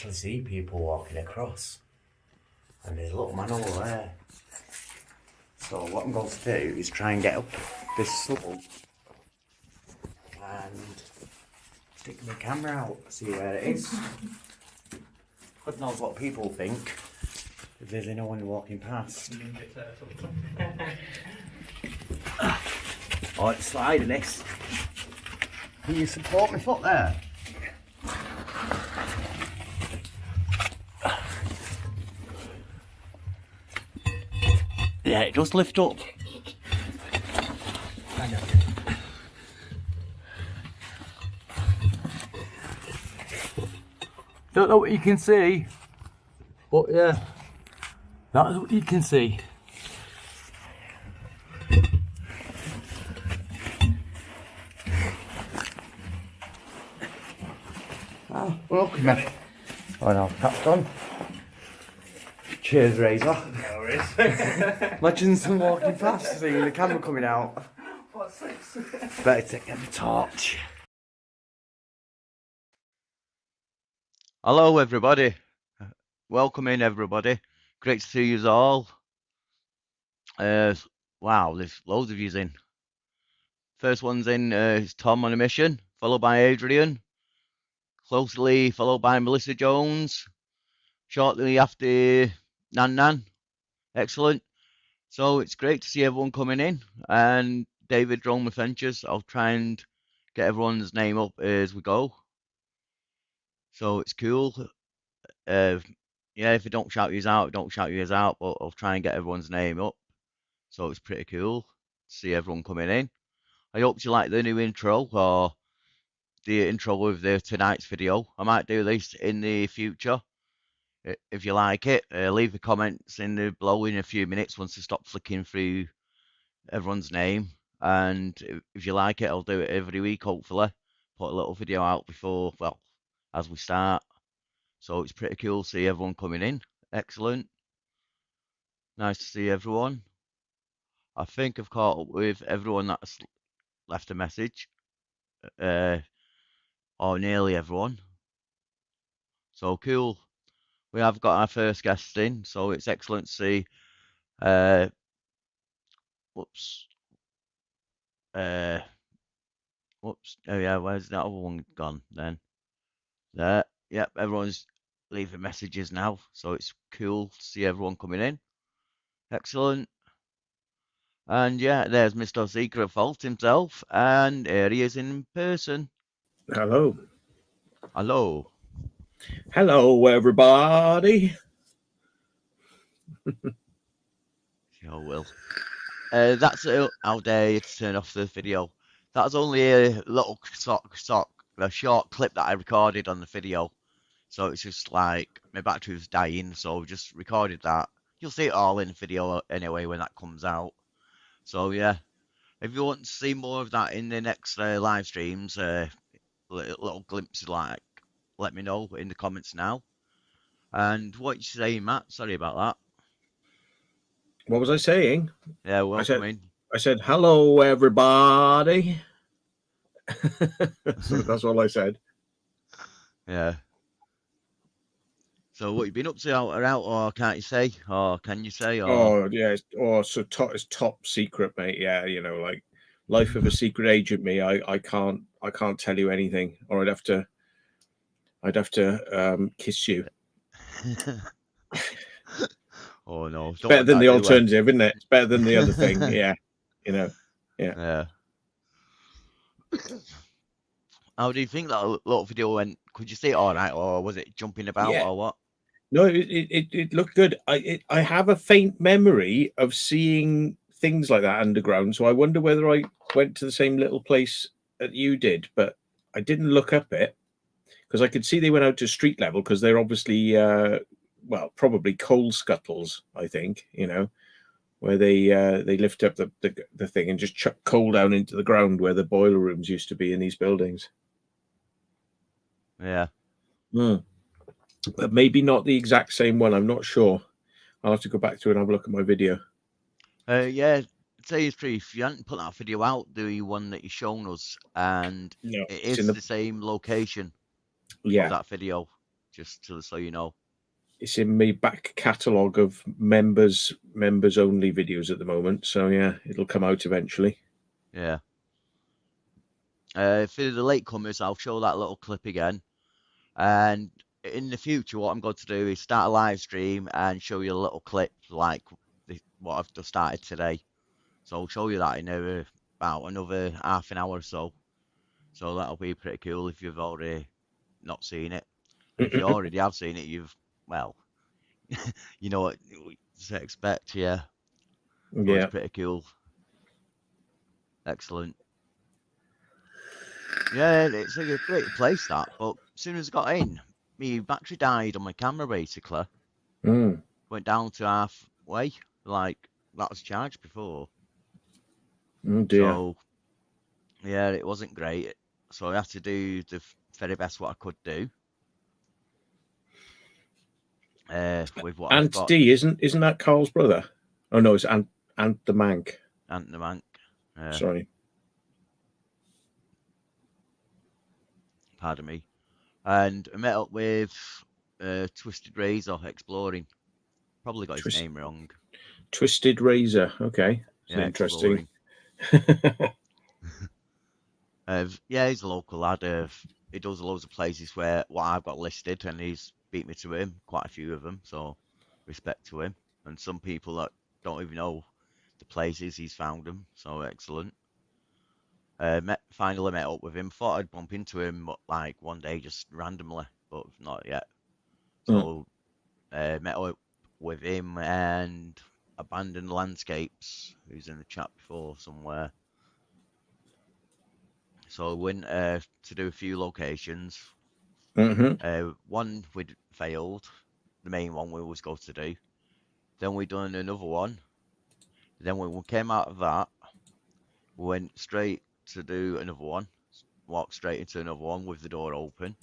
actually see people walking across, and there's a little man over there. So what I'm going to do is try and get up this slope and stick my camera out, see where it is. God knows what people think if there's anyone walking past. Oh, it's sliding this. Can you support my foot there? Yeah, it does lift up. Don't know what you can see, but yeah, that's what you can see. Oh, look at me. Oh no, cap's on. Cheers, Razor. No worries. Imagine someone walking past, seeing the camera coming out. What's this? Better take the torch. Hello, everybody. Welcome in, everybody. Great to see you all. Wow, there's loads of yous in. First one's in is Tom on a mission, followed by Adrian, closely followed by Melissa Jones, shortly after Nan. Excellent. So it's great to see everyone coming in, and David Drone Adventures. I'll try and get everyone's name up as we go. So it's cool. Yeah, if I don't shout yous out, don't shout yous out, but I'll try and get everyone's name up. So it's pretty cool to see everyone coming in. I hope you like the new intro or the intro of tonight's video. I might do this in the future. If you like it, leave the comments in the below in a few minutes once I stop flicking through everyone's name. And if you like it, I'll do it every week, hopefully. Put a little video out before, well, as we start. So it's pretty cool to see everyone coming in. Excellent. Nice to see everyone. I think I've caught up with everyone that's left a message. Or nearly everyone. So cool. We have got our first guest in, so it's excellent to see. Whoops. Whoops. Oh yeah, where's that other one gone then? There. Yep, everyone's leaving messages now, so it's cool to see everyone coming in. Excellent. And yeah, there's Mr. Secret Fault himself, and here he is in person. Hello. Hello. Hello, everybody. Sure will. That's how dare you to turn off the video. That was only a little a short clip that I recorded on the video. So it's just like my battery was dying, so I just recorded that. You'll see it all in the video anyway when that comes out. So yeah, if you want to see more of that in the next live streams, little glimpses like, let me know in the comments now. And what you saying, Matt? Sorry about that. What was I saying? Yeah, welcome in. I said, hello, everybody. So that's all I said. Yeah. So what you been up to out or out, or can't you say, or can you say, or? Oh yeah, it's top secret, mate. Yeah, you know, like life of a secret agent. Me, I can't tell you anything, or I'd have to kiss you. Oh no, it's better than the alternative, isn't it? It's better than the other thing. Yeah, you know. Yeah. How do you think that little video went? Could you see it all right, or was it jumping about, or what? No, it looked good. I have a faint memory of seeing things like that underground, so I wonder whether I went to the same little place that you did, but I didn't look up it because I could see they went out to street level because they're obviously well, probably coal scuttles, I think, you know, where they lift up the thing and just chuck coal down into the ground where the boiler rooms used to be in these buildings. Yeah. But maybe not the exact same one. I'm not sure. I'll have to go back through and have a look at my video. Yeah, say it's true. If you hadn't put that video out, the one that you've shown us, and No, it is the same location of that video. just so you know. It's in my back catalogue of members only videos at the moment. So yeah, it'll come out eventually. Yeah. For the latecomers, I'll show that little clip again. And in the future, what I'm going to do is start a live stream and show you a little clip like what I've just started today. So I'll show you that in about another half an hour or so. So that'll be pretty cool if you've already not seen it. And if you already have seen it, well, you know what to expect, yeah. But Yeah. it's pretty cool. Excellent. Yeah, it's a great place that, but as soon as I got in, my battery died on my camera basically. Went down to halfway, like that was charged before. Oh dear. So yeah, it wasn't great. So I had to do the very best what I could do. With what I've got. D, isn't that Carl's brother? Oh no, it's Ant the Mank. Ant the Mank. Sorry. Pardon me. And I met up with Twisted Razor exploring. Probably got his name wrong. Twisted Razor. Okay. Yeah, interesting. Yeah, he's a local lad. He does loads of places where what I've got listed, and he's beat me to him, quite a few of them. So respect to him. And some people that don't even know the places, he's found them. So excellent. Finally met up with him. Thought I'd bump into him like one day just randomly, but not yet. So met up with him and Abandoned Landscapes, who's in the chat before somewhere. So we went to do a few locations. One we'd failed, the main one we always go to do. Then we done another one. Then when we came out of that, we went straight to do another one. Walked straight into another one with the door open.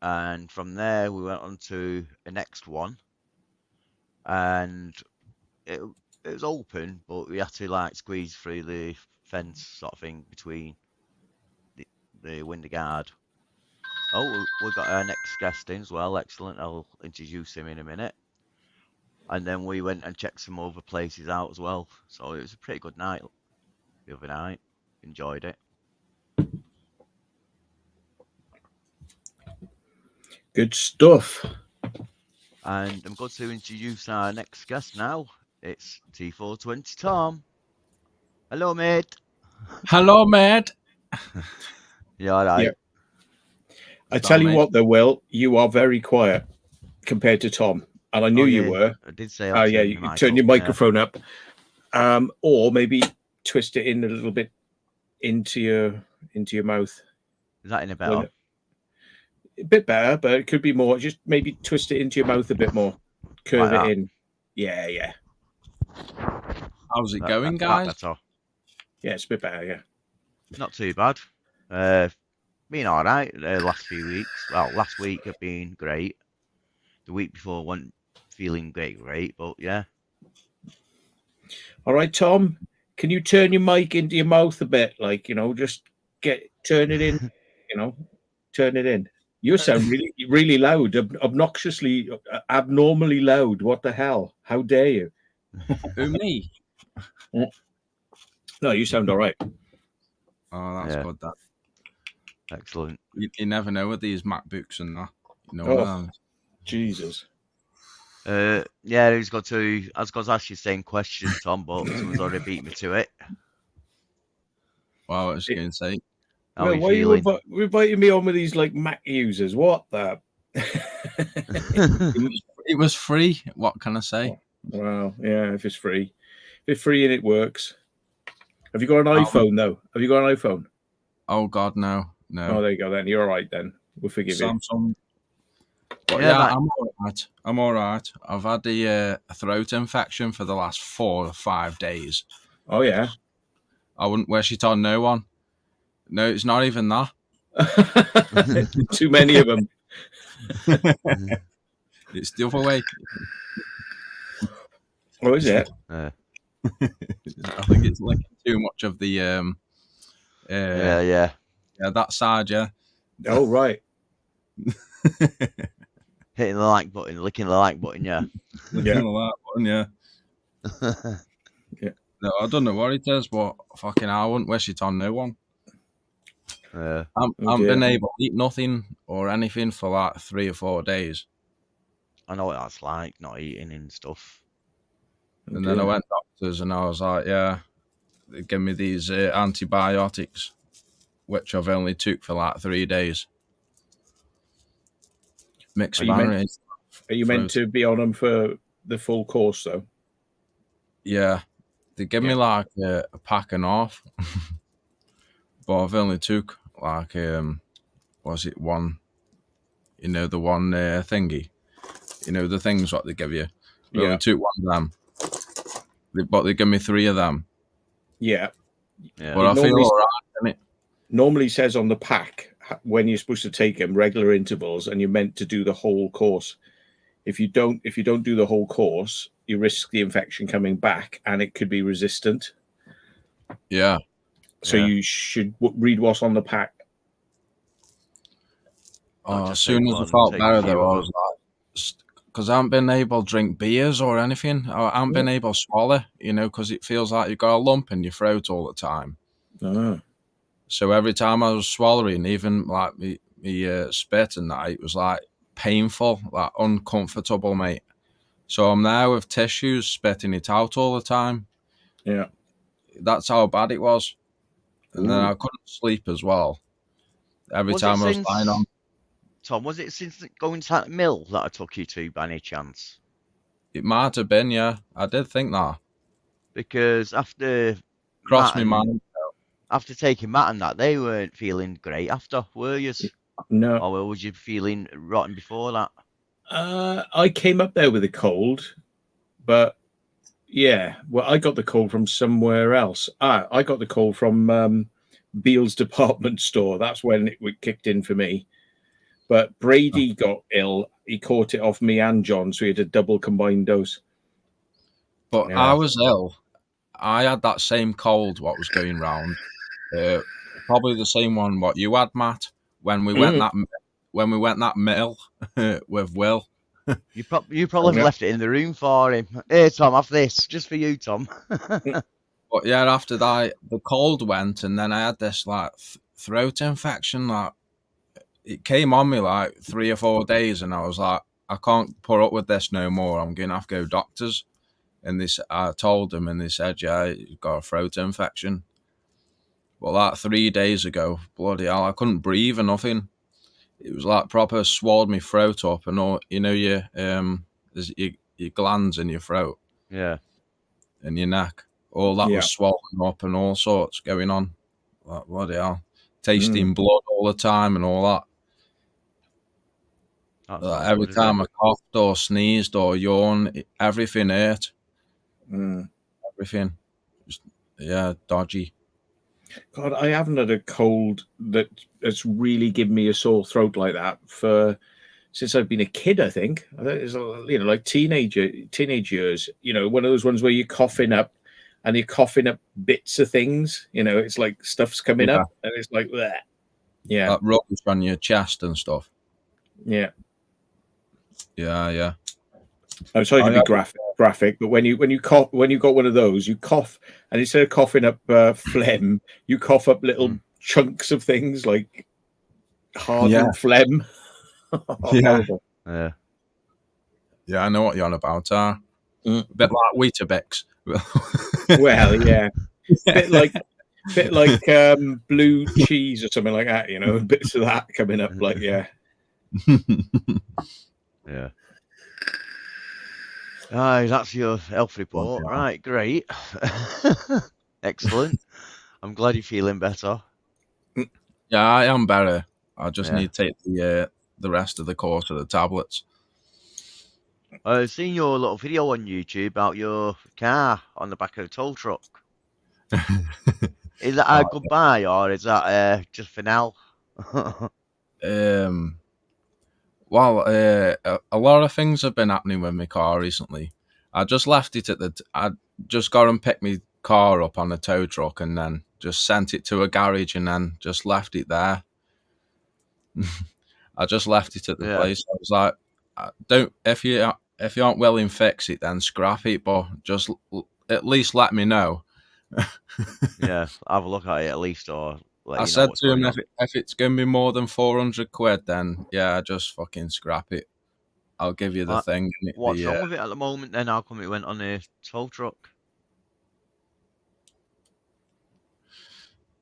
And from there we went on to the next one. And it was open, but we had to like squeeze through the fence sort of thing between the window guard. Oh, we've got our next guest in as well. Excellent. I'll introduce him in a minute. And then we went and checked some other places out as well. So it was a pretty good night the other night. Enjoyed it. Good stuff. And I'm going to introduce our next guest now. It's T420 Tom. Hello, mate. Hello, mate. Yeah, all right. Yeah. I tell you what, though, Will, you are very quiet compared to Tom. And I knew you were. I did say. Oh, yeah, you turn your microphone up. Or maybe twist it in a little bit into your mouth. Is that any better? A bit better, but it could be more. Just maybe twist it into your mouth a bit more. Curve it in. Yeah, yeah. How's it going, guys? Yeah, it's a bit better, yeah. Not too bad. Been all right the last few weeks. Well, last week have been great. The week before wasn't feeling great, but yeah. All right, Tom, can you turn your mic into your mouth a bit? Like, just turn it in, turn it in. You sound really, really loud, obnoxiously, abnormally loud. What the hell? How dare you? Who, me? No, you sound all right. Oh, that's good. That. Excellent. You never know with these MacBooks and that. Jesus. Yeah, I was going to ask you the same question, Tom, but someone's already beat me to it. Well, I was going to say. Well, why are you inviting me on with these like Mac users? What the? It was free. What can I say? Well, yeah, if it's free and it works. Have you got an iPhone though? Have you got an iPhone? Oh God, no. Oh, there you go. Then you're all right. Then we'll forgive Samsung. But yeah, I'm all right. I've had a throat infection for the last 4 or 5 days. Oh yeah. I wouldn't wish it on no one. No, it's not even that. Too many of them. It's the other way. Oh, is it? I think it's like too much of the yeah, that side, yeah. Oh right. Hitting the like button, licking the like button, yeah. Yeah. Yeah. Yeah. No, I don't know what it is, but fucking I wouldn't wish it on no one. Yeah. I Oh, haven't dear. been able to eat nothing or anything for like 3 or 4 days. I know what that's like, not eating and stuff. Oh, And then I dear. went to doctors and I was like, yeah, they give me these antibiotics, which I've only took for like 3 days. Mixed Are you meant- berries. Are you meant to be on them for the full course, though? Yeah, they give me Yeah. like a pack and a half, but I've only took like was it one? You know, the one thingy. You know, the things what they give you. I only took one of them, but they give me 3 of them. Yeah. Yeah. But I feel normally- alright. Normally says on the pack when you're supposed to take them regular intervals, and you're meant to do the whole course. If you don't do the whole course, you risk the infection coming back, and it could be resistant. Yeah. So Yeah. you should read what's on the pack. Not As just soon take as I one, felt take better, a few though, I of was like, because I haven't been able to drink beers or anything. I haven't been able to swallow, you know, because it feels like you've got a lump in your throat all the time. Ah. So every time I was swallowing, even like me spit and that, it was like painful, like uncomfortable, mate. So I'm now with tissues, spitting it out all the time. Yeah. That's how bad it was. And then Ooh. I couldn't sleep as well. Every Was time it I was since, lying on. Tom, was it since going to that mill that I took you to by any chance? It might have been, yeah. I did think that. Because after Crossed Matt my and- mind. after taking Matt and that, they weren't feeling great after, were you? No. Or was you feeling rotten before that? I came up there with a cold, but yeah, well, I got the cold from somewhere else. I got the cold from Beale's department store. That's when it kicked in for me. But Brady got ill. He caught it off me and John, so he had a double combined dose. But Yeah. I was ill. I had that same cold what was going round. Probably the same one what you had, Matt, when we went that mill with Will. You probably left it in the room for him. Here, Tom, have this just for you, Tom. But yeah, after that, the cold went, and then I had this like throat infection. Like it came on me like 3 or 4 days, and I was like, I can't put up with this no more. I'm gonna have to go doctors. And I told them, and they said, yeah, you've got a throat infection. Well, like 3 days ago, bloody hell, I couldn't breathe or nothing. It was like proper swallowed my throat up, and all, you know, there's your glands in your throat. Yeah. And your neck. All that was swollen up and all sorts going on. Like, bloody hell. Tasting blood all the time and all that. Every time I coughed or sneezed or yawned, everything hurt. Everything. Just, dodgy. God, I haven't had a cold that's really given me a sore throat like that since I've been a kid. I think it's like teenage years. You know, one of those ones where you're coughing up, and you're coughing up bits of things. You know, it's like stuff's coming up, and it's like that. Yeah, like rubbish on your chest and stuff. Yeah. I'm sorry to be graphic, but when you cough, when you got one of those, you cough, and instead of coughing up phlegm, you cough up little chunks of things like hardened phlegm. Horrible. Yeah, I know what you're on about. A bit like Weetabix. Well, yeah, bit like blue cheese or something like that. You know, bits of that coming up. Like, yeah. That's your health report. Right, great. Excellent. I'm glad you're feeling better. Yeah, I am better. I just need to take the rest of the course of the tablets. I've seen your little video on YouTube about your car on the back of a tow truck. Is that a goodbye, or is that just for now? Well, a lot of things have been happening with my car recently. I just left it I just got and picked my car up on a tow truck and then just sent it to a garage and then just left it there. I just left it at the Yeah. place. I was like, don't if you aren't willing, fix it, then scrap it. But just at least let me know. Yeah, have a look at it at least, or let I you know said what's to him, going on. if it's going to be more than 400 quid, then yeah, just fucking scrap it. I'll give you the What- thing. And What's wrong with it at the moment then? How come it went on a tow truck?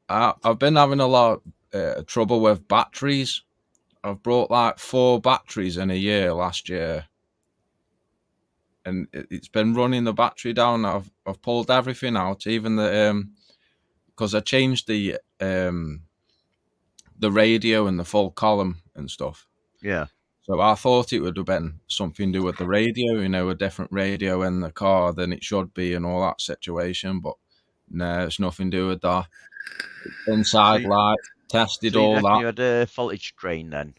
I've been having a lot of trouble with batteries. I've brought like 4 batteries in a year last year, and it's been running the battery down. I've pulled everything out, even the because I changed the radio and the full column and stuff. Yeah. So I thought it would have been something to do with the radio, a different radio in the car than it should be and all that situation. But no, it's nothing to do with that. Inside light, tested So you all reckon that. you had a voltage drain then?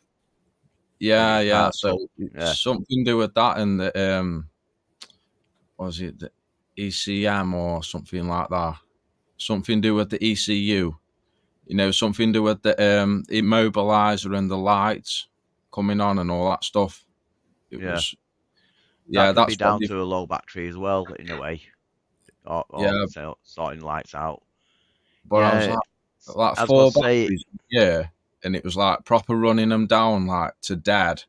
Yeah, yeah. starts So up, it's yeah. something to do with that and the was it the ECM or something like that? Something to do with the ECU. Something to do with the immobilizer and the lights coming on and all that stuff. It Yeah. was That can that's be down what to a low battery as well, in a way. Or Yeah. sorting lights out. But I was Yeah, like I was 4 gonna say- batteries, and it was like proper running them down like to dead,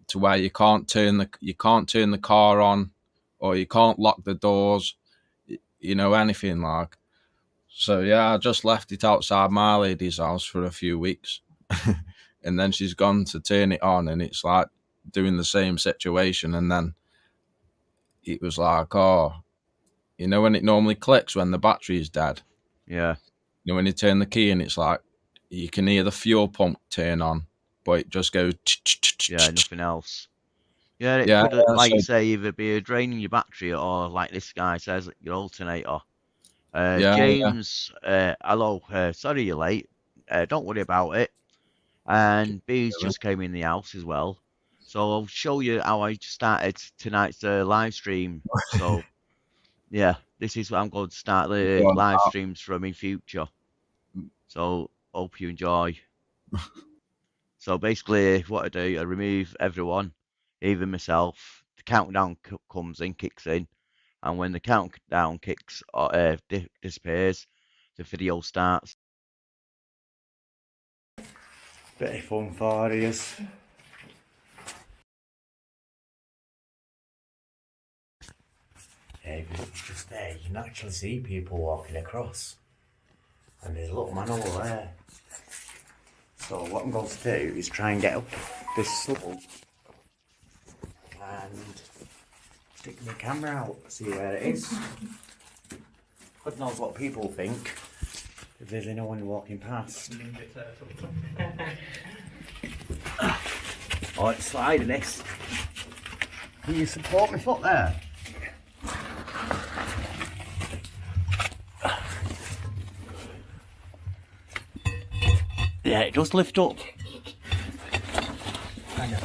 to where you can't turn the car on, or you can't lock the doors, anything like. So yeah, I just left it outside my lady's house for a few weeks, and then she's gone to turn it on, and it's like doing the same situation, and then it was like, oh, when it normally clicks when the battery is dead. Yeah. When you turn the key and it's like you can hear the fuel pump turn on, but it just goes. Yeah, nothing else. Yeah, it Yeah, could, like you so- say, either be a drain in your battery or, like this guy says, your alternator. Yeah, James, hello, sorry you're late. Don't worry about it. And Bees just came in the house as well. So I'll show you how I started tonight's live stream. So, yeah, this is what I'm going to start the Go on, live streams from in future. So, hope you enjoy. So basically, what I do, I remove everyone, even myself. The countdown comes in, kicks in, and when the countdown disappears, the video starts. Bit of fun for you. Yeah, if you look just there, you can actually see people walking across. And there's a little man over there. So what I'm going to do is try and get up this slope and stick my camera out, see where it is. God knows what people think if there's anyone walking past. Oh, it's sliding this. Can you support my foot there? Yeah, it does lift up. Hang on.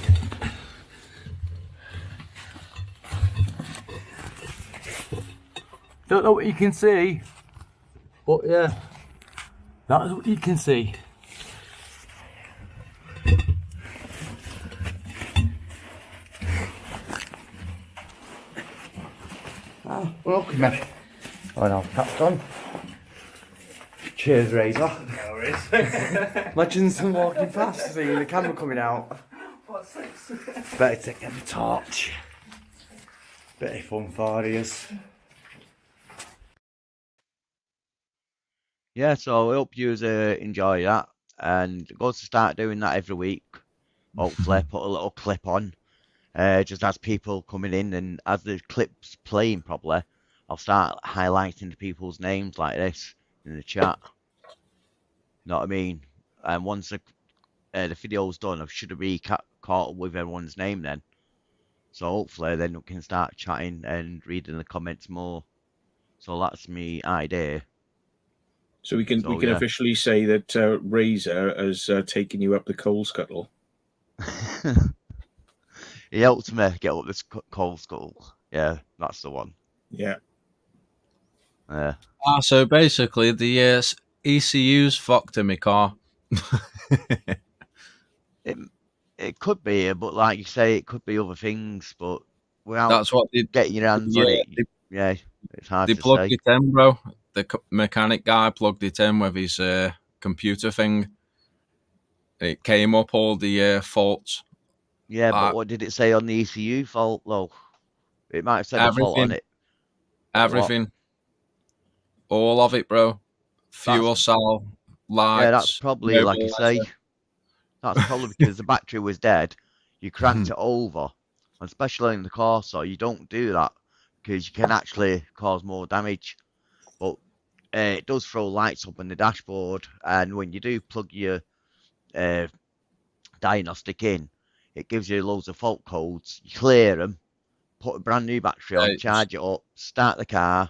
Don't know what you can see, but yeah, that's what you can see. Oh, welcome me. Oh no, that's on. Cheers, Razor. No worries. Imagine someone walking past, seeing the camera coming out. What's this? Better take the torch. Bit of fun for you. Yeah, so I hope you enjoy that, and go to start doing that every week. Hopefully, put a little clip on, just as people coming in, and as the clip's playing, probably I'll start highlighting the people's names like this in the chat. You know what I mean? And once the video's done, I should be caught up with everyone's name then. So hopefully, then we can start chatting and reading the comments more. So that's me idea. So we can So, yeah. officially say that Razor has taken you up the coal scuttle. He helped me get up this coal skull. Yeah, that's the one. Yeah. So basically, the ECU's fucked in my car. It could be, but like you say, it could be other things. But without That's what getting your hands on it, yeah, it's hard they to plugged say. it in, bro. The mechanic guy plugged it in with his computer thing. It came up all the faults. Yeah, but Like, what did it say on the ECU fault though? It might have said a fault on everything, it. But what? everything, all of it, bro. Fuel cell, Yeah, that's lights, probably like I say. mobilizer. That's probably because the battery was dead. You cranked it over, and especially in the Corsa, you don't do that because you can actually cause more damage. But it does throw lights up on the dashboard, and when you do plug your diagnostic in, it gives you loads of fault codes. You clear them, put a brand new battery on, charge it up, start the car,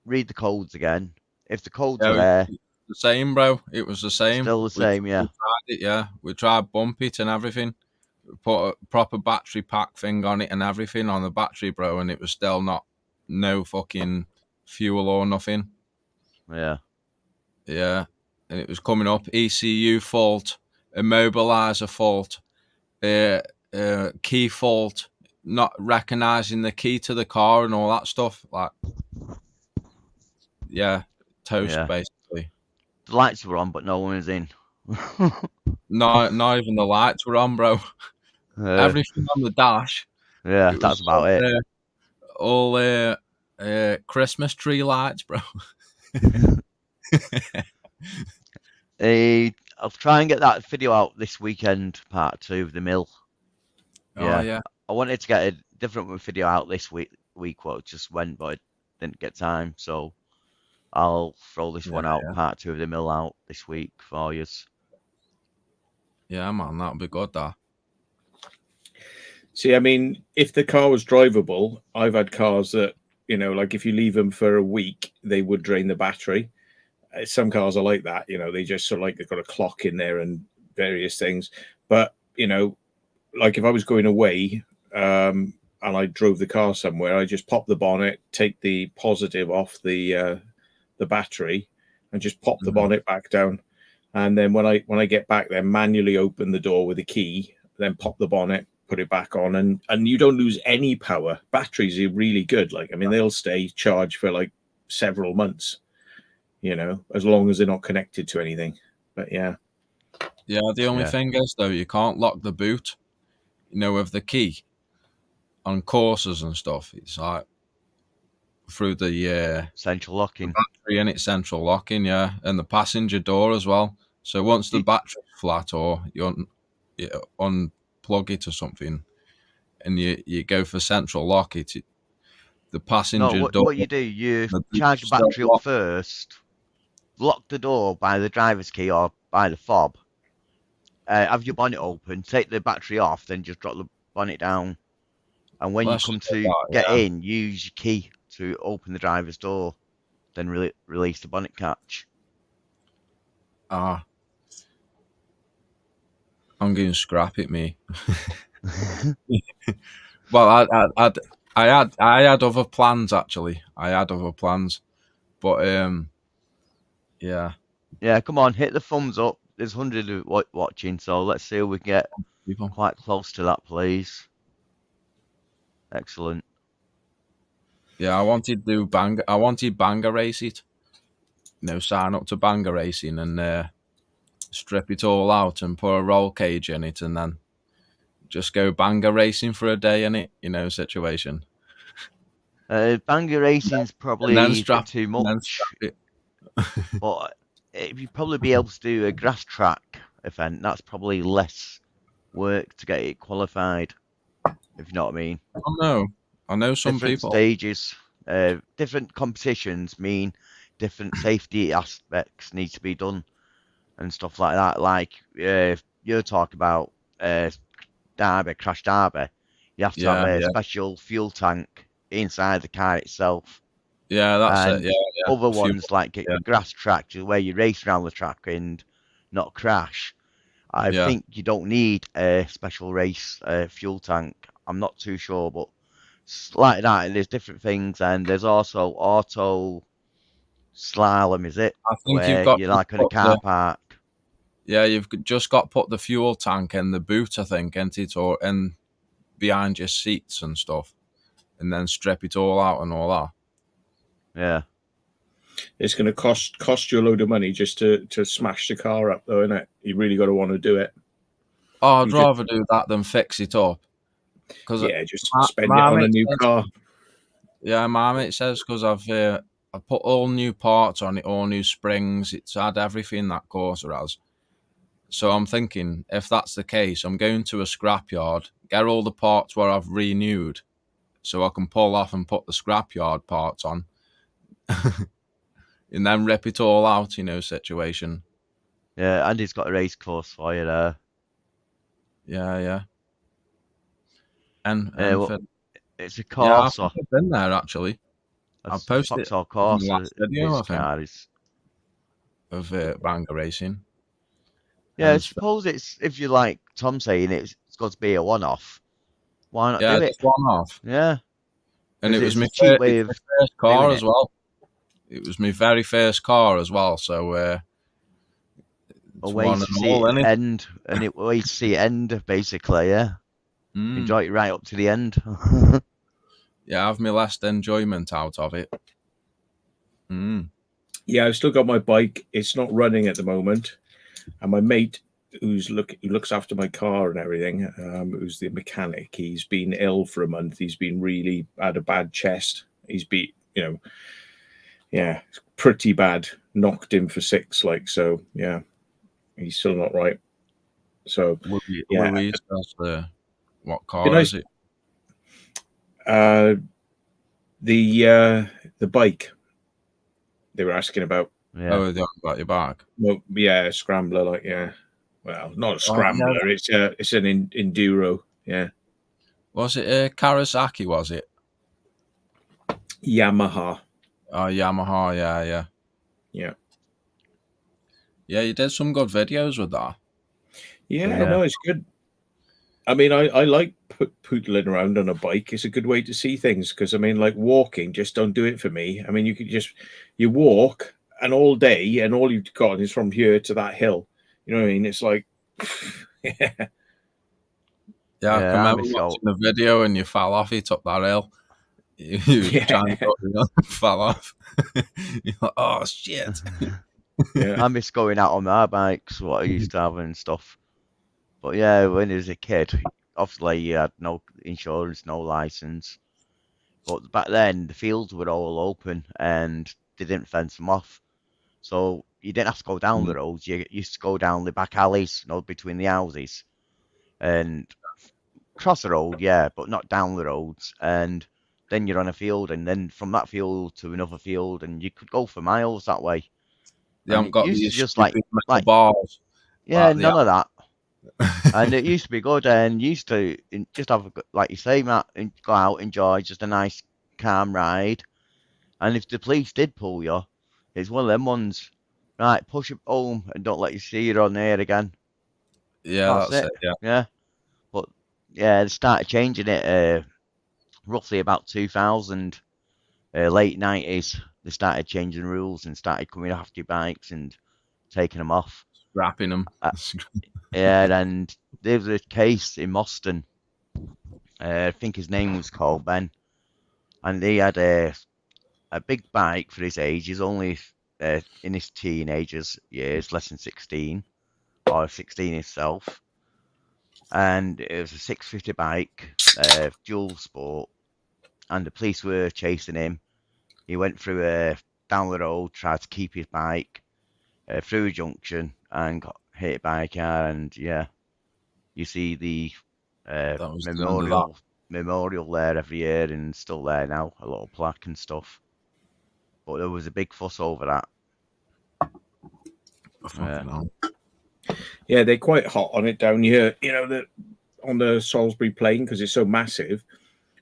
read the codes again. If the codes are there, the same, bro. It was the same. still the same, yeah. We tried it, yeah. We tried bump it and everything. Put a proper battery pack thing on it and everything on the battery, bro, and it was still no fucking fuel or nothing. Yeah. Yeah. And it was coming up ECU fault, immobilizer fault, key fault, not recognizing the key to the car and all that stuff. Like, yeah, toast, Yeah. basically. The lights were on, but no one was in. Not even the lights were on, bro. Everything on the dash. Yeah, that's about it. All Christmas tree lights, bro. I'll try and get that video out this weekend, part 2 of the mill. Yeah. Oh, yeah. I wanted to get a different video out this week, what just went, but I didn't get time, so I'll throw this one out, part 2 of the mill out this week for you. Yeah, man, that'll be good, that. See, I mean, if the car was drivable, I've had cars that, you know, like if you leave them for a week, they would drain the battery. Some cars are like that, you know, they just sort of like they've got a clock in there and various things. But, you know, like if I was going away and I drove the car somewhere, I just pop the bonnet, take the positive off the battery and just pop the bonnet back down. And then when I get back there, manually open the door with a key, then pop the bonnet, put it back on, and you don't lose any power. Batteries are really good. Like, I mean, they'll stay charged for like several months, you know, as long as they're not connected to anything. But yeah. Yeah, the only thing is, though, you can't lock the boot, you know, with the key on courses and stuff. It's like through the central locking. Battery in it, central locking, yeah, and the passenger door as well. So once the battery's flat or you unplug it or something, and you go for central lock, the passenger door. What you do, you charge the battery up first, lock the door by the driver's key or by the fob, have your bonnet open, take the battery off, then just drop the bonnet down, and when you come to get in, use your key to open the driver's door, then release the bonnet catch. I'm getting scrap at me. Well, I had other plans, actually. I had other plans, but yeah. Yeah, come on, hit the thumbs up. There's hundreds of watching, so let's see if we can get quite close to that, please. Excellent. Yeah, I wanted Banger Race it. You know, sign up to Banger Racing and strip it all out and put a roll cage in it, and then just go Banger Racing for a day in it, you know, situation. Banger Racing's probably a bit too much. But if you probably be able to do a grass track event, that's probably less work to get it qualified, if you know what I mean. I know some different people. Stages, different competitions mean different safety aspects need to be done and stuff like that. Like you're talking about Crash Derby, you have to have a special fuel tank inside the car itself. Yeah, that's it. Yeah. Other ones like grass track, where you race around the track and not crash. I think you don't need a special race fuel tank. I'm not too sure, but like that, and there's different things, and there's also auto slalom. Is it? I think where you're like in a car park. Yeah, you've just got to put the fuel tank in the boot, I think, ain't it, or and behind your seats and stuff, and then strip it all out and all that. Yeah. It's going to cost you a load of money just to smash the car up, though, isn't it? You really got to want to do it. Oh, I'd You rather do that than fix it up. Because Yeah, just spend it on a new car. Yeah, my mate says because I've put all new parts on it, all new springs. It's had everything that Corsa has. So I'm thinking, if that's the case, I'm going to a scrapyard, get all the parts where I've renewed, so I can pull off and put the scrapyard parts on, and then rip it all out, situation. Yeah, Andy's got a race course for you there. Yeah. And Well, it's a yeah, I've Corsa. been there actually. I've posted it Vauxhall in the Corsa. last video, This I think, car is. of Bangor Racing. Yeah, I And suppose it's, if you like Tom saying it's got to be a one-off. Why not yeah, do it? just one off. Yeah. And it 'Cause was it's my a cheap way of first car doing as it. well. It was my very first car as well. So A it's way one to and see all, it innit? end, and a way to see it end, basically. Yeah, Mm. enjoy it right up to the end. Yeah, have my last enjoyment out of it. Mm. Yeah, I've still got my bike. It's not running at the moment, and my mate, who looks after my car and everything, who's the mechanic, he's been ill for a month. He's been really had a bad chest. He's been, yeah, pretty bad. Knocked him for 6, so. Yeah, he's still not right. So yeah. Louise, that's what Be car nice- is it? The bike they were asking about. Yeah. Oh, they haven't got your back. Well, yeah, scrambler, yeah. Well, not a scrambler. yeah. It's an enduro. Yeah, Was it Kawasaki? Was it? Yamaha. Oh, Yamaha. Yeah. Yeah, you did some good videos with that. Yeah, Yeah. no, it's good. I mean, I like pootling around on a bike. It's a good way to see things because, I mean, like walking, just don't do it for me. I mean, you walk and all day and all you've got is from here to that hill. You know what I mean? It's like, yeah. Yeah, Yeah, I can remember I'm watching the video and you fell off it up that hill. You Yeah. trying to fell off. You're like, oh shit. Yeah. I miss going out on my bikes, what I used to have and stuff. But yeah, when I was a kid, obviously you had no insurance, no license. But back then, the fields were all open and they didn't fence them off. So you didn't have to go down the roads. You used to go down the back alleys, between the houses. And cross the road, yeah, but not down the roads. And then you're on a field, and then from that field to another field, and you could go for miles that way. They haven't got used to these just like metal bars. Yeah, Like the none of that. And it used to be good, and used to just have, like you say, Matt, and go out, enjoy just a nice, calm ride. And if the police did pull you, it's one of them ones, right, push it home and don't let you see it on there again. Yeah, that's it. Yeah. Yeah. But, yeah, they started changing it roughly about 2000, late 90s. They started changing rules and started coming after your bikes and taking them off. Wrapping them. Yeah, and there was a case in Moston. I think his name was called Ben, and he had a big bike for his age. He's only in his teenagers years, less than 16, or 16 himself. And it was a 650 bike, dual sport, and the police were chasing him. He went through down the road, tried to keep his bike through a junction, and got hit by a car. And yeah, you see the memorial there every year, and still there now, a little plaque and stuff. But there was a big fuss over that. Yeah, they're quite hot on it down here. On the Salisbury Plain because it's so massive.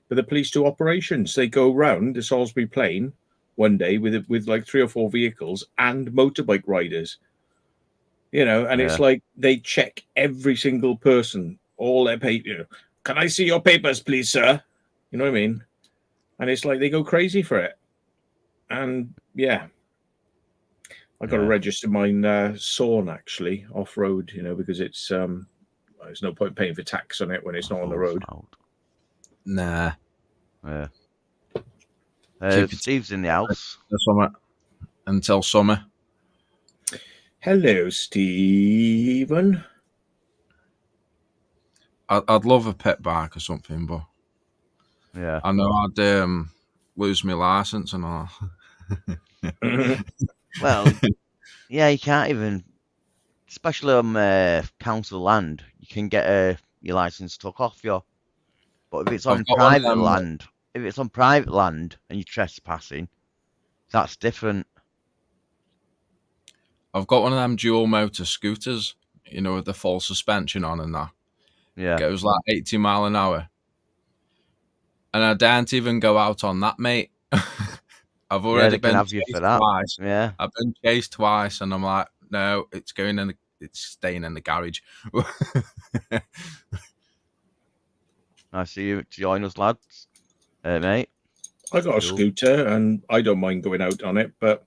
But the police do operations. They go around the Salisbury Plain one day with like 3 or 4 vehicles and motorbike riders. And it's like they check every single person, all their papers. Can I see your papers, please, sir? You know what I mean? And it's like they go crazy for it. And yeah, I got to Yeah. register mine Sawn actually off road, because it's there's no point paying for tax on it when it's not on the road. Nah. Yeah. Keep it Steve's in the house. the summer until summer. Hello, Stephen. I'd love a pet bike or something, but Yeah. I know I'd lose my license and all. Well, yeah, you can't even, especially on council land, you can get your license took off you. But if it's on I've got one of private them, land, if it's on private land and you're trespassing, that's different. I've got one of them dual motor scooters, with the full suspension on and that. Yeah. It goes like 80 mile an hour. And I daren't even go out on that, mate. I've Yeah, already they can been have you chased for that. twice. Yeah. I've been chased twice, and I'm like, no, it's staying in the garage. I see you join us, lads. Mate. I got a Cool. scooter, and I don't mind going out on it, but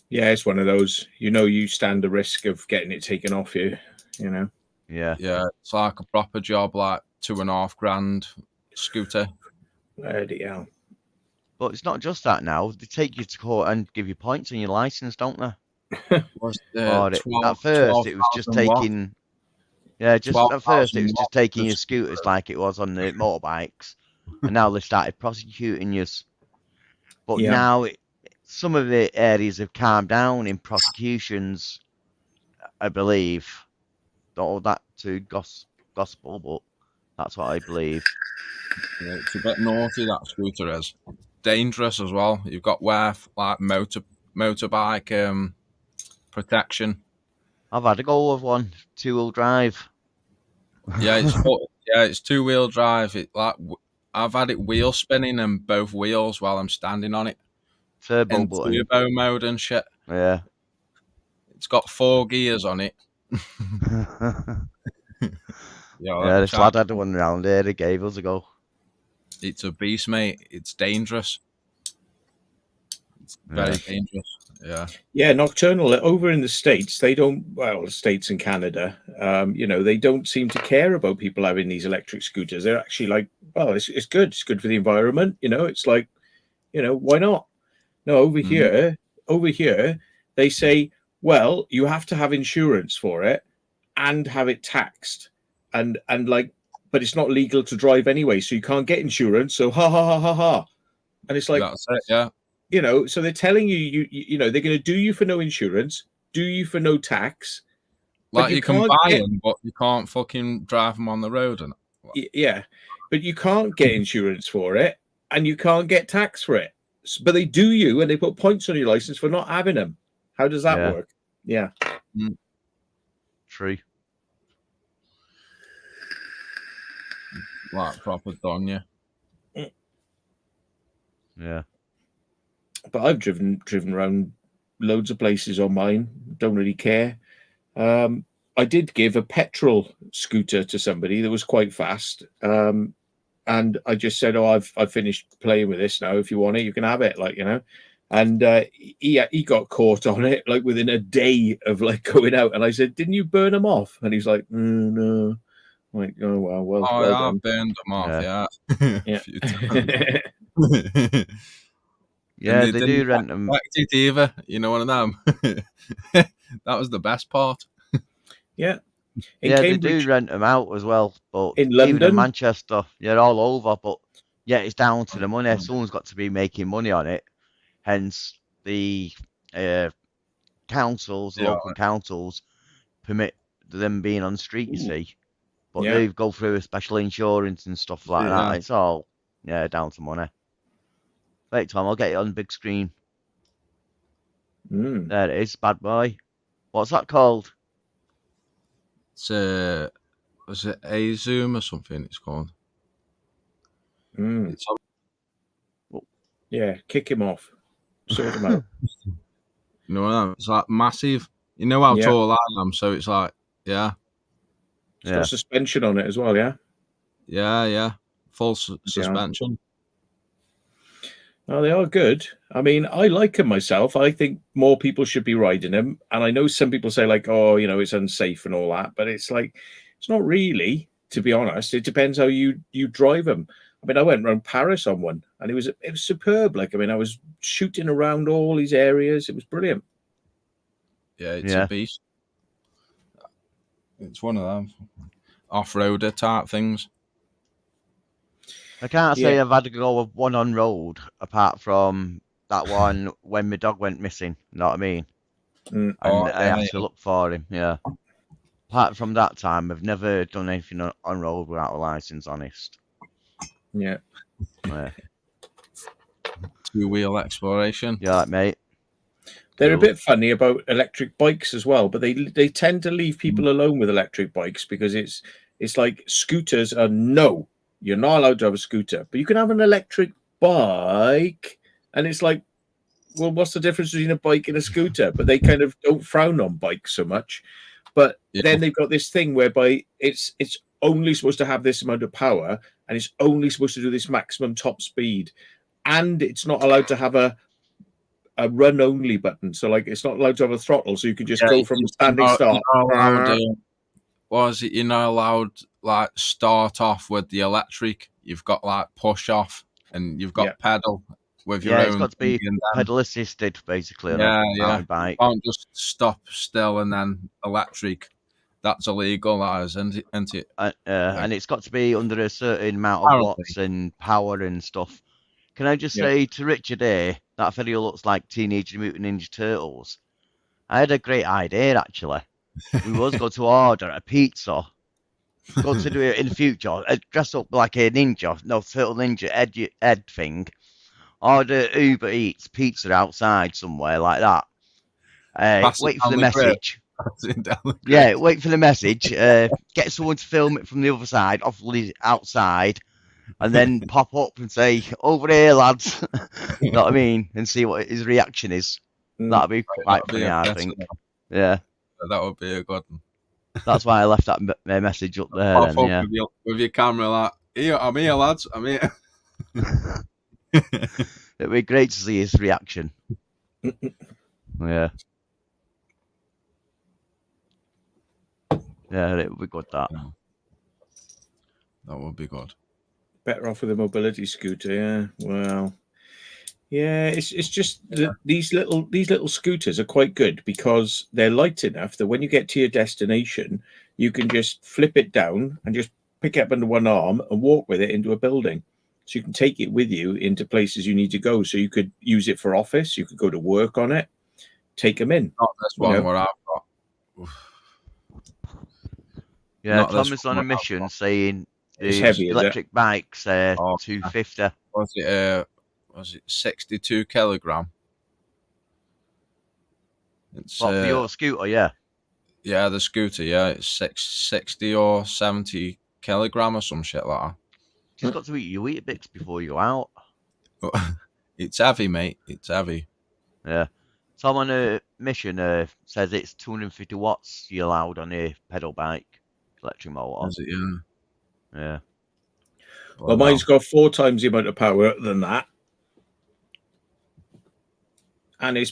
yeah, it's one of those. You stand the risk of getting it taken off you. Yeah. Yeah, it's like a proper job, like $2.5 grand scooter. Bloody hell. But it's not just that now. They take you to court and give you points on your license, don't they? Was At first, it was just 12,000 watt. taking. Yeah, just at first, it 12,000 was just watt taking your just- scooters like it was on the motorbikes, and now they started prosecuting you. But Yeah. now some of the areas have calmed down in prosecutions, I believe. Not all that to gospel, but that's what I believe. Yeah, it's a bit naughty, that scooter is. Dangerous as well. You've got like motorbike protection. I've had a go with one, 2-wheel drive. Yeah, it's 2-wheel drive. I've had it wheel spinning and both wheels while I'm standing on it. Turbo In button. turbo mode and shit. Yeah. It's got 4 gears on it. Yeah, this lad had one round here. He gave us a go. It's a beast, mate. It's dangerous. It's very dangerous. Yeah. Yeah, Nocturnal over in the States, they don't, States and Canada, they don't seem to care about people having these electric scooters. They're actually like, well, it's good. It's good for the environment. It's like, why not? No, over here, they say, well, you have to have insurance for it and have it taxed. And but it's not legal to drive anyway, so you can't get insurance. So ha ha ha ha ha. And it's like, That's it, yeah. So they're telling you, they're going to do you for no insurance, do you for no tax. Like you can buy them, but you can't fucking drive them on the road. Yeah, but you can't get insurance for it, and you can't get tax for it. But they do you, and they put points on your license for not having them. How does that work? Yeah. True. Like proper done, yeah. Yeah. But I've driven around loads of places on mine. Don't really care. I did give a petrol scooter to somebody that was quite fast. And I just said, "Oh, I've finished playing with this now. If you want it, you can have it." And he got caught on it like within a day of going out. And I said, "Didn't you burn them off?" And he's like, "No." I'm like, "Oh well, Oh, well yeah, done." I burned them off. Yeah. Yeah. A few times. Yeah, they do rent them. It either, one of them. That was the best part. Yeah. They do rent them out as well. But in even London, in Manchester, all over. But yeah, it's down to the money. Someone's got to be making money on it. Hence, the local councils, permit them being on the street. You see, but they go through a special insurance and stuff like that. It's all down to money. Wait, Tom, I'll get it on the big screen. There it is, bad boy. What's that called? It's was it a Zoom or something? It's called. It's yeah, kick him off, sort him out. It's like massive. You know how tall I am, so it's like It's got suspension on it as well, yeah. Yeah, full suspension. Oh, they are good. I mean, I like them myself. I think more people should be riding them. And I know some people say like, oh, it's unsafe and all that, but it's like, it's not really, to be honest. It depends how you drive them. I mean, I went around Paris on one, and it was superb. Like, I mean, I was shooting around all these areas. It was brilliant. Yeah, it's Yeah. a beast. It's one of them off-roader type things. I can't say Yeah. I've had to go with one on road apart from that one when my dog went missing. You know what I mean? Mm. And Oh, I yeah, had to look for him. Yeah. Apart from that time, I've never done anything on road without a license. Honest. Yeah. Yeah. two-wheel exploration. You alright, mate? They're a Cool. bit funny about electric bikes as well, but they tend to leave people alone with electric bikes because it's like scooters are no, you're not allowed to have a scooter, but you can have an electric bike, and it's like, well, what's the difference between a bike and a scooter? But they kind of don't frown on bikes so much. But Yeah. then they've got this thing whereby it's only supposed to have this amount of power, and it's only supposed to do this maximum top speed, and it's not allowed to have a run only button. So like it's not allowed to have a throttle, so you can just go from standing start. You're not allowed, what is it? You're not allowed like start off with the electric. You've got like push off, and you've got Yeah. pedal with your Yeah, own. it's got to be thing, and then- pedal assisted, basically, on Yeah, a yeah. mountain bike. You can't just stop still and then electric. That's illegal, that is, isn't it? And it's got to be under a certain amount of Apparently. watts and power and stuff. Can I just Yeah. say to Richard A, that video looks like Teenage Mutant Ninja Turtles. I had a great idea, actually. We was going to order a pizza. Go to do it in the future. Dress up like a ninja. No, Turtle Ninja Ed thing. Order Uber Eats pizza outside somewhere like that. Pass it Wait for down the the grill. message. Yeah, wait for the message. Get someone to film it from the other side, obviously outside, and then pop up and say, "Over here, lads." You know what I mean? And see what his reaction is. That'd be quite funny, I think. Yeah, That would be a good one. that's why I left that message up there. Pop Then, up yeah. with your camera like, here, I'm here, lads. I'm here. It'd be great to see his reaction. Yeah. Yeah, it would be good, that. That would be good. Better off with a mobility scooter. Yeah. Well. Yeah, it's just these little scooters are quite good because they're light enough that when you get to your destination, you can just flip it down and just pick it up under one arm and walk with it into a building. So you can take it with you into places you need to go. So you could use it for office. You could go to work on it. Take them in. Not this one where I've got. Yeah, Not Tom this is on a one, mission saying It's the heavy, is it? electric bikes are Oh, 250. Was it 62 kilogram? It's What, for your scooter, yeah. yeah, the scooter, yeah, it's 60 or 70 kilogram or some shit like Just got to eat your Weetabix before you go out. that. It's heavy, mate. It's heavy. Yeah. Tom on a mission says it's 250 watts you're allowed on a pedal bike, electric motor. Is it? Yeah. Yeah. Well, mine's got 4 times the amount of power than that, and it's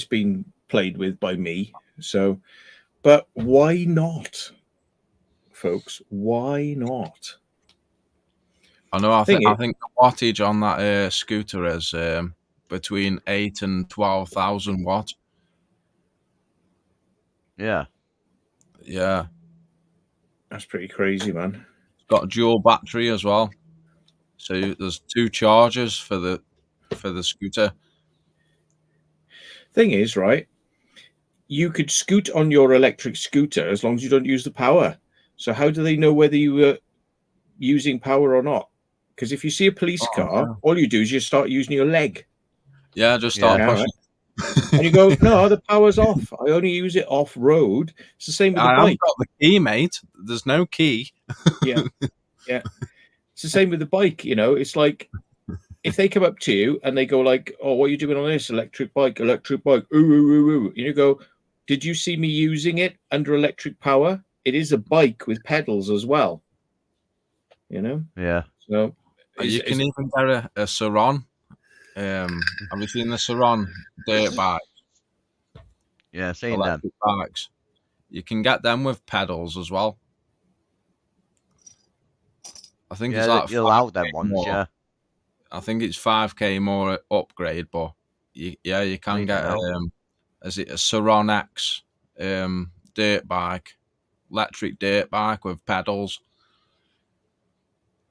been played with by me. So, but why not, folks? Why not? I know. I think Thing is- the wattage on that scooter is between 8 and 12,000 watt. Yeah. Yeah, That's pretty crazy, man. it's got dual battery as well. So there's 2 chargers for the scooter. Thing is, right? You could scoot on your electric scooter as long as you don't use the power. So how do they know whether you were using power or not? Because if you see a police car, yeah. all you do is you start using your leg. Yeah, just start Yeah, pushing. And you go, no, the power's off. I only use it off road. It's the same with the I haven't bike. got the key, mate. There's no key. Yeah. It's the same with the bike, It's like if they come up to you and they go like, oh, what are you doing on this? Electric bike. Ooh, ooh, ooh, ooh. And you go, did you see me using it under electric power? It is a bike with pedals as well. Yeah. So You can even get a Saron Have you seen the Saron dirt bike, Yeah, seen them. electric bikes? You can get them with pedals as well. I think it's Yeah, like you allowed them 5K ones. more. Yeah, I think it's 5K more upgrade, but you can Need get to know. is it a Saron X dirt bike, electric dirt bike with pedals.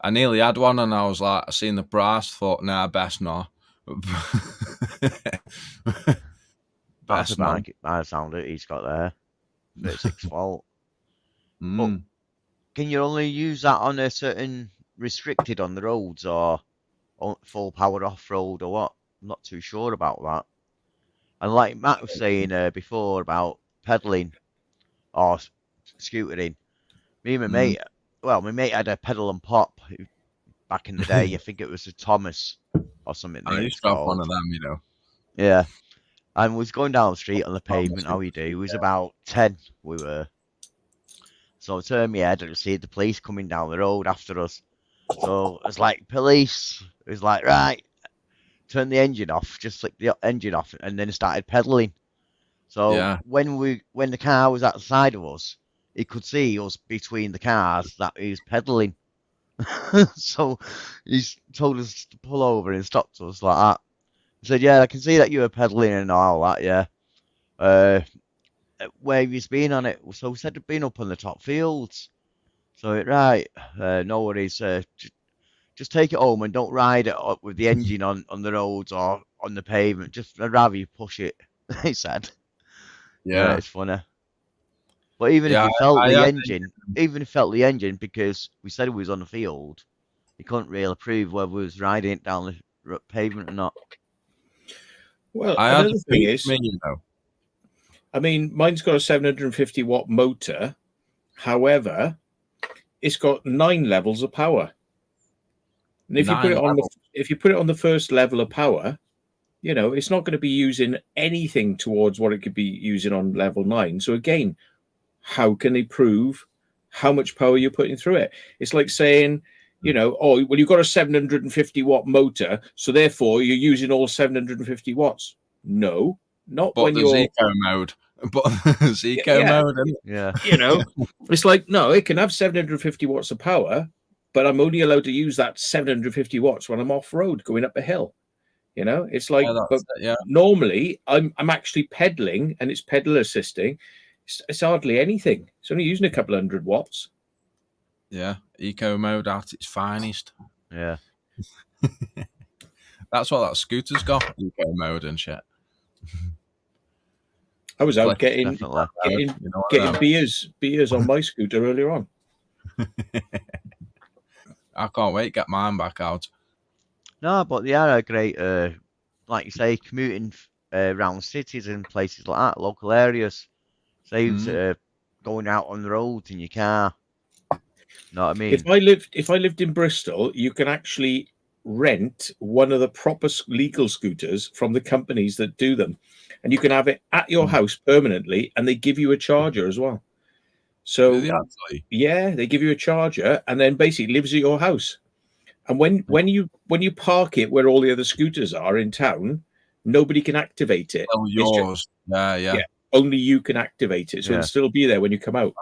I nearly had one, and I was like, I seen the price, thought, nah, best not. that's a Best not. bike. I sound it. He's got there. 36 volt. Mm. Can you only use that on a certain restricted on the roads or on full power off road or what? I'm not too sure about that. And like Matt was saying before about pedaling or scootering, me and my mate, well, my mate had a pedal and pop back in the day. I think it was a Thomas or something. I It's used to have one called. of them, you know. Yeah. And we was going down the street on the Thomas, pavement. How we do? It was about 10. We were. So I turned my head and I see the police coming down the road after us. So it's like police. It was like, right, turn the engine off, just flick the engine off, and then started pedaling. So Yeah. when the car was outside of us, he could see us between the cars that he was pedaling. So he's told us to pull over and stopped us like that. He said, "Yeah, I can see that you were pedaling and all that. Yeah. Where have you been on it?" So we said we'd been up on the top fields. So right, no worries. Just take it home and don't ride it up with the engine on the roads or on the pavement. Just I'd rather you push it. He said. Yeah. It's funny. But even if Yeah, he felt I the had- engine, even if he felt the engine, because we said we was on the field, he couldn't really prove whether we was riding it down the pavement or not. Well, I had another a thing boot is, me, you know. I mean, mine's got a 750 watt motor. However, it's got 9 levels of power. And if you put 9 it on the levels. if you put it on the first level of power, you know, it's not going to be using anything towards what it could be using on level 9. So again, how can they prove how much power you're putting through it? It's like saying, you know, oh, well, you've got a 750 watt motor, so therefore you're using all 750 watts. No, not But when the you're, Zico mode. But Zico Yeah. mode, isn't it? Yeah. you know, it's like, no, it can have 750 watts of power, but I'm only allowed to use that 750 watts when I'm off road going up a hill. You know, it's like, Yeah, that's but it, yeah. normally I'm actually pedaling and it's pedal assisting. It's hardly anything. It's only using a couple hundred watts. Yeah. Eco mode at its finest. Yeah. That's what that scooter's got. Eco mode and shit. I was out Like, getting Definitely. You know what I getting mean? beers on my scooter earlier on. I can't wait to get mine back out. No, but they are a great, like you say, commuting around cities and places like that, local areas. Saves going out on the roads in your car. Know what I mean? If I lived in Bristol, you can actually rent one of the proper legal scooters from the companies that do them, and you can have it at your house permanently, and they give you a charger as well. So Do they actually? yeah, they give you a charger, and then basically lives at your house. And when you park it where all the other scooters are in town, nobody can activate it. Oh, It's just- yours. Yeah. Yeah. only you can activate it, so Yeah. it'll still be there when you come out.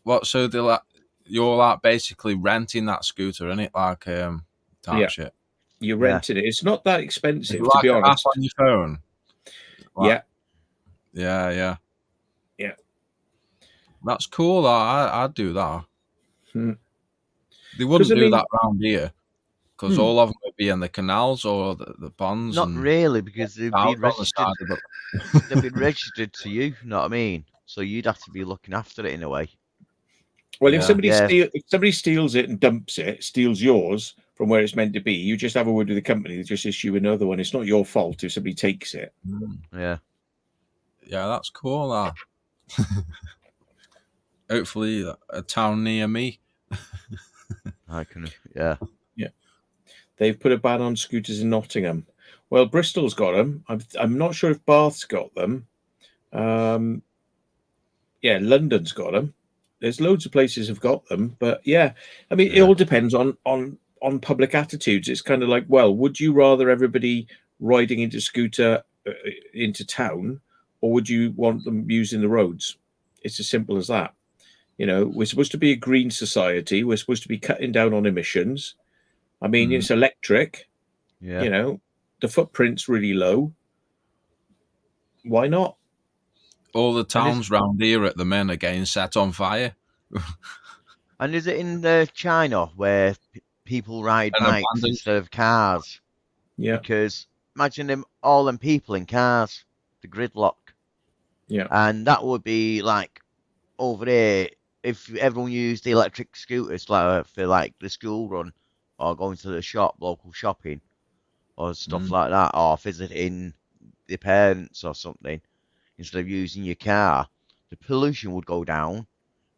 What? So they like you're like basically renting that scooter, isn't it? Like type Yeah. shit. You're Yeah. renting it. It's not that expensive, It's to like be an app honest. on your phone. Like- Yeah. Yeah. Yeah. That's cool. I'd do that. Hmm. They wouldn't 'Cause, I do mean- that round here because Hmm. all of them would be in the canals or the ponds. Not and really, because they've out been on the side registered. of the- They've been registered to you. Know what I mean? So you'd have to be looking after it in a way. Well, Yeah. if somebody steals it and dumps it, steals yours from where it's meant to be, you just have a word with the company. They just issue another one. It's not your fault if somebody takes it. Yeah. Yeah, that's cool. That. Hopefully, a town near me. I can. Yeah. They've put a ban on scooters in Nottingham. Well, Bristol's got them. I'm not sure if Bath's got them. Yeah, London's got them. There's loads of places have got them, but yeah, I mean, it Yeah. all depends on on public attitudes. It's kind of like, well, would you rather everybody riding into scooter into town, or would you want them using the roads? It's as simple as that. You know, we're supposed to be a green society. We're supposed to be cutting down on emissions. I mean, it's electric. Yeah. You know, the footprint's really low. Why not? All the towns round here at the minute are getting set on fire. And is it in China where people ride And bikes abandoned. instead of cars? Yeah, Because imagine all them people in cars, the gridlock. yeah, And that would be like over there if everyone used the electric scooters like for like the school run or going to the shop, local shopping or stuff like that, or visiting the parents or something instead of using your car. The pollution would go down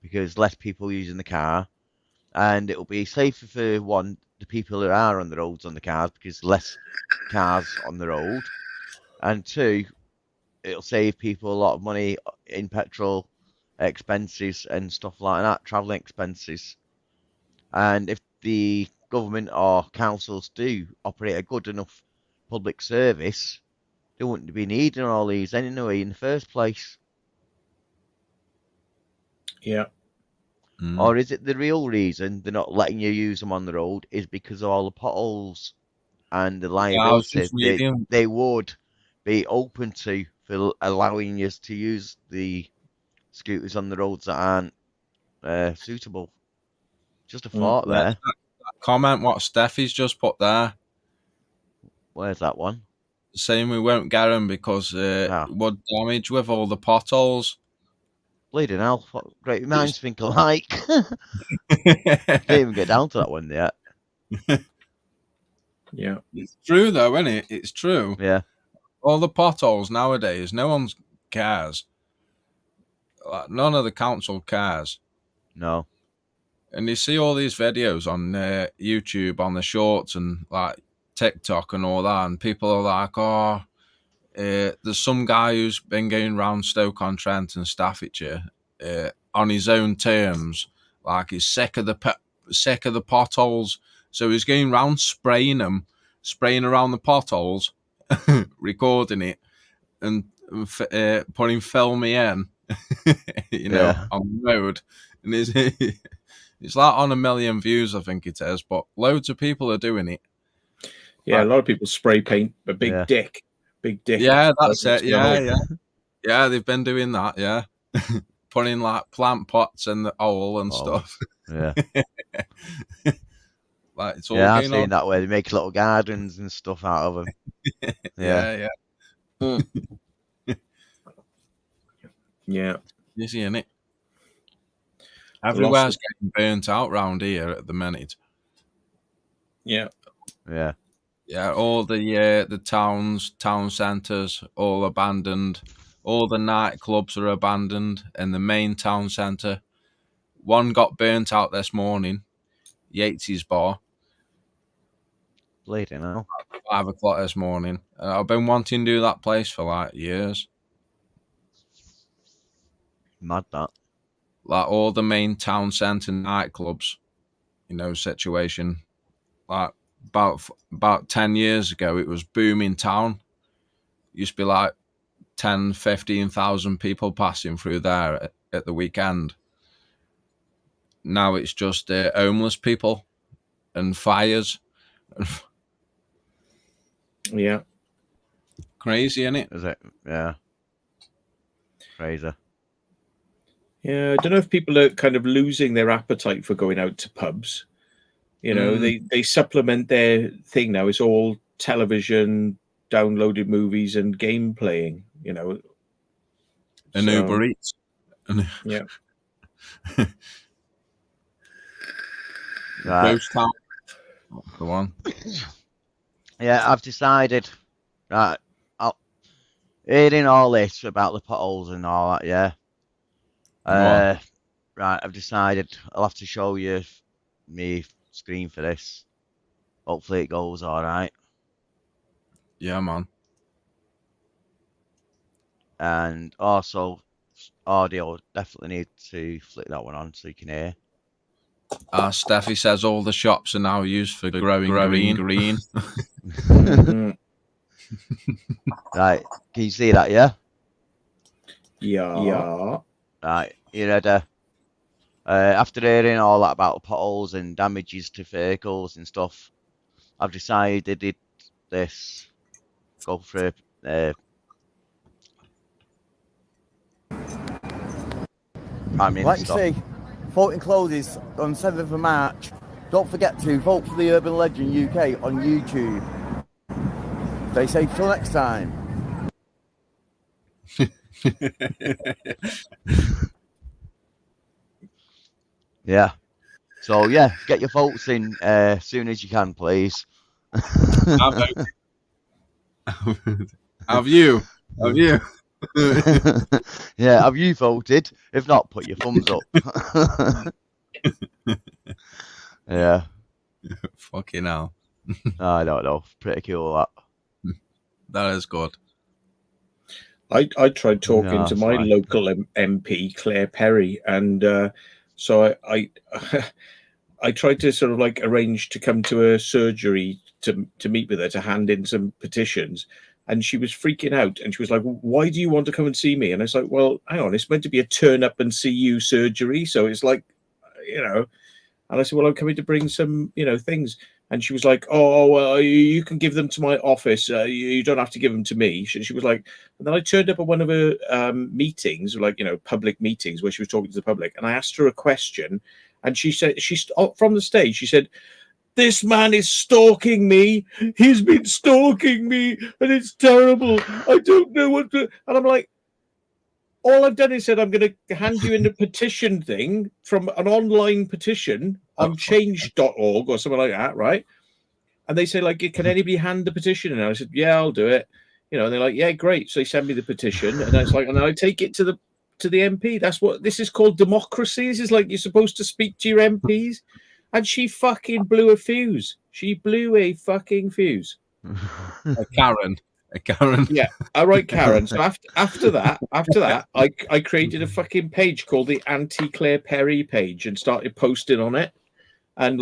because less people using the car, and it'll be safer for one, the people who are on the roads on the cars because less cars on the road, and two, it'll save people a lot of money in petrol expenses and stuff like that, traveling expenses. And if the government or councils do operate a good enough public service, they wouldn't be needing all these anyway in the first place. yeah. Or is it the real reason they're not letting you use them on the road is because of all the potholes and the liability just reading- they would be open to for allowing you to use the scooters on the roads that aren't suitable? Just a thought there. Comment what Steffi's just put there, Where's that one? saying we won't get them because Ah. it would damage with all the potholes. Bleeding hell, what great minds think alike. Didn't even get down to that one yet. Yeah. It's true though, isn't it? It's true. Yeah. All the potholes nowadays, no one cares. Like, none of the council cares. No. And you see all these videos on YouTube, on the shorts and like TikTok and all that, and people are like, "Oh, there's some guy who's been going around Stoke-on-Trent and Staffordshire on his own terms, like he's sick of the potholes, so he's going around spraying around the potholes, recording it, and putting filmy in, on the road, and it's like on 1 million views, I think it is, but loads of people are doing it. Yeah, a lot of people spray paint a big dick. Big dick. Yeah, that's it. Yeah, they've been doing that. Yeah, putting like plant pots in the hole and stuff. Yeah. Like it's all. Yeah, I've seen that way. They make little gardens and stuff out of them. Yeah. Yeah. You see it? Everywhere's getting burnt out round here at the minute. Yeah. Yeah. Yeah, all the town centres, all abandoned. All the nightclubs are abandoned in the main town centre. One got burnt out this morning, Yates's Bar. Bleeding hell. 5 o'clock this morning. I've been wanting to do that place for like years. Mad that. Like all the main town centre nightclubs, situation. Like about 10 years ago, it was booming town. Used to be like 10, 15,000 people passing through there at the weekend. Now it's just homeless people and fires. Yeah. Crazy, isn't it? Is it? Yeah. Crazy. Yeah, I don't know if people are kind of losing their appetite for going out to pubs. They supplement their thing now. It's all television, downloaded movies, and game playing. And Uber Eats. Yeah. Right. Ghost Town. The one. Yeah, I've decided. Right. Hearing all this about the potholes and all that, yeah. Right, I've decided I'll have to show you me screen for this. Hopefully it goes all right. Yeah, man. And also audio, definitely need to flick that one on so you can hear. Steffi says all the shops are now used for growing green. Mm, Right, can you see that? Yeah. yeah. Right, you ready? After hearing all that about potholes and damages to vehicles and stuff, I've decided this. Go for Prime Like you Minister. say, voting closes on 7th of March. Don't forget to vote for the Urban Legend UK on YouTube. Stay safe till next time. Yeah. So yeah, get your votes in as soon as you can, please. Have you? Yeah, have you voted? If not, put your thumbs up. Yeah, Fucking hell. I don't know. Pretty cool that. That is good. I tried talking Yeah, to that's my fine. local MP, Claire Perry, and so I I tried to sort of like arrange to come to her surgery to meet with her to hand in some petitions, and she was freaking out, and she was like, "Why do you want to come and see me?" And I was like, "Well, hang on, it's meant to be a turn up and see you surgery, so it's like, you know." And I said, "Well, I'm coming to bring some, things." And she was like, "Oh, well, you can give them to my office. You don't have to give them to me." She was like, and then I turned up at one of her meetings, like, public meetings where she was talking to the public. And I asked her a question. And she said, from the stage, she said, "This man is stalking me. He's been stalking me. And it's terrible. I don't know what to." And I'm like, all I've done is said I'm going to hand you in a petition thing from an online petition on change.org or something like that, right? And they say, like, "Can anybody hand the petition?" And I said, "Yeah, I'll do it." And they're like, "Yeah, great." So they send me the petition, and it's like, and I take it to the MP. That's what this is called, democracy. This is like you're supposed to speak to your MPs, and she fucking blew a fuse. She blew a fucking fuse. A Karen. Yeah, all right, Karen. So after that, I created a fucking page called the Anti-Claire Perry page and started posting on it. And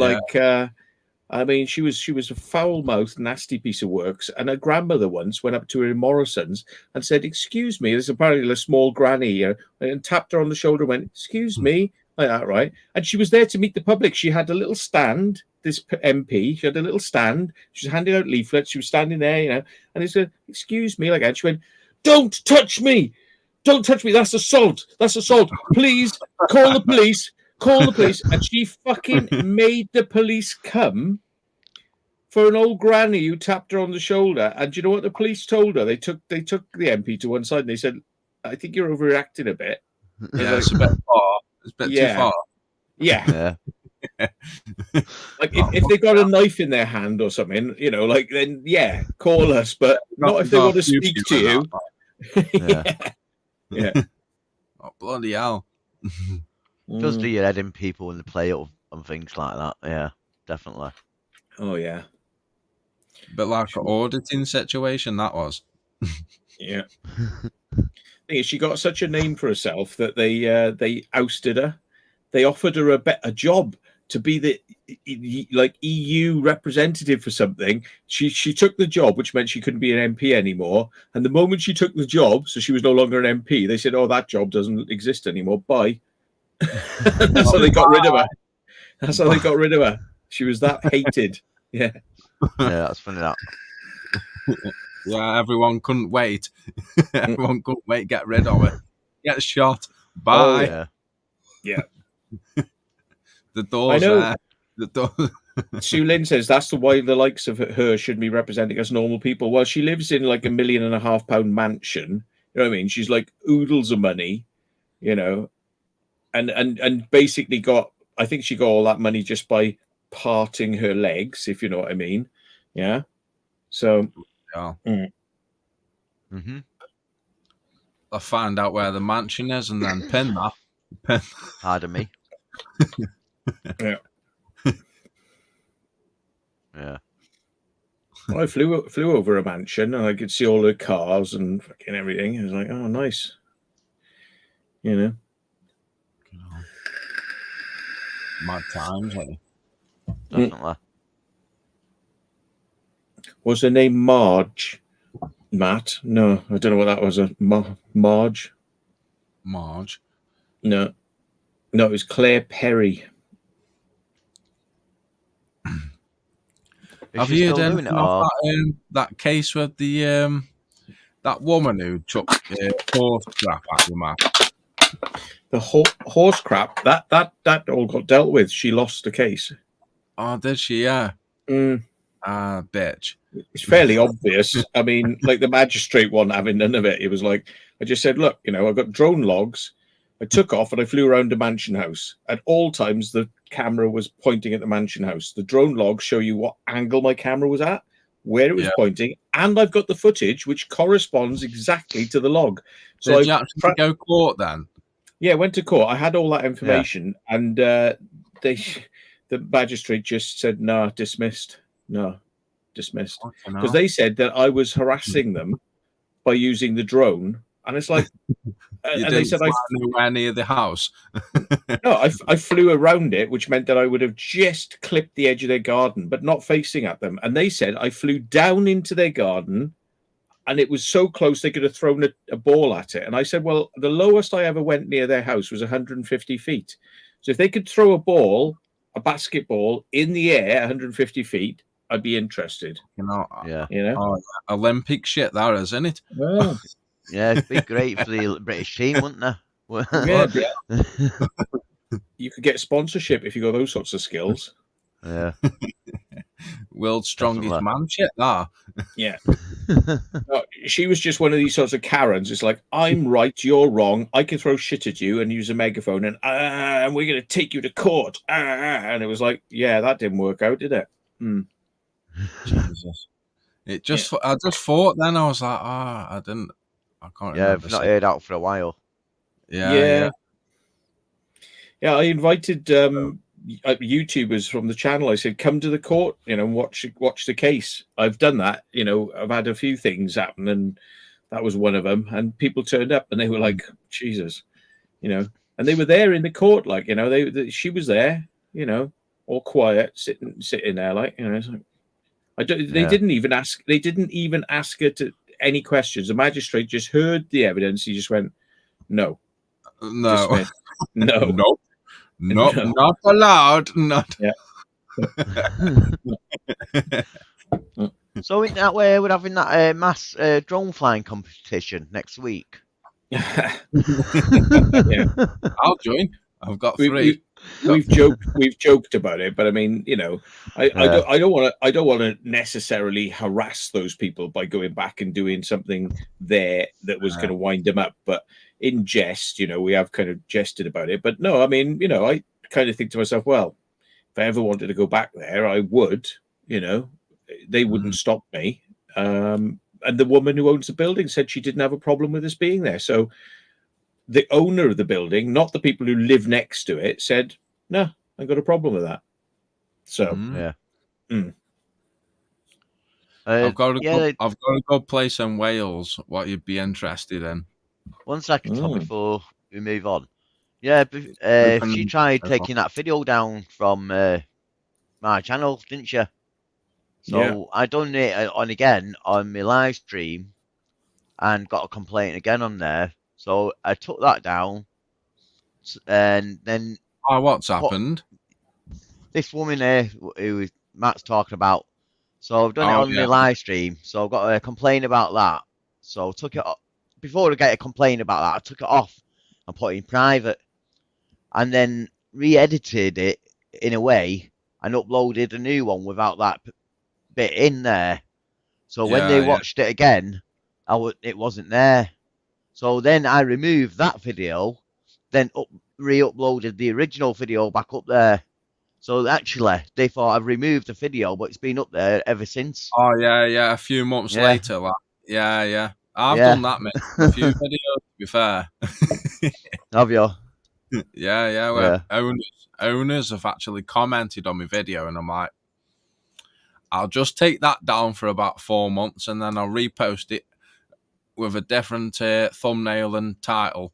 I mean, she was a foul-mouthed, nasty piece of works. And her grandmother once went up to her in Morrison's and said, "Excuse me," there's apparently a small granny, and tapped her on the shoulder and went, "Excuse me," like that, right? And she was there to meet the public. She had a little stand, this MP, she had a little stand. She was handing out leaflets. She was standing there, and they said, "Excuse me," like that. She went, "Don't touch me. Don't touch me. That's assault. That's assault. Please call the police. Call the police." And she fucking made the police come for an old granny who tapped her on the shoulder. And do you know what the police told her? They took the MP to one side and they said, "I think you're overreacting a bit." Yeah, it's a bit far. It's a bit too far. Yeah. Like if they got a knife in their hand or something, then yeah, call us, but not if they want to speak to you. Yeah. Oh, bloody hell. Just do your head in people when they play up and things like that. Yeah, definitely. Oh yeah. But like an auditing situation, that was. Yeah. Thing is, she got such a name for herself that they ousted her. They offered her a job to be the EU representative for something. She took the job, which meant she couldn't be an MP anymore. And the moment she took the job, so she was no longer an MP, they said, "Oh, that job doesn't exist anymore. Bye." That's how they got rid of her. That's how they got rid of her. She was that hated. Yeah. Yeah, that's funny that. Yeah, everyone couldn't wait. Everyone couldn't wait. Get rid of it. Get shot. Bye. Oh, yeah. The door's there. The door. Sue Lynn says that's why the likes of her should be representing us normal people. Well, she lives in like £1.5 million mansion. You know what I mean? She's like oodles of money, and basically got. I think she got all that money just by parting her legs, if you know what I mean. Yeah. So. Yeah. Mm-hmm. I find out where the mansion is and then pin that. Pardon me. Yeah. Yeah. Well, I flew over a mansion and I could see all the cars and fucking everything. I was like, "Oh, nice." mad times. Definitely. Was her name Marge? Matt? No, I don't know what that was. Marge? Marge. No, it was Claire Perry. Is Have she you still heard doing it? anything of Or that case with the that woman who took horse crap at the map? The horse crap that all got dealt with. She lost the case. Oh, did she? Yeah. Mm, Bitch. it's fairly obvious. I mean, like the magistrate one having none of it. It was like I just said, look, I've got drone logs. I took off and I flew around the mansion house. At all times, the camera was pointing at the mansion house. The drone logs show you what angle my camera was at, where it was pointing, and I've got the footage which corresponds exactly to the log. So Did you actually go court then? Yeah, I went to court. I had all that information, and the magistrate just said, "No, dismissed. No, dismissed," because they said that I was harassing them by using the drone, and it's like. And they said I nowhere near the house. No, I flew around it, which meant that I would have just clipped the edge of their garden, but not facing at them. And they said I flew down into their garden, and it was so close they could have thrown a ball at it. And I said, well, the lowest I ever went near their house was 150 feet. So if they could throw a basketball in the air 150 feet, I'd be interested. Olympic shit, that is, isn't it? Well, yeah, it'd be great for the British team, wouldn't it? You could get sponsorship if you got those sorts of skills. Yeah. World's strongest man shit, that. Yeah. No, she was just one of these sorts of Karens. It's like, I'm right, you're wrong. I can throw shit at you and use a megaphone and we're going to take you to court. And it was like, yeah, that didn't work out, did it? Jesus. It just, I just thought then, I was like, I can't remember. Yeah, I've not heard out for a while. Yeah, I invited YouTubers from the channel. I said, come to the court, and watch the case. I've done that. I've had a few things happen, and that was one of them. And people turned up, and they were like, Jesus, and they were there in the court, like, she was there, all quiet, sitting there, like, it's like, they didn't even ask. They didn't even ask her to any questions. The magistrate just heard the evidence. He just went, no. No. No. Nope. Not allowed. Not. Yeah. So in that way, we're having that mass drone flying competition next week. Yeah. I'll join. I've got 3. We've joked about it, but I mean, I don't want to necessarily harass those people by going back and doing something there that was going to wind them up. But in jest, we have kind of jested about it. But no, I mean, I kind of think to myself, well, if I ever wanted to go back there, I would. They wouldn't stop me. And the woman who owns the building said she didn't have a problem with us being there. So the owner of the building, not the people who live next to it, said, no, I got a problem with that. So, I've got to go play some Wales. What you'd be interested in? 1 second, Tom, before we move on. Yeah, she tried taking that video down from my channel, didn't she? So I done it again on my live stream and got a complaint again on there. So I took that down, and then what's happened? This woman here who Matt's talking about. So I've done it on my live stream. So I've got a complaint about that. So I took it off. Before I get a complaint about that, I took it off and put it in private, and then re-edited it in a way and uploaded a new one without that bit in there. So when they watched it again, it wasn't there. So then I removed that video, then re-uploaded the original video back up there. So actually, they thought I've removed the video, but it's been up there ever since. Oh, yeah. A few months later. Like, yeah. I've done that, mate. A few videos, to be fair. Have you? Yeah. Well, owners have actually commented on my video, and I'm like, I'll just take that down for about 4 months, and then I'll repost it with a different thumbnail and title.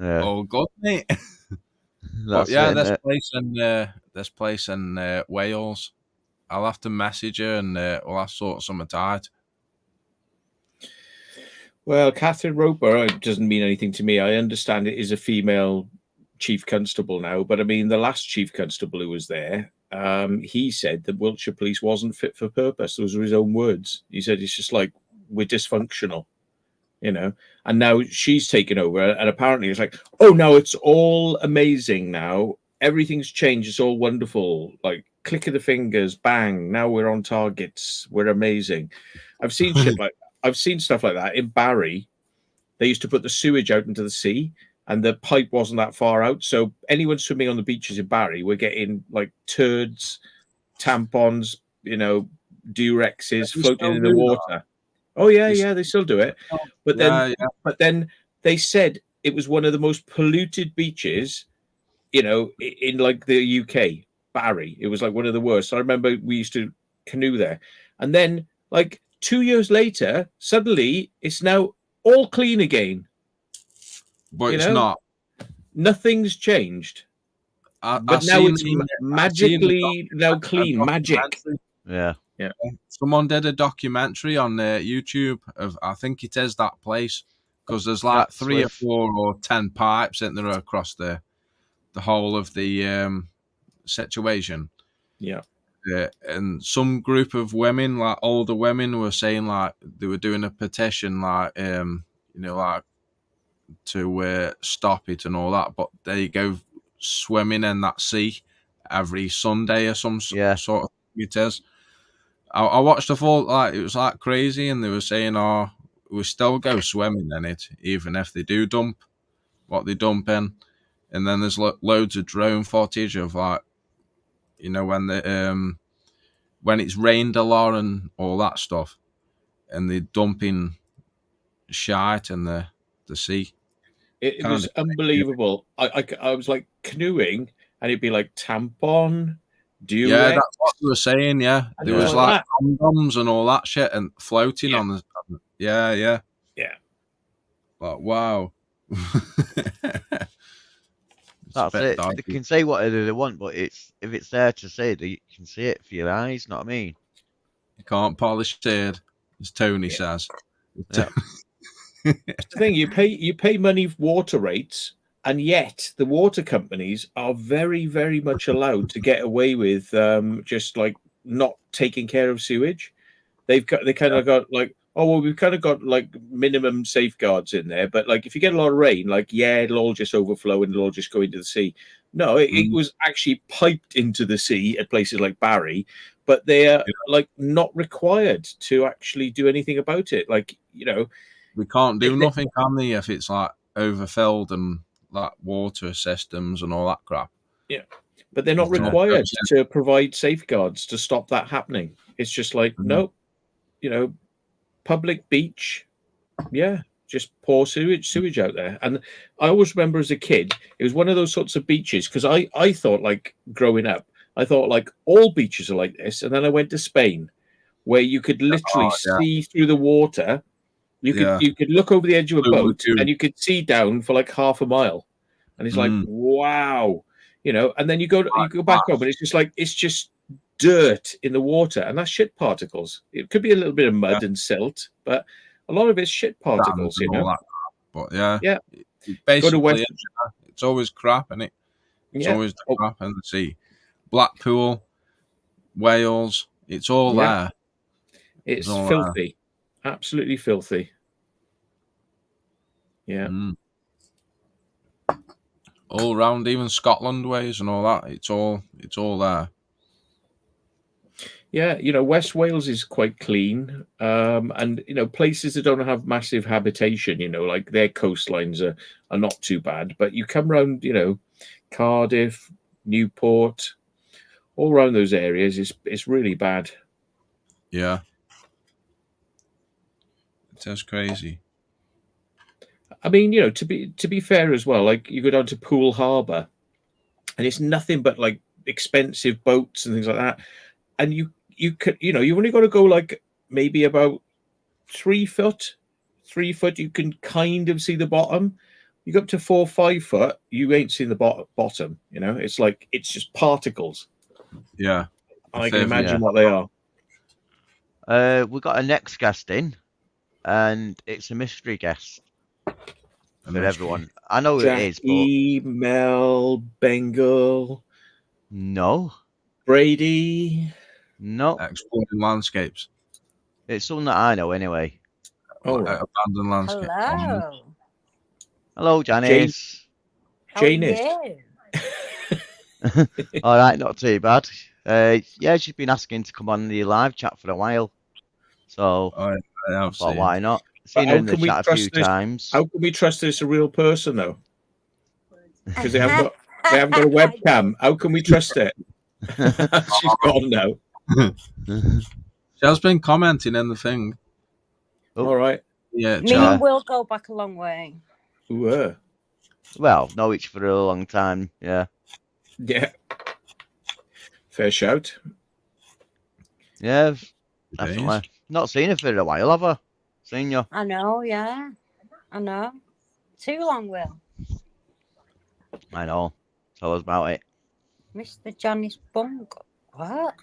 Yeah, all good, mate. But that's yeah, it, this place in Wales. I'll have to message her and we'll have to sort something out. Well, Catherine Roper doesn't mean anything to me. I understand it is a female chief constable now, but I mean, the last chief constable who was there, he said that Wiltshire Police wasn't fit for purpose. Those were his own words. He said it's just like we're dysfunctional, you know. And now she's taken over, and apparently it's like, oh, now it's all amazing. Now everything's changed. It's all wonderful. Like click of the fingers, bang. Now we're on targets. We're amazing. I've seen I've seen stuff like that in Barry. They used to put the sewage out into the sea, and the pipe wasn't that far out. So anyone swimming on the beaches in Barry were getting like turds, tampons, you know, Durexes You floating still in the do water. Oh yeah, You yeah, they still do it. But Yeah, then they said it was one of the most polluted beaches, you know, in like the UK, Barry. It was like one of the worst. I remember we used to canoe there. And then like 2 years later, suddenly it's now all clean again. but You it's know? not. Nothing's changed. But now it's magically now clean. Magic. yeah. Someone did a documentary on YouTube of, I think it is that place, because there's like That's 3 or with- 4 or 10 pipes in there across the whole of the situation. Yeah. And some group of women, like older women, were saying like they were doing a petition, like you know, like to stop it and all that. But they go swimming in that sea every Sunday or some Yeah. sort of thing it is. I watched the full, like it was like crazy, and they were saying, "Oh, we still go swimming in it, even if they do dump what they dump in." And then there's loads of drone footage of like, you know, when it's rained a lot and all that stuff, and they're dumping shite in the sea. It was unbelievable. I was like canoeing, and it'd be like tampon, Durex. Yeah, that's what they were saying. Yeah, And there it was was like like condoms and all that shit and floating on the. Yeah. Yeah. Like, wow. That's it. They can say whatever they want, but if it's there to say, you can see it for your eyes. Know what I mean? You can't polish it, as Tony says. Yeah. It's the thing, you pay money for water rates, and yet the water companies are very, very much allowed to get away with just like not taking care of sewage. They kind of got like, oh well, we've kind of got like minimum safeguards in there, but like if you get a lot of rain, like it'll all just overflow and it'll all just go into the sea. No, it was actually piped into the sea at places like Barry, but they are like not required to actually do anything about it. Like, you know, we can't do nothing, can they, if it's like overfilled and like water systems and all that crap. Yeah, but they're not required to provide safeguards to stop that happening. It's just like, nope, you know, public beach, yeah, just pour sewage out there. And I always remember as a kid, it was one of those sorts of beaches, because I thought, like growing up, I thought like all beaches are like this. And then I went to Spain, where you could literally see through the water. You could look over the edge of a boat and you could see down for like half a mile. And it's like, wow, you know, and then you go back home and it's just like, it's just dirt in the water, and that's shit particles. It could be a little bit of mud and silt, but a lot of it's shit particles, you know. But yeah. Basically, it's always crap, isn't it? It's always the crap in the sea. Blackpool, Wales, it's all there. It's all filthy. Absolutely filthy. Yeah. All around, even Scotland ways and all that. It's all there. Yeah, you know, West Wales is quite clean. And you know, places that don't have massive habitation, you know, like their coastlines are not too bad. But you come around, you know, Cardiff, Newport, all around those areas, it's really bad. Yeah. That's crazy. I mean, you know, to be fair as well, like you go down to Poole Harbour, and it's nothing but like expensive boats and things like that. And you could, you know, you've only got to go like maybe about 3 foot. 3 foot, you can kind of see the bottom. You go up to 4 or 5 foot, you ain't seen the bottom. You know, it's like it's just particles. Yeah. And I can imagine Yeah. what they are. We've got a next guest in, and it's a mystery guest for everyone. I know who it is, but Jackie, Mel, Bengal, no, Brady. no, Exploring landscapes. it's someone that I know anyway. Oh, right. Abandoned landscape. Hello. Hello, Janice. How are Janice. you? All right, not too bad. Yeah, she's been asking to come on the live chat for a while, so I I have thought, seen. why not? But Seen how her in the can we chat a few trust this? times. How can we trust this a real person though? Because they haven't got a webcam. How can we trust it? She's gone now. She has been commenting in the thing. Oh. All right. Yeah, Me chat. and Will go back a long way. Ooh, Well, know each for a long time. Yeah, yeah. Fair shout. yeah, Days. definitely. Not seen her for a while, have I? Seen you? I know, yeah. I know. Too long, Will. I know. Tell us about it. Mr. Janice Bungle. What?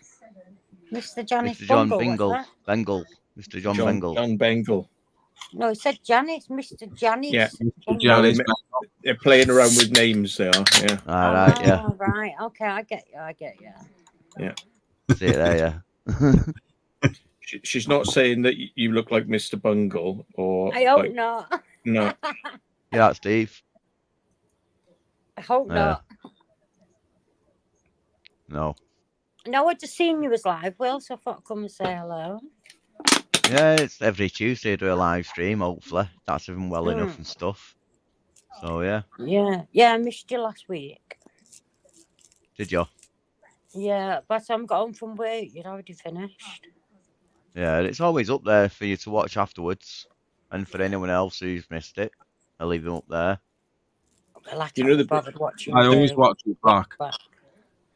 Mr. Janice Mr. John Bungle, Bingle. what's that? Bengal. Mr. John John Bengal. Bengal. No, it said Janice. Mr. Janice. Yeah. Bungle. Janice They're playing around with names. They are. Yeah. All right, yeah. Oh, right. Okay, I get you. See it there, yeah. She's not saying that you look like Mr. Bungle or. I hope like, not. No. Yeah, Steve. I hope Yeah. not. No. No, I'd just seen you as live, Will, so I thought I'd come and say hello. Yeah, it's every Tuesday I do a live stream, hopefully. That's even well enough and stuff. So, yeah. Yeah, I missed you last week. Did you? Yeah, by the time I got home from work, you'd already finished. Yeah, it's always up there for you to watch afterwards. And for anyone else who's missed it, I'll leave them up there. Well, I You can't know be the- bothered watching. I always watch it back.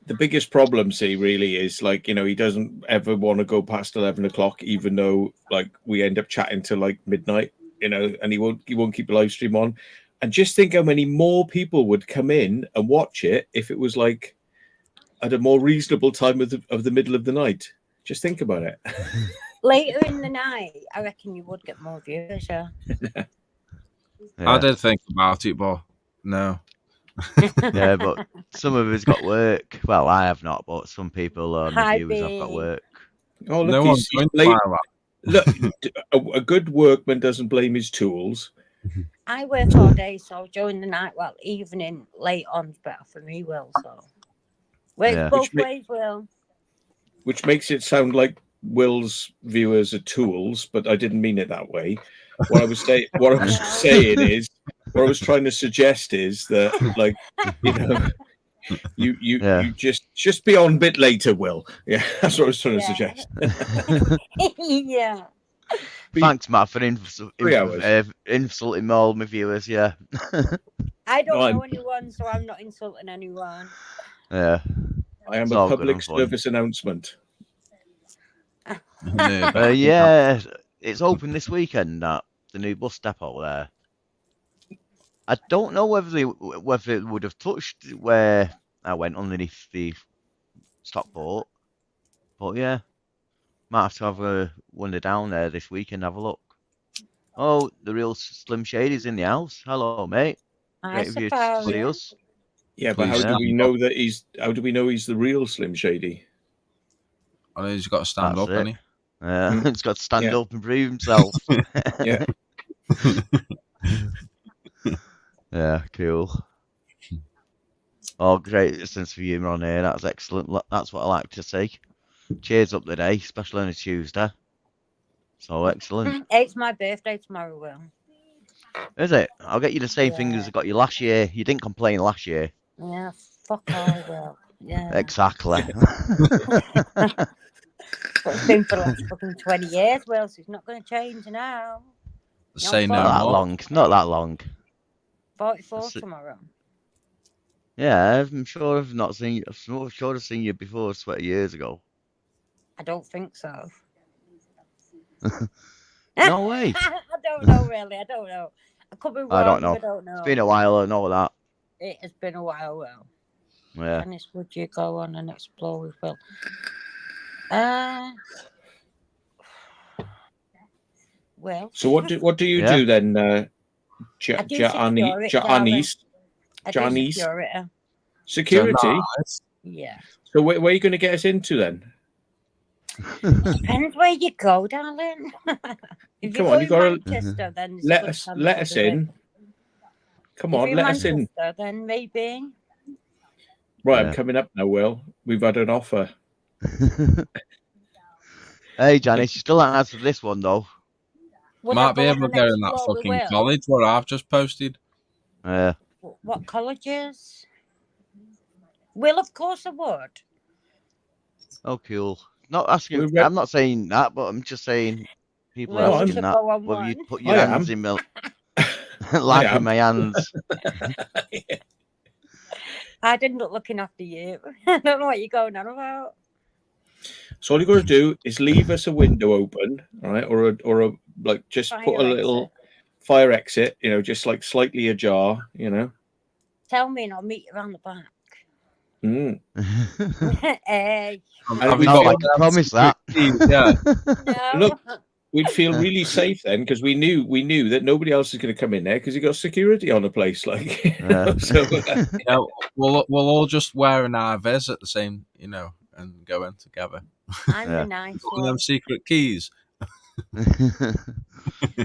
The biggest problem, see, really is like, you know, he doesn't ever want to go past 11 o'clock, even though like we end up chatting till like midnight, you know, and he won't keep the live stream on. And just think how many more people would come in and watch it if it was like at a more reasonable time of the middle of the night. Just think about it. Later in the night, I reckon you would get more viewers, yeah. Yeah. I did think about it, but no. Yeah, but some of us got work. Well, I have not, but some people, my Hi, viewers, have got babe. work. Oh, look, No one's he's going to late. buy that. Look, a good workman doesn't blame his tools. I work all day, so during the night, well, evening, late on's better for me, Will, so. Works Yeah. both Which ma- ways, Will. Which makes it sound like Will's viewers are tools, but I didn't mean it that way. What I was saying is, what I was trying to suggest is that, like, you know, you Yeah. you just be on a bit later, Will. Yeah, that's what I was trying to Yeah. suggest. Yeah. Thanks, Matt, for 3 hours. insulting all my viewers. Yeah. I don't No, I'm- know anyone, so I'm not insulting anyone. Yeah. I am It's a all good public and fun. service announcement. Yeah, it's open this weekend at the new bus depot there. I don't know whether it would have touched where I went underneath the Stockport, but yeah, might have to have a wander down there this weekend, have a look. Oh, the real Slim Shady's in the house. Hello, mate. I Great of you to suppose. see us. Yeah, but Please how do stand we know that how do we know he's the real Slim Shady? Oh, he's got to stand That's up, it. hasn't he? He's got to stand Yeah. up and prove himself. Yeah. Yeah, cool. Oh, great sense of humour on here. That's excellent. That's what I like to see. Cheers up the day, especially on a Tuesday. So excellent. It's my birthday tomorrow, Will. Is it? I'll get you the same thing as Yeah. I got you last year. You didn't complain last year. Yeah, fuck all, Will. Yeah. Exactly. But it's been for the last fucking 20 years, Will, so it's not going to change now. Say no Not that more. long. Not that long. 44 That's it. tomorrow. Yeah, I'm sure I've not seen you. I'm sure I've seen you before 20 years ago. I don't think so. No way. I don't know, really. I don't know. I could be wrong. I don't know. I don't know. It's been a while, I know that. It has been a while. Well, Yeah. Dennis, would you go on and explore with Will? Well. So what do you Yeah. do then, I do security, Janice? I do Johnny's. security. Security. Nice. Yeah. So where are you going to get us into then? Depends where you go, darling. If Come you on, go you in gotta Manchester, then it's a let good us time let to us do it. in. Come If on, you're let us in. Manchester, then maybe. Right, Yeah. I'm coming up now, Will. We've had an offer. Hey, Janice, you still haven't answered this one, though. Would Might I be go on able to and go in that explore with fucking Will? college where I've just posted. Yeah. What colleges? Will, of course I would. Oh, cool. Not asking. We re- I'm not saying that, but I'm just saying people Well, are No, I'm- we asking should that. go on Whether one. you put your I hands am. in my life in am. my hands. I didn't look looking after you. I don't know what you're going on about. So all you got to do is leave us a window open, right, or a like just Fire put a little fire exit, just like slightly ajar, Tell me and I'll meet you around the back. Mm. Hey, And we Not feel- like you promised that. Yeah. no. Look. We'd feel really safe then because we knew that nobody else is going to come in there because you got security on the place, like. Yeah. So Yeah, we'll all just wear an IVs at the same, and go in together. I'm Yeah. the nice Got one. them secret keys.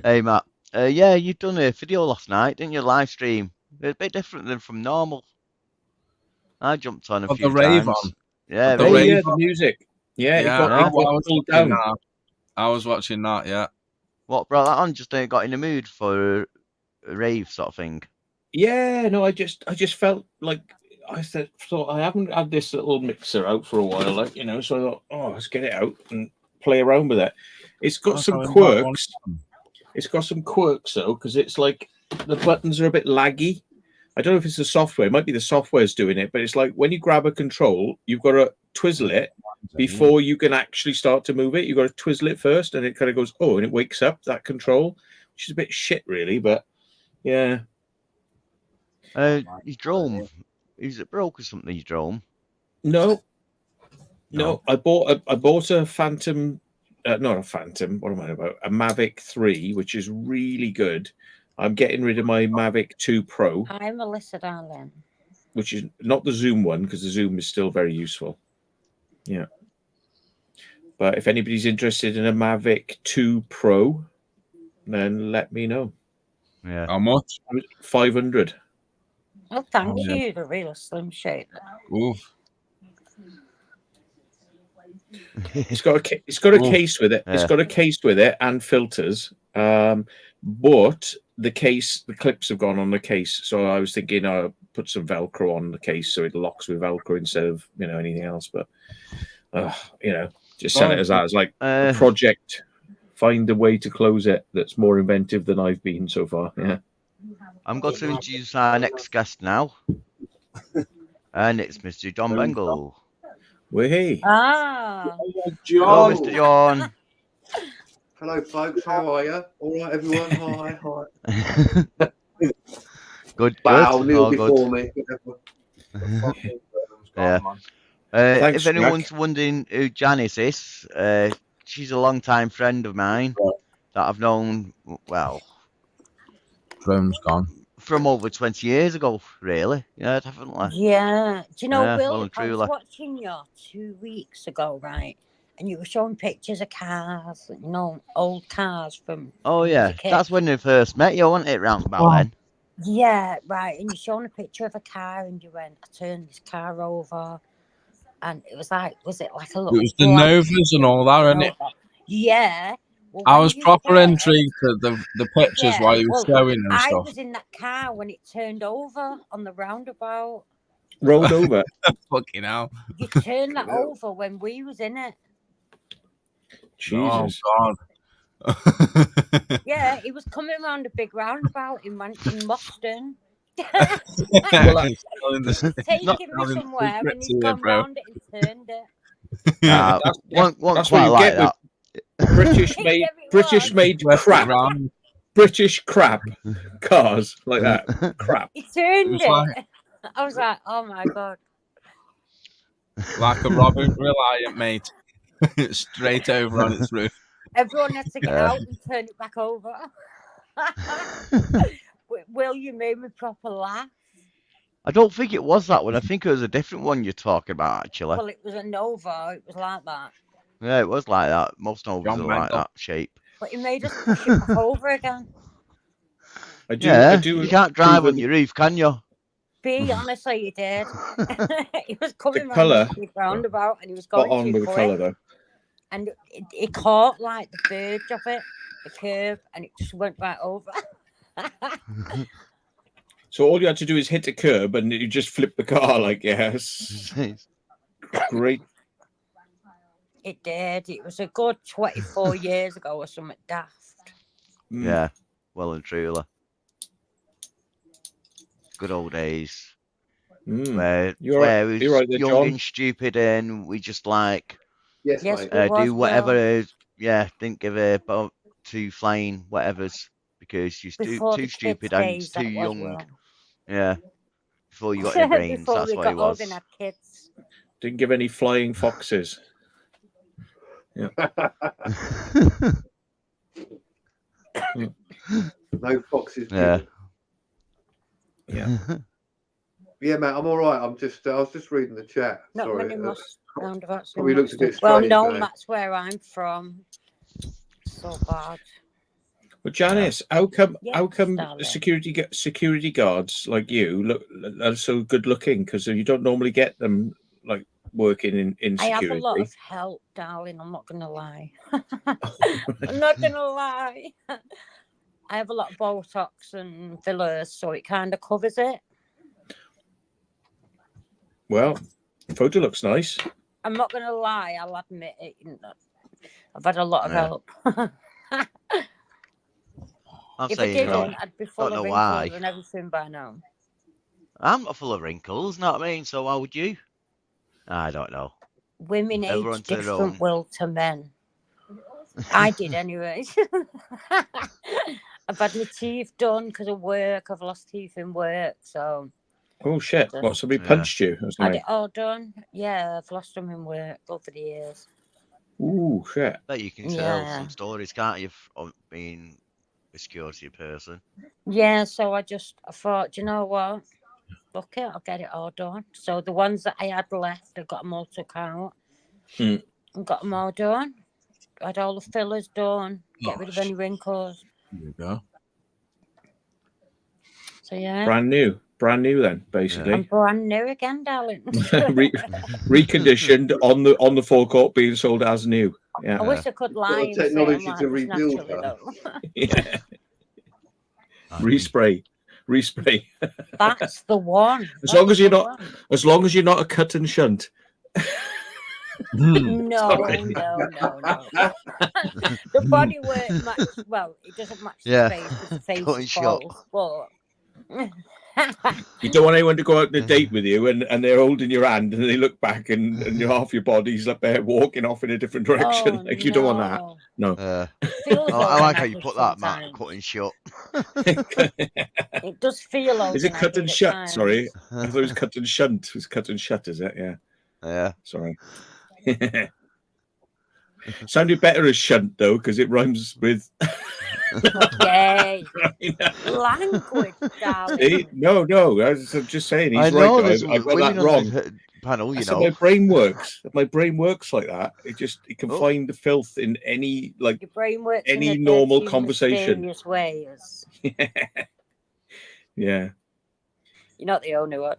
Hey, Matt. Yeah, you've done a video last night, didn't you? Live stream. It's a bit different than from normal. I jumped on a Got few the rave times. on. Yeah, The oh rave. yeah, the music. Yeah, Yeah, it got I was pulled watching down. that. I was watching that. Yeah. What brought that on? Just got in the mood for a rave sort of thing. Yeah, no, I just felt like thought I haven't had this little mixer out for a while, like so I thought, oh, let's get it out and play around with it. It's got some quirks. It's got some quirks though, because it's like the buttons are a bit laggy. I don't know if it's the software. It might be the software's doing it, but it's like when you grab a control, you've got to twizzle it before you can actually start to move it. You've got to twizzle it first, and it kind of goes, oh, and it wakes up that control, which is a bit shit, really. But yeah. His drone. Is it broke or something? His drone. No. I bought a Phantom, not a Phantom. What am I about? A Mavic 3, which is really good. I'm getting rid of my Mavic 2 Pro, Hi, Melissa, darling. which is not the Zoom one because the Zoom is still very useful. Yeah. But if anybody's interested in a Mavic 2 Pro, then let me know. Yeah. How much? 500. Oh, thank yeah. you, the real Slim Shady. Oof. It's got a case with it. It's Yeah. got a case with it and filters. But the clips have gone on the case. So I was thinking I'll put some Velcro on the case so it locks with Velcro instead of anything else. But just sell it as that. As like a project. Find a way to close it that's more inventive than I've been so far. Yeah. I'm going to introduce our next guest now. And it's Mr. John Bengal. Hey. Ah, Hello, Mr. John. Hello, folks. How are you? All right, everyone. Hi. Good, Bow, good. kneel All before good. me. Yeah. Thanks, If anyone's wondering who Janice is, she's a long-time friend of mine that I've known, well, Drone's gone. from over 20 years ago, really. Yeah, definitely. yeah. Do you know, Yeah, Will, well and I was truly. watching you 2 weeks ago, right? And you were showing pictures of cars, old cars from. Oh, when you was yeah. a kid. That's when we first met you, wasn't it, round about then? Yeah, right. And you're showing a picture of a car, and you went, I turned this car over. And it was like, was it like a It little. was the black Novas and all that, and Nova? Yeah. Well, I when was you proper said- intrigued to the pictures Yeah, while you were well, showing and I stuff. was in that car when it turned over on the roundabout. Rolled over. Fucking hell. You turned that over when we was in it. Jesus. Oh, God. Yeah, he was coming around a big roundabout in Moston. Taking me somewhere and he's gone round it and turned it. Wasn't That's quite what you like get that. British Yeah, made it was. crap. British crap cars like that. Crap. He turned was it. like- I was like, oh my God. Like a Robin Reliant, mate. Straight over on its roof. Everyone had to get Yeah. out and turn it back over. Will, you made me proper laugh. I don't think it was that one. I think it was a different one you're talking about, actually. Well, it was a Nova. It was like that. Yeah, it was like that. Most Novas John are like Mental. that shape. But he made us push it back over again. I do. Yeah, I do. you can't drive approve on your roof, can you? B, honestly, he did. He was coming colour- round the big roundabout and he was Spot going on too with the quick. colour though. And it caught like the verge of it, the curve, and it just went right over. So all you had to do is hit a curb and you just flip the car. Like, yes, great. It did. It was a good 24 years ago or something daft. Mm. Yeah, well and truly. Good old days. Mm. Where, You're where right- we was you're right there, young John. and stupid and we just like Yes, Yes, mate. we was, do whatever Will. yeah, didn't give a about to flying whatever's because you're Before too the stupid kids' and days, too that was, young. Will. Yeah. Before you got any brains, Before that's we what got it old was. and had kids. Didn't give any flying foxes. No foxes. Yeah. given. Yeah, mate. I'm all right. I was just reading the chat. Not Sorry. many must roundabouts. probably looks a bit Well, strange, no, mate. that's where I'm from. So bad. But Janice, how come Yes, darling. security guards like you are so good looking? Because you don't normally get them like working in I security. have a lot of help, darling. I'm not going to lie. I'm not going to lie. I have a lot of Botox and fillers, so it kind of covers it. Well, photo looks nice. I'm not going to lie. I'll admit it. I've had a lot of Yeah. help. I'm If I saying didn't, I'd be full don't of know wrinkles why. and everything by now. I'm not full of wrinkles, know what I mean? So why would you? I don't know. Women Everyone age to their different, own. Will, to men. I did anyway. I've had my teeth done because of work. I've lost teeth in work, so Oh shit! What? Somebody Yeah. punched you? Or I had something? it all done. Yeah, I've lost them in work over the years. Ooh shit! Bet you can tell Yeah. some stories, can't you, of being a security person? Yeah, so I thought, do you know what? Fuck it, I'll get it all done. So the ones that I had left, I got them all took out Hmm. and got them all done. I had all the fillers done, get Oh, rid of any wrinkles. There you go. So yeah, Brand new then, I'm basically. brand new again, darling. Reconditioned on the forecourt, being sold as new. I Yeah. wish I could lie and say I'm technology like to this rebuild naturally her. though. Yeah. Respray. That's the one. As long as you're the not- As long as you're not a cut and shunt. one. No, Sorry. no. The body work matches. Well, it doesn't match Yeah. the face because the face Cut and is shut. false, but You don't want anyone to go out on a date with you and they're holding your hand and they look back and your half your body's up there walking off in a different direction. Oh, Like you don't want that. no. No. Feels I like how old you and put that, Matt. sometimes. Cut and shut. It does feel old. Is it cut and shut? Sorry. I yeah. thought it was cut and shunt. It was cut and shut, is it? Yeah. Sorry. Sounded better as shunt though, because it rhymes with Okay. Language, darling. See? No. I'm just saying he's I right. know though. there's I got women that on wrong. the panel, you That's how know. my brain works. My brain works like that. It can Oh. find the filth in any like Your brain works Any in a normal dirty, conversation. mysterious ways. yeah. You're not the only one.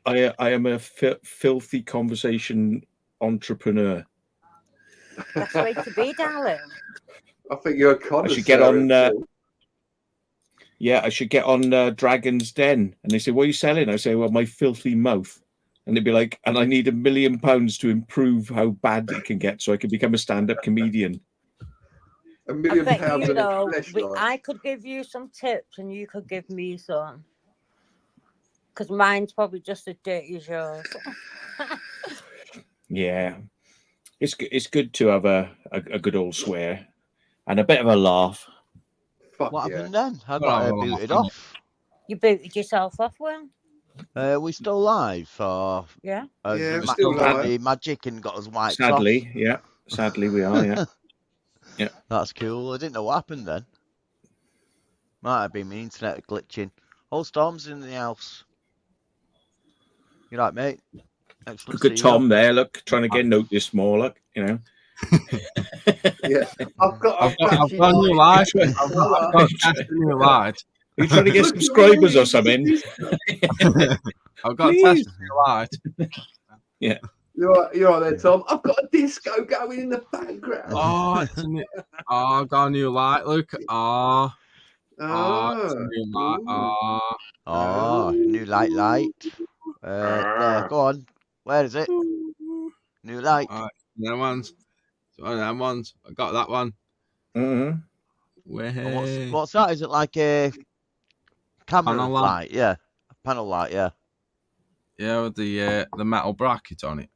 I am a filthy conversation entrepreneur. That's the way to be, darling. I think you're a connoisseur. should get on, at all. Yeah, I should get on Dragon's Den. And they say, what are you selling? I say, well, my filthy mouth. And they'd be like, and I need £1 million to improve how bad it can get so I can become a stand-up comedian. £1 I million bet pounds you in a know, fleshlight. I could give you some tips and you could give me some. Because mine's probably just as dirty as yours. Yeah. It's good to have a good old swear and a bit of a laugh. Fuck What yeah. happened then? I Well, got well, booted well, off. You booted yourself off, Will? We still live, or Yeah. has Yeah, the we're ma- still done live. the magic and got us wiped Sadly, yeah. Sadly, we are. Yeah. off? That's cool. I didn't know what happened then. Might have been my internet glitching. Whole Storm's in the house. You right, mate? Excellent Look to at see Tom there. Look, trying to get noticed more. Look, you know. Yeah. I've got a I've got patchy a new light. light. I've got a test a new light. Are you trying to get Look at subscribers me. or something? I've got a test Please. a new light. You're right there, Tom. I've got a disco going in the background. Oh, I've got a new light. Look. Oh, it's a Ah. new light. Oh. Oh, new light. There, go on. Where is it? New light. Alright, them ones. It's one of them ones. I got that one. Mm-hmm. And what's that? Is it like a camera Panel light. light? Yeah, a panel light. Yeah. Yeah, with the metal bracket on it.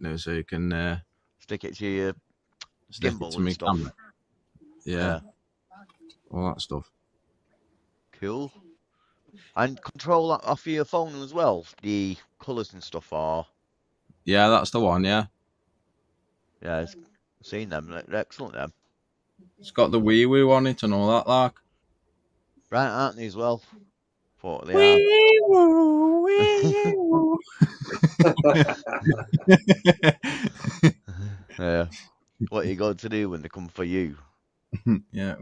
No, so you can Stick it to your stick gimbal it to and my stuff. camera. Yeah, all that stuff. Cool. And control that off of your phone as well. The colours and stuff are. Yeah, that's the one. Yeah, Yeah, I've seen them. They're excellent. Them. it's got the wee woo on it and all that. Like, Right, aren't they as well? Thought they are. Yeah. What are you going to do when they come for you? yeah.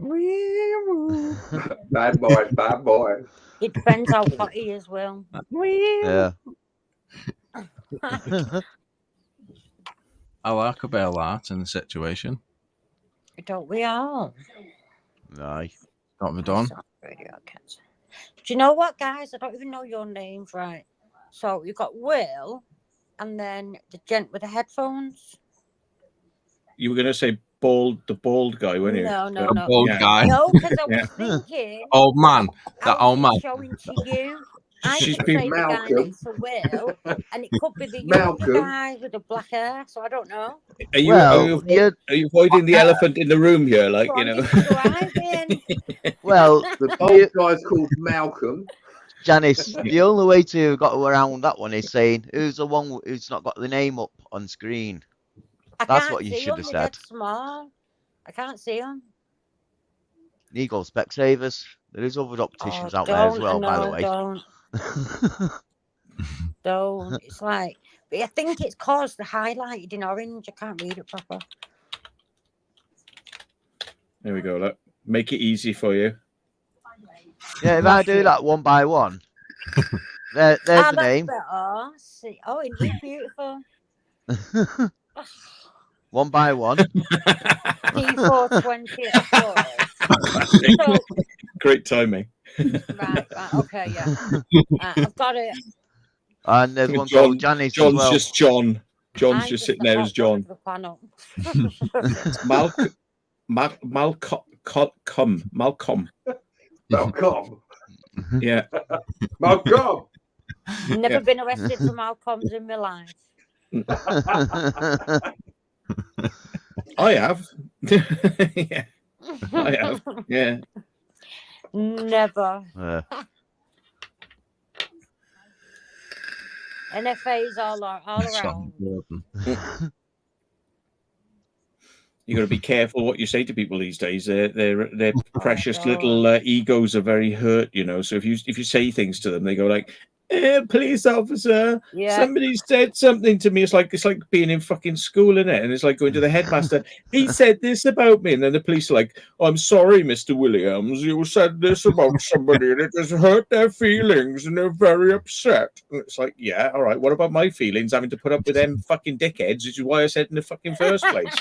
Bad boy, bad boy. It depends how hot he is, Will. Yeah. I like a bit of that in the situation. Don't we all? Aye. Got me done. Radio Cats. Do you know what, guys? I don't even know your names, right? So you've got Will, and then the gent with the headphones. You were going to say the bald guy, weren't you? No, no, But- no. Old Yeah. guy, No, because I was Yeah. thinking. old man, that I old man. was showing to you. I She's could been say the guy Malcolm. next to Will, and it could be the younger Malcolm. guy with the black hair. So I don't know. Are you, Well, are you avoiding the elephant in the room here? Like, So you I'm know. describing. Well, The bald guy's called Malcolm. Janice, the only way to get around that one is saying who's the one who's not got the name up on screen. I That's can't what you see should 'em, have they're dead said. small. I can't see them. Need go Specsavers. There is other opticians out there as well, by the way. Don't. It's like, but I think it's caused the highlighted in orange. I can't read it proper. There we go. Look, make it easy for you. Yeah, if I do that one by one, there's the that's name. better. See, oh, isn't it beautiful? One by one. P420 So, Great timing. right, okay, yeah. I've got it. And there's one John- called Janice John's as well. just John. John's I'm just the sitting there hot as John. one of the panel. Malcolm. Malcolm. Yeah. Malcolm. Never Yeah. been arrested for Malcolm's in my life. I have. Yeah, I have. Yeah. Never. Yeah. NFA's all Sean around. Gordon. You got to be careful what you say to people these days. Their precious God. little egos are very hurt, you know. So if you say things to them, they go like, "Police officer, Yeah. somebody said something to me." It's like being in fucking school, isn't it? And it's like going to the headmaster. He said this about me, and then the police are like, "I'm sorry, Mr. Williams. You said this about somebody, and it just hurt their feelings, and they're very upset." And it's like, yeah, all right. What about my feelings? Having to put up with them fucking dickheads, which is why I said in the fucking first place.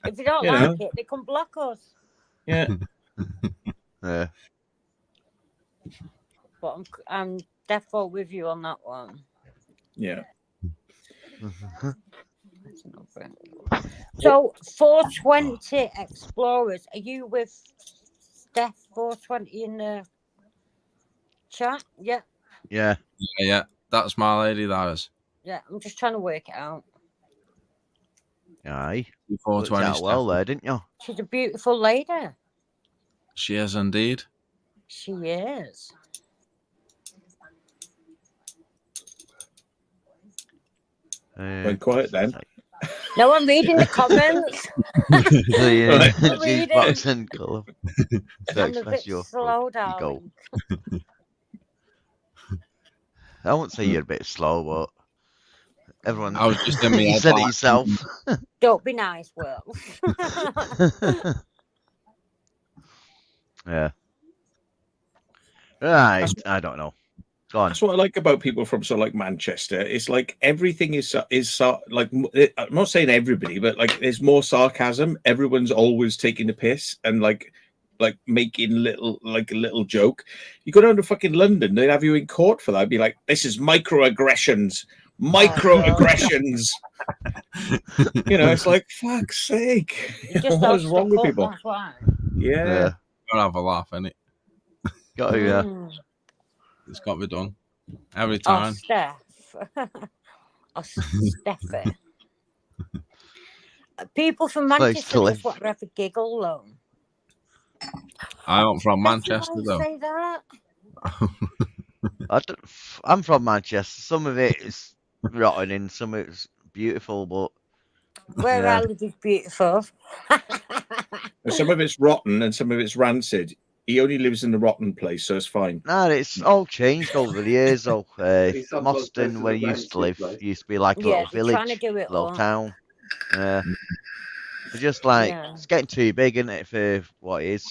If you don't You like know. it, they can block us. Yeah. Yeah. But I'm definitely with you on that one. Yeah. So 420 Explorers, are you with Steph 420 in the chat? Yeah, Yeah. Yeah, that's my lady. That is. yeah. I'm just trying to work it out. Aye. Before Worked out well 27. there, didn't you? She's a beautiful lady. She is indeed. She is. Went quiet then. No, I'm reading the comments. The Read juice it. box and colour. To I'm a express bit your slow, you go. darling. I won't say you're a bit slow, but everyone. I was just in my You head said it like, yourself. Don't be nice, Will. Yeah. Right. I don't know. Go on. That's what I like about people from sort of like Manchester. It's like everything is like, I'm not saying everybody, but like there's more sarcasm. Everyone's always taking the piss and like making a little joke. You go down to fucking London, they'd have you in court for that. I'd be like, this is microaggressions. Microaggressions. You know, it's like, fuck's sake. You just What is don't wrong with stuck up, people? that's why. Yeah. gotta have a laugh, innit? Got to, yeah. Mm. It's got to be done every Or time. Steph. Or Steffi. People from Place Manchester to just live. want to have a giggle, though. I'm from That's Manchester, why I though. say that. I'm from Manchester. Some of it is rotten and some of it's beautiful, but Where Yeah. I live is beautiful. Some of it's rotten and some of it's rancid. He only lives in the rotten place, so it's fine. nah, it's all changed over the years. Though He sometimes goes Moston, to where the he used to live, rancid place. used to be like a Yeah, little they're trying to village, do it little all. town. It's just like Yeah. it's getting too big, isn't it, for what it is?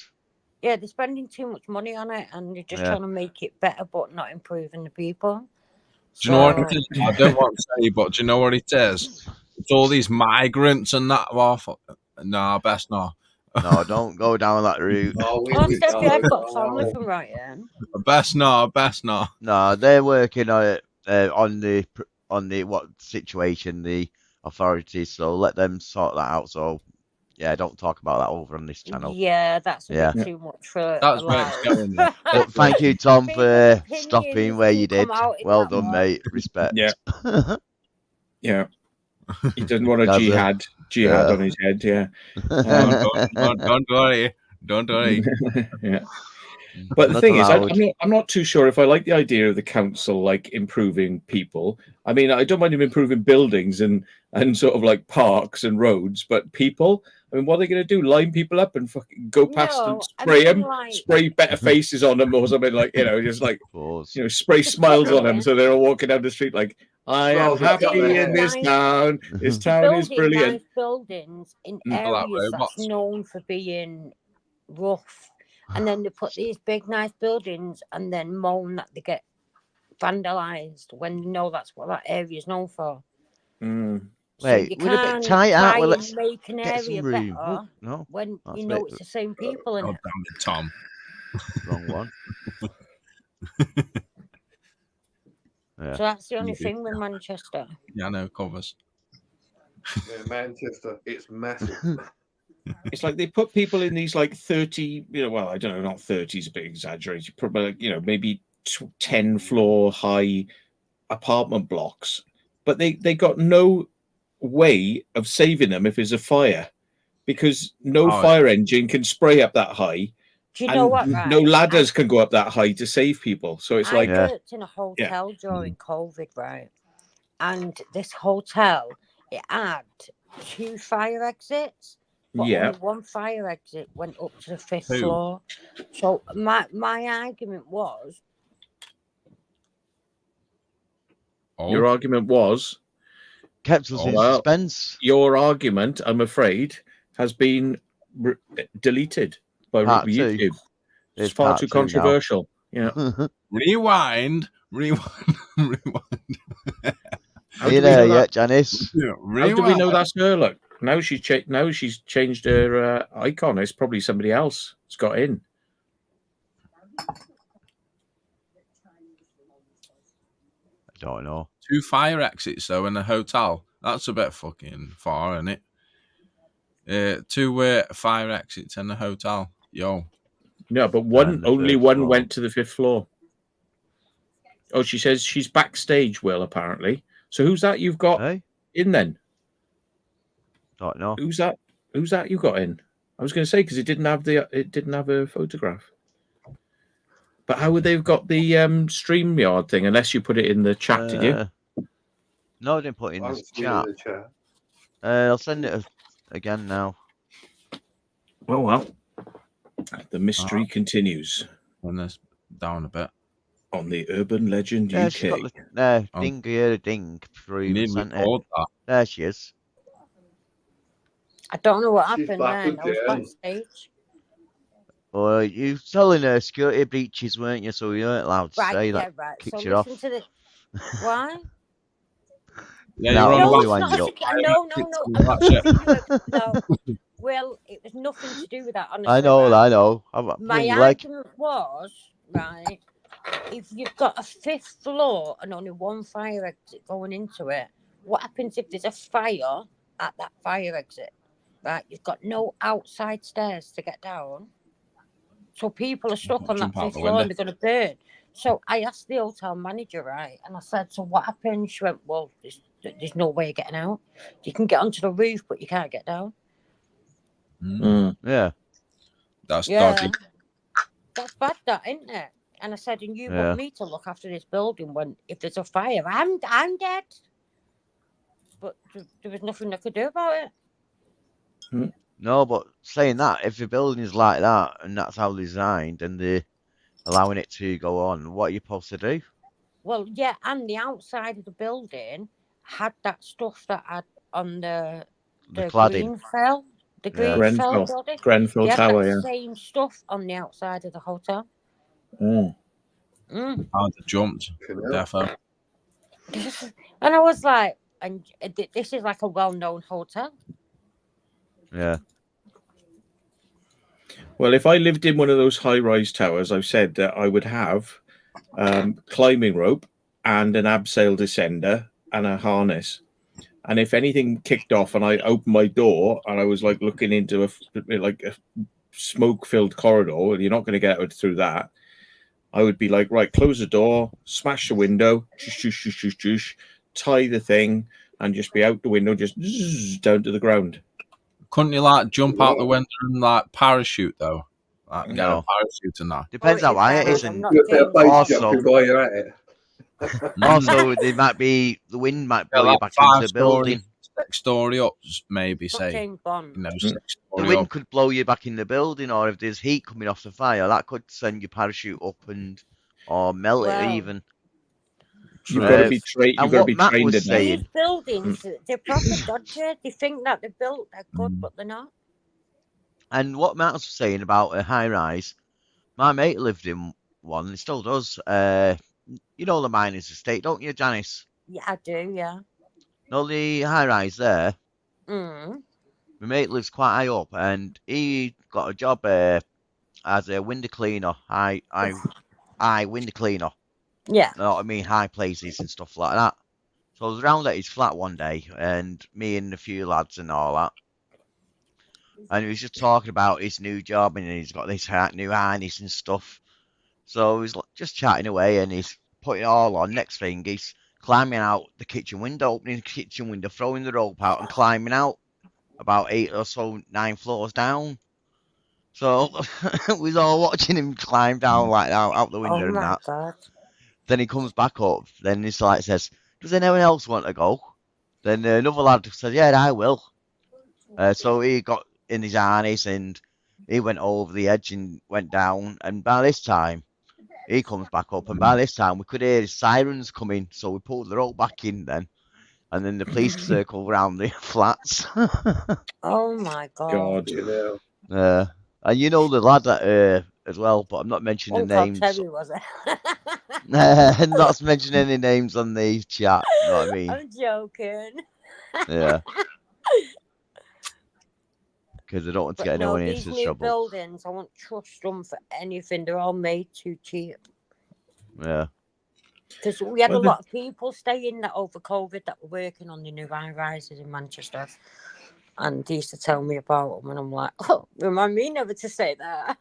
Yeah, they're spending too much money on it and they're just Yeah. trying to make it better but not improving the people. Do you know what it So- is? I don't want to say, but do you know what it is? It's all these migrants and that. Awful. No, best not. No, don't go down that route. Oh, we Oh, we Steph, go. I've got Oh. family from right here. Best not. Best not. No, they're working on it on the what situation the authorities. So let them sort that out. So yeah, don't talk about that over on this channel. Yeah, that's a Yeah. bit too much for That's where it's allowed. going. Yeah. But thank you, Tom, for People's stopping opinions where do you come did. out in Well that done, one. mate. Respect. Yeah. Yeah. He doesn't want a Gaza. jihad Yeah. on his head, yeah. Don't worry. Don't worry. Yeah. But the Not thing is, allowed. I'm not too sure if I like the idea of the council like improving people. I mean, I don't mind them improving buildings and sort of like parks and roads, but people. I mean, what are they going to do? Line people up and fucking go past them, No, I spray mean, them, like- spray better faces on them or something like just like Pause. spray smiles on them problem so they're all walking down the street like I am Well, they've got happy their in this hair. town. This town is Building brilliant. nice buildings in Mm. Like areas that's robots. known for being rough. And then they put these big, nice buildings and then moan that they get vandalised when you know that's what that area is known for. Mm. So Wait, you we're a bit can't tight, try aren't we? and Let's make an get area some room. better Oh, no, when that's you a know bit- it's the same people in Oh, it. damn it, Tom. wrong one. Yeah. So that's the only Mhm. thing with Manchester. Yeah, I know, covers. Yeah, Manchester, it's massive. It's like they put people in these like 30, well, I don't know, not 30 is a bit exaggerated, probably like, maybe 10 floor high apartment blocks, but they got no way of saving them if there's a fire because no Oh, fire engine can spray up that high. Do you And know what, right? no ladders can go up that high to save people. So it's I like, Yeah. worked in a hotel during COVID, right? And this hotel, it had 2 fire exits, but yeah, only 1 fire exit went up to the 5th Who? floor. So my argument was, Oh, your argument was, Kept us Oh, in well. suspense. your argument, I'm afraid, has been deleted by Part two. YouTube. It's There's far part too 2 now. controversial. Yeah. rewind. How do Are you we know there that? yet, Janice? How do we know that's her? Look, now she's changed her icon. It's probably somebody else. It's got in. I don't know. 2 fire exits though in a hotel. That's a bit fucking far, isn't it? 2 fire exits in a hotel. Yo, No, but And the only fifth one floor. went to the 5th floor. Oh, she says she's backstage. Will apparently. So who's that you've got Hey? in then? Don't know. Who's that? Who's that you got in? I was going to say because it didn't have a photograph. But how would they have got the StreamYard thing unless you put it in the chat? Did you? No, I didn't put it in I the haven't seen it in chat. the chat. I'll send it again now. Well, the mystery continues Turn this down a bit. on the Urban Legend Yeah, UK. she's got the Oh. ding here, ding through You the need to centre. record that. There she is. I don't know what She's happened back then. I was again. backstage. Well, you were telling her security breaches, weren't you? So you weren't allowed to Right, say yeah, that. right. Kicks So you off. listen to the. Why? Yeah, No, you're on I'll No, only it's wind not. you up. No. I'm not giving you no. Well, it was nothing to do with that. Honestly, I know, right? I know. I'm My pulling your leg. argument was right. If you've got a 5th floor and only one fire exit going into it, what happens if there's a fire at that fire exit? Right, you've got no outside stairs to get down, so people are stuck on that Jump out 5th the floor window. and they're going to burn. So I asked the hotel manager, right, and I said, "So what happens?" She went, "Well, there's no way of getting out. You can get onto the roof, but you can't get down." Yeah. That's Yeah, dodgy. that's bad, that, isn't it? And I said, "And you Yeah. want me to look after this building when if there's a fire, I'm dead." But there was nothing I could do about it. No, but saying that, if the building is like that and that's how they're designed and they're allowing it to go on, what are you supposed to do? Well, yeah, and the outside of the building had that stuff that had on the cladding. Greenfell, the Yeah. Greenfell building. Grenfell They had Tower, that yeah. same stuff on the outside of the hotel. Mm. How they jumped. Fucking hell. Defo. And I was like, and this is like a well-known hotel. Yeah. Well, if I lived in one of those high-rise towers, I've said that I would have climbing rope and an abseil descender and a harness. And if anything kicked off and I opened my door and I was like looking into a smoke-filled corridor, you're not going to get out through that. I would be like, right, close the door, smash the window, tie the thing, and just be out the window, just down to the ground. Couldn't you like jump out the window and like parachute though? Like get No. a parachute and that. Depends how high it is. I'm And not You're a bit of doing base Also- jumping while you're at it. also, they might be, the wind might Yeah, blow you like back into the 5-story, building. 6-story up, maybe Not say. James Bond. You know, The 6-story wind up. could blow you back in the building, or if there's heat coming off the fire, that could send your parachute up or melt Well, it even. You've got to be and You've got to what be Matt trained was in that. saying- These buildings, they're proper dodgy. They think that they're built, they're good, but they're not. And what Matt was saying about a high rise, my mate lived in one, and he still does. You know the miners' estate, don't you, Janice? Yeah, I do, yeah. No, the high rise there. Mm. My mate lives quite high up, and he got a job as a window cleaner, high window cleaner. Yeah. You know what I mean? High places and stuff like that. So I was around at his flat one day, and me and a few lads and all that. And he was just talking about his new job, and he's got this new harness and stuff. So he was just chatting away, and he's putting it all on. Next thing, he's climbing out the kitchen window, opening the kitchen window, throwing the rope out, and climbing out about 8 or so, 9 floors down. So we was all watching him climb down like out the window Oh and my that. God. Then he comes back up. Then he's like says, "Does anyone else want to go?" Then another lad said, "Yeah, I will." So he got in his harness and he went over the edge and went down. And by this time, he comes back up. And by this time, we could hear his sirens coming. So we pulled the rope back in then. And then the police circled around the flats. Oh my God. God. You know. And you know the lad that as well, but I'm not mentioning Uncle names. Terry, was it? Not mentioning any names on the chat. You know what I mean? I'm joking. Yeah. Because I don't want to But get no, anyone these into new trouble. buildings, I won't trust them for anything. They're all made too cheap. Yeah. Because we had Well, a lot of people staying that over COVID that were working on the new high rises in Manchester. And they used to tell me about them. And I'm like, oh, remind me never to say that.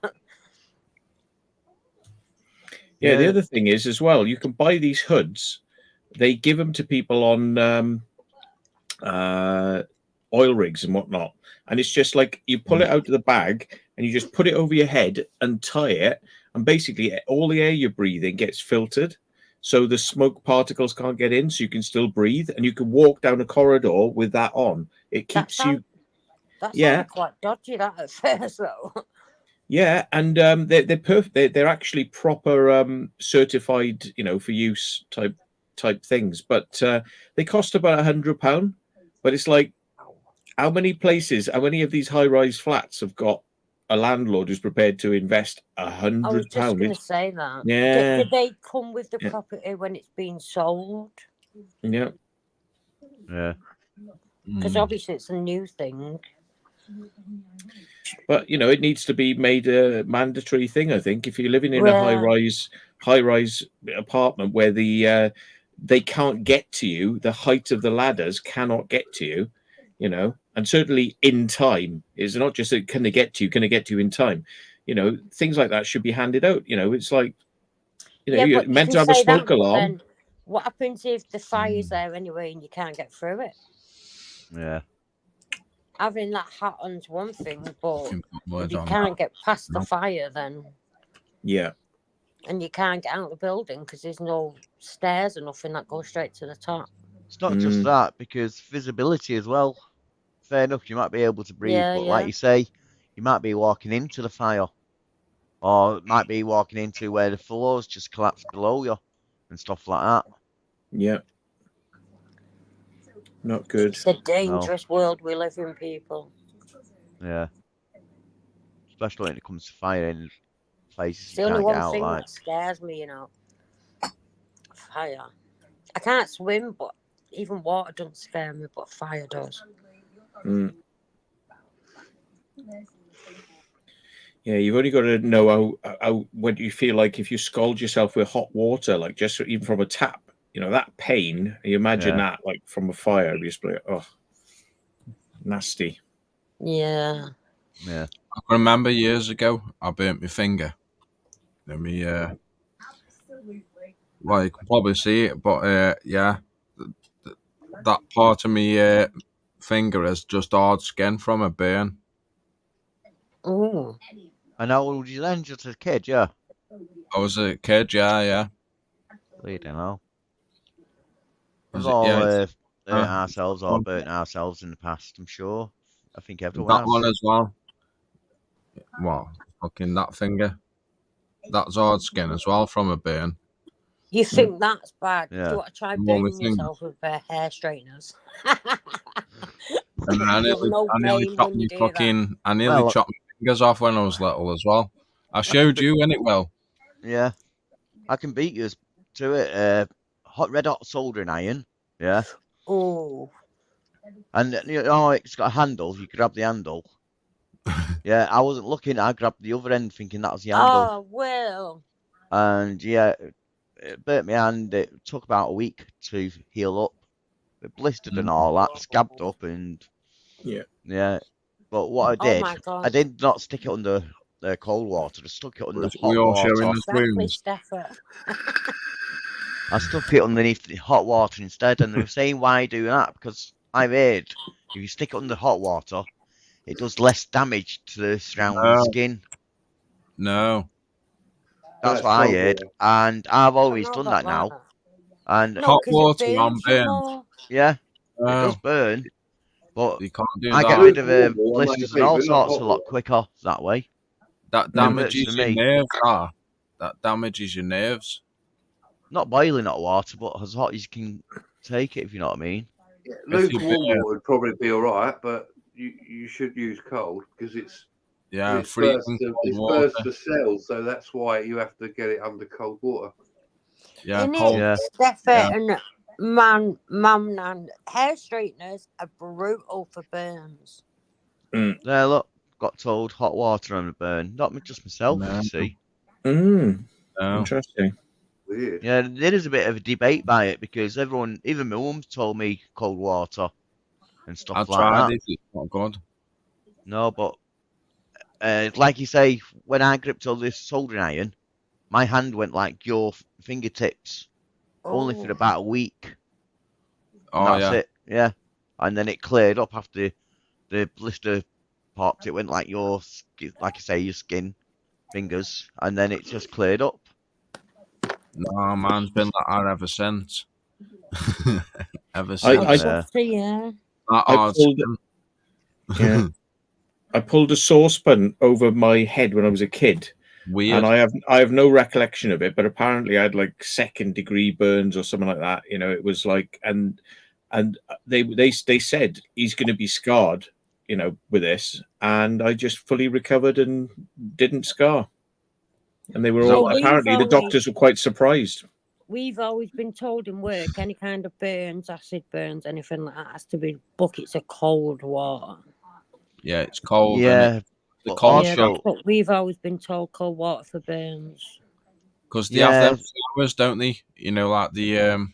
Yeah, the Yeah. other thing is as well, you can buy these hoods. They give them to people on oil rigs and whatnot, and it's just like you pull it out of the bag and you just put it over your head and tie it, and basically all the air you're breathing gets filtered, so the smoke particles can't get in, so you can still breathe, and you can walk down a corridor with that on. It That keeps you. sounds that Yeah. sounded quite dodgy that at first though. Yeah, and they're perfect. They're actually proper certified, for use type things. But they cost about £100. But it's like, how many of these high-rise flats have got a landlord who's prepared to invest I was just going to £100? say that. Yeah. Did they come with the Yeah. property when it's being sold? Yeah. Yeah. Because obviously it's a new thing. But it needs to be made a mandatory thing. I think if you're living in a Yeah. high-rise apartment where they can't get to you, the height of the ladders cannot get to you, and certainly in time. It's not just that can they get to you in time. Things like that should be handed out. It's like Yeah, you're but you meant can to have a say that, smoke but alarm. then what happens if the fire's there anyway and you can't get through it? Yeah. Having that hat on's one thing, but Can put if words you on can't get past the No. fire, then Yeah. and you can't get out of the building because there's no stairs or nothing that goes straight to the top. It's not just that, because visibility as well. Fair enough, you might be able to breathe, Yeah, but yeah. like you say, you might be walking into the fire, or might be walking into where the floors just collapse below you and stuff like that. Yeah. Not good. It's a dangerous world we live in, people. Yeah. Especially when it comes to fire in places It's you the only can't get one out, thing like. that scares me, Fire. I can't swim, but even water doesn't scare me, but fire does. Mm. Yeah, you've only got to know how when you feel like if you scald yourself with hot water, like just even from a tap, that pain. You imagine that like from a fire, you just be like, oh, nasty. Yeah. Yeah. I can remember years ago, I burnt my finger. Well, you can probably see it, but yeah, that part of my finger is just hard skin from a burn. Ooh. And how old were you then? Just a kid, yeah? I was a kid, yeah. Bleeding hell. Was We've it- all yeah, it's- hurt ourselves or burnt ourselves in the past, I'm sure. I think everyone that has. one as well. Well, fucking that finger. That's hard skin as well from a burn. You think that's bad? Yeah. Do you want to try I'm only burning thinking. yourself with hair straighteners? And I There's no nearly pain chopped when my you do that. fucking. I nearly Well, chopped my fingers off when I was little as well. I showed you, innit, Will? Yeah. I can beat you to it. Red hot soldering iron. Yeah. Oh. And it's got a handle. You grab the handle. Yeah, I wasn't looking. I grabbed the other end thinking that was the handle. Oh, Will. And yeah, it burnt my hand. It took about a week to heal up. It blistered and all that, scabbed up, and yeah. But what I Oh did, my God. I did not stick it under cold water. I stuck it under We hot all showing water. the Exactly, wounds. Stefan. I stuck it underneath the hot water instead, and they were saying why do that, because I've heard if you stick it under hot water, it does less damage to the surrounding skin. No. That's what I heard, and I've always I know done about that now. that. And No, Hot 'cause it water burns on you burns. more. yeah, it No, does burn, but you can't do I get that. rid of Lukewarm, blisters maybe, and all but not sorts hot a lot water. quicker that way. That It damages works for your me. nerves. That damages your nerves. Not boiling hot water, but as hot as you can take it, if you know what I mean. Yeah, If you lukewarm burn- water would probably be all right, but you should use cold because it's Freezing cold water. burst the cells, so that's why you have to get it under cold water. Yeah, In cold. it, Yeah. Stefan, mum, and hair straighteners are brutal for burns. There, look, got told hot water on the burn. Not just myself, No. you see. No. Interesting. Weird. Yeah, there is a bit of a debate by it because everyone, even my mum, told me cold water and I stuff like tried that. it. It's not good. No, but like you say, when I gripped all this soldering iron, my hand went like your fingertips, only for Oh. about a week. And Oh that's yeah. it. Yeah. and then it cleared up after the blister popped. It went like your skin, like I say, your skin, fingers, and then it just cleared up. No, mine's been like that ever since. Ever I- since. I'd Yeah. love to, yeah. That I hard pulled- skin. Yeah. I pulled a saucepan over my head when I was a kid, Weird. and I have no recollection of it. But apparently, I had like 2nd-degree burns or something like that. You know, it was like, and they said he's going to be scarred, you know, with this, and I just fully recovered and didn't scar. And they were So all we've apparently the always- doctors were quite surprised. We've always been told in work any kind of burns, acid burns, anything like that has to be buckets of cold water. Yeah, it's cold. Yeah, The but cold Yeah, also- that's what we've always been told, cold water for burns. because they have Yeah. them showers, don't they? You know, like the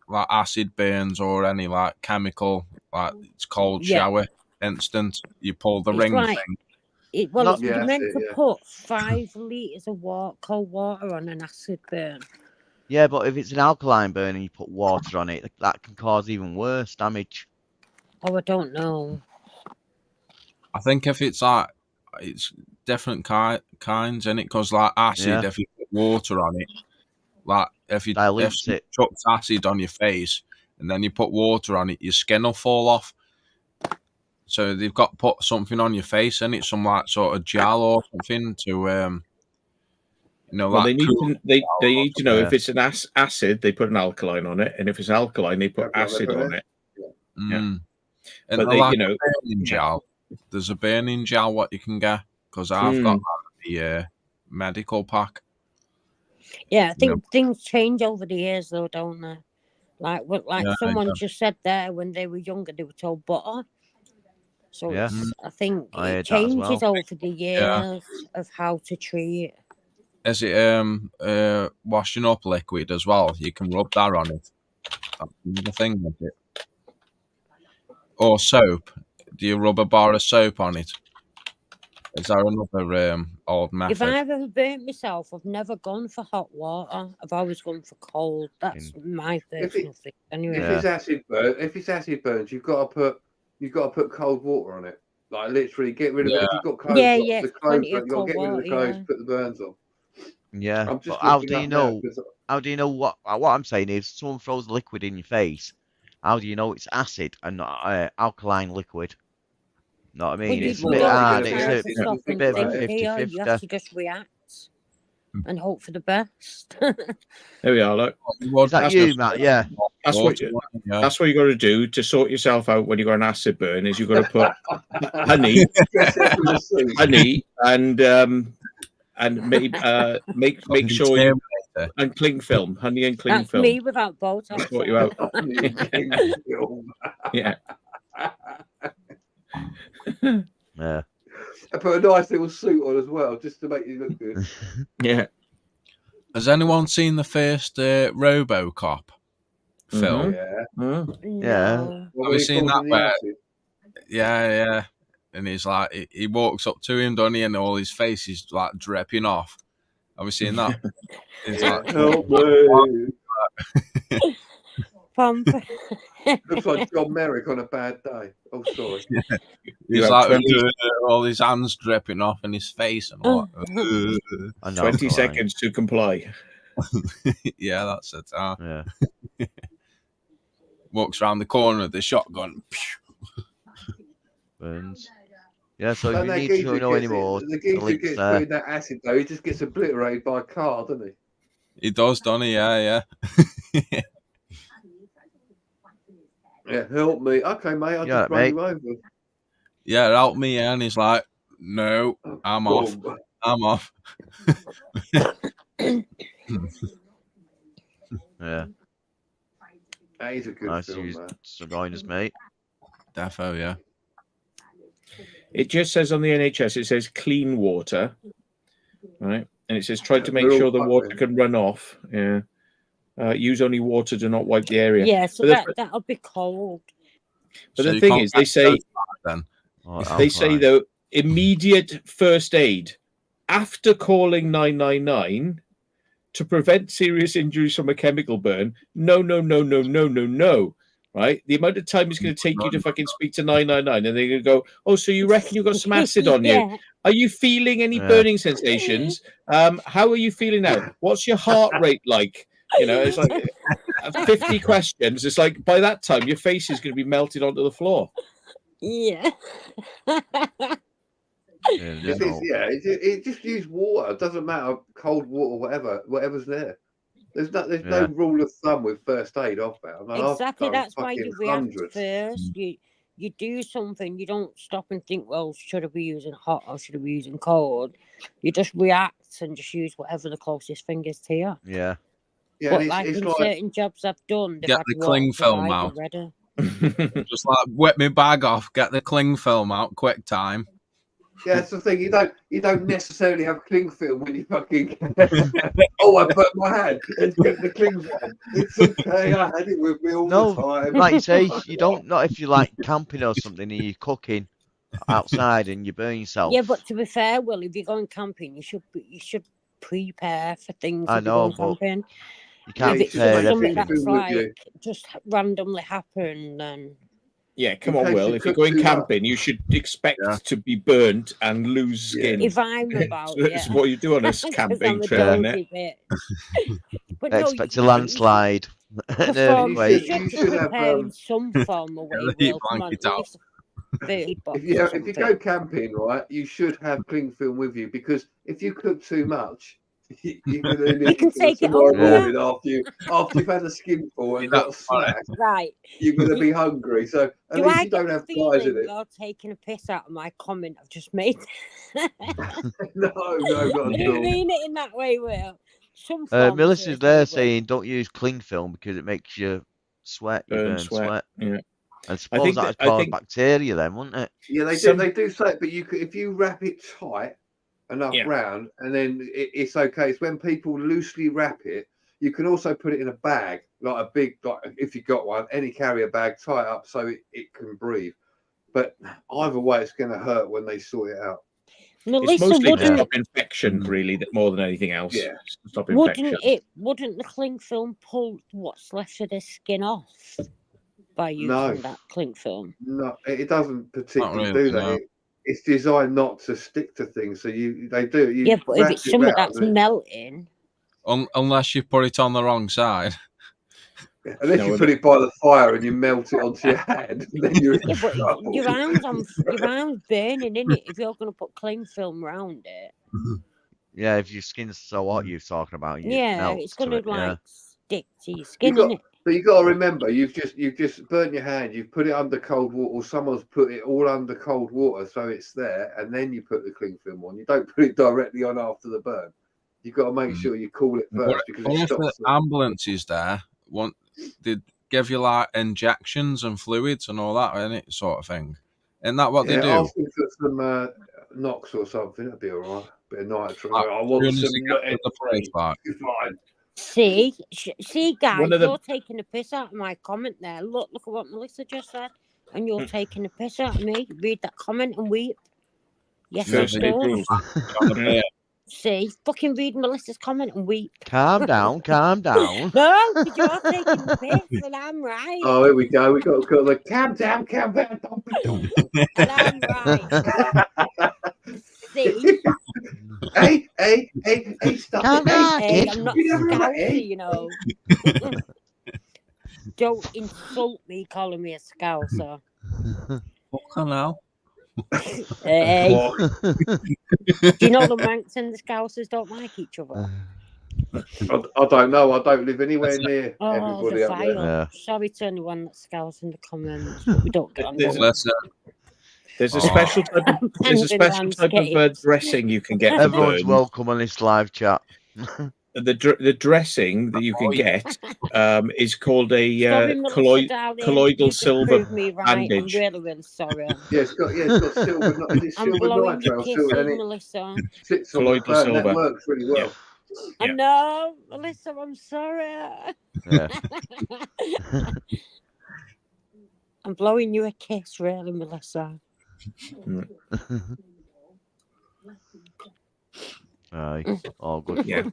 like acid burns or any like chemical, like it's cold Yeah. shower instant. You pull the It's ring like- thing. Well, Not- it's Yeah, you're that's meant it, to yeah. put 5 litres of cold water on an acid burn. Yeah, but if it's an alkaline burn and you put water on it, that can cause even worse damage. Oh, I don't know. I think if it's like it's different kinds in it, because like acid, Yeah. if you put water on it, like if Dilutes you it. chucked acid on your face and then you put water on it, your skin will fall off. So they've got to put something on your face in it, some like sort of gel or something to you know, Well, like they need cool- to they need to know Yeah. if it's an acid, they put an alkaline on it, and if it's alkaline, they put Yeah, acid on it. Mm. But And they, like you know, burning gel. There's a burning gel what you can get because I've got the medical pack. Yeah, I think No. things change over the years, though, don't they? Like Yeah, someone yeah. just said there, when they were younger, they were told butter. So Yeah. I think I it heard that as changes well. over the years of how to treat. Is it washing up liquid as well? You can rub that on it. That's the thing with it. Or soap. Do you rub a bar of soap on it? Is there another old If method? I've ever burnt myself, I've never gone for hot water. I've always gone for cold. That's my If personal thing. Anyway, If it's acid burns, you've got to put cold water on it. Like literally, get rid of it. If you've got clothes, Yeah, the clothes, plenty you've of got to cold get rid of the water, clothes, yeah. put the burns on. Yeah, I'm but just how looking do you up now know? 'cause How do you know what I'm saying is someone throws liquid in your face? How do you know it's acid and not alkaline liquid? Know what I mean? you It's a well, bit don't hard. think It's it's a acid, stop you think bit of a about it. 50-50. You have to just react and hope for the best. there we are. Look, Is that you, Matt? Yeah. that's what Water, yeah. that's what you got to do to sort yourself out when you got an acid burn. Is you got to put honey, honey, and make Fucking sure you Terminator. and cling film, honey and cling That's film. me without Botox. Sort you out. Yeah. Yeah. I put a nice little suit on as well, just to make you look good. Yeah. Has anyone seen the first RoboCop film? Yeah. Yeah. No. What Have were you you seen that calling the where- acid? Yeah. And he's like, he walks up to him, doesn't he? And all his face is like dripping off. Have you seen that? He's like, Help me. Pump. Looks like John Merrick on a bad day. Oh, sorry. You he's have like 20 all his hands dripping off in his face and all. I know. 20 alkaline. seconds to comply. Yeah, that's it. Yeah. Walks around the corner of the shotgun. Burns. Yeah. So if And you that need geezer to know gets- anymore, the the geezer link's gets there. put in that acid though. He just gets obliterated by a car, doesn't he? He does, doesn't he? Yeah. Yeah, help me. Okay, mate, I'll Yeah, just run you over. Yeah, help me. And he's like, no, I'm off. Boom. I'm off. Yeah. That is a good Nice film, use man. Sabrina's mate. Defo, yeah. It just says on the NHS, it says clean water, right? And it says try to make We're all sure the water fucked can run off. Yeah. Use only water, do not wipe the area. Yeah, so But the- that'll be cold. But So the you thing can't is, they get say those then. Or they say alkaline. though immediate first aid after calling 999 to prevent serious injuries from a chemical burn. No. right? The amount of time it's going to take you to fucking speak to 999, and they're going to go, "Oh, so you reckon you got some acid on you? Yeah. Are you feeling any Yeah. burning sensations? How are you feeling now? What's your heart rate like?" You know, it's like 50 questions. It's like by that time your face is going to be melted onto the floor. Yeah. Yeah, If it's, it just use water. It doesn't matter, cold water, whatever's there. There's no rule of thumb with first aid. I've found. And Exactly. I've done That's why you fucking react hundreds. first. You do something. You don't stop and think, well, should I be using hot or should I be using cold? You just react and just use whatever the closest thing is to you. Yeah. Yeah, But and like it's in like certain jobs I've done, they've Get had the water cling film provided out. ready. Just like whip my bag off, get the cling film out, quick time. yeah, that's the thing. You don't necessarily have cling film when you fucking. Oh, I burnt my hand. Let's get the cling film. It's okay. I had it with me all No, the time. like you say, you don't, not if you're like camping or something and you're cooking outside and you burn yourself. Yeah, but to be fair, Will, if you're going camping, you should prepare for things. I if you're know, going but camping. you If can't it's prepare just something everything. that's With you. like just randomly happened, then Yeah, come In on, case Will. you If you're cook going too much. camping, you should expect Yeah. to be burnt and lose Yeah. skin. if I'm about, yeah, That's what you do on a 'Cause camping I'm a trip, isn't it? dozy bit. But no, Expect a landslide, an perform, you earthquake. should You should have, prepare in some form of way. the heat Will, come on, blanket at out. least a food box If or you something. go camping, right, you should have cling film with you because if you cook too much, you're going to need can it take it tomorrow home, morning after you've had a skinful and Yeah, got a snack. Right. You're going to be hungry. So at Do least I you get don't the have flies in feeling it. you're taking a piss out of my comment I've just made? No, not I at didn't all. mean it in that way, Will. Some form of Melissa's first there aid, Will. saying don't use cling film because it makes you sweat, you Burn burn sweat. sweat. Yeah. I I suppose think that would that- I cause think- bacteria then, wouldn't it? Yeah, they Some- do say it, but you could, if you wrap it tight enough Yeah. round, and then it's okay. It's when people loosely wrap it. You can also put it in a bag, like a big, like if you got one, any carrier bag, tie it up so it can breathe. But either way, it's going to hurt when they sort it out. It's Melissa, mostly to wouldn't stop infection, really, that more than anything else. Yeah. To stop infection. wouldn't the cling film pull what's left of the skin off by using No. that cling film? No, it doesn't particularly really, do that. no. It's designed not to stick to things, so they do. You Yeah, but if wrap it's it something round that's and melting, Unless you put it on the wrong side. unless No, you if put it by the fire and you melt it onto your hand, then you're in yeah, but trouble. your arm's burning, innit? If you're going to put cling film around it, Yeah, if your skin's so hot, you're talking about. You yeah, melt it's going to it, like yeah. stick to your skin, got- innit? But you got to remember, you've just burnt your hand. You've put it under cold water, or someone's put it all under cold water, so it's there, and then you put the cling film on. You don't put it directly on after the burn. You've got to make sure you cool it first because What it if the stops. ambulance is there? They give you like injections and fluids and all that, innit, sort of thing. Isn't that what they do? Ask them for some Knox or something. That'd be all right. Bit of nitro. Like, I want soon as some. they get to the place, like, Fine. See, guys, One of the- you're taking a piss out of my comment there. Look at what Melissa just said, and you're taking a piss out of me. Read that comment and weep. Yes, First it aid does. rules. yeah. See, fucking read Melissa's comment and weep. Calm down, calm down. No, because you're taking the piss, and I'm right. Oh, here we go. We got the calm down, calm down. Don't be And I'm right. See, hey, stop Calm it. down, hey, kid. I'm not You never right, eh? scousy, you know. Don't insult me calling me a scouser. Fucking hell. Hey, Oh, do you know the Manx and the Scousers don't like each other? I don't know. I don't live anywhere near Oh, everybody the up there. vile. Yeah. Sorry to anyone that scouts in the comments, but we don't get on. There's- Listen, There's a Oh. special type of, there's a special type of dressing you can get for Everyone's burns. welcome on this live chat. The dressing that you can get is called a Sorry, Melissa, darling, colloidal you just silver proved me right. bandage. I'm really, really sorry. Yeah, it's got silver. Is it I'm silver blowing nitro? your kisses, Silver, and it Melissa. sits on the Colloidal burn. That silver. works really well. I Yeah. know, Melissa, I'm sorry. Yeah. I'm blowing you a kiss, really, Melissa. Aye, all good. Yeah.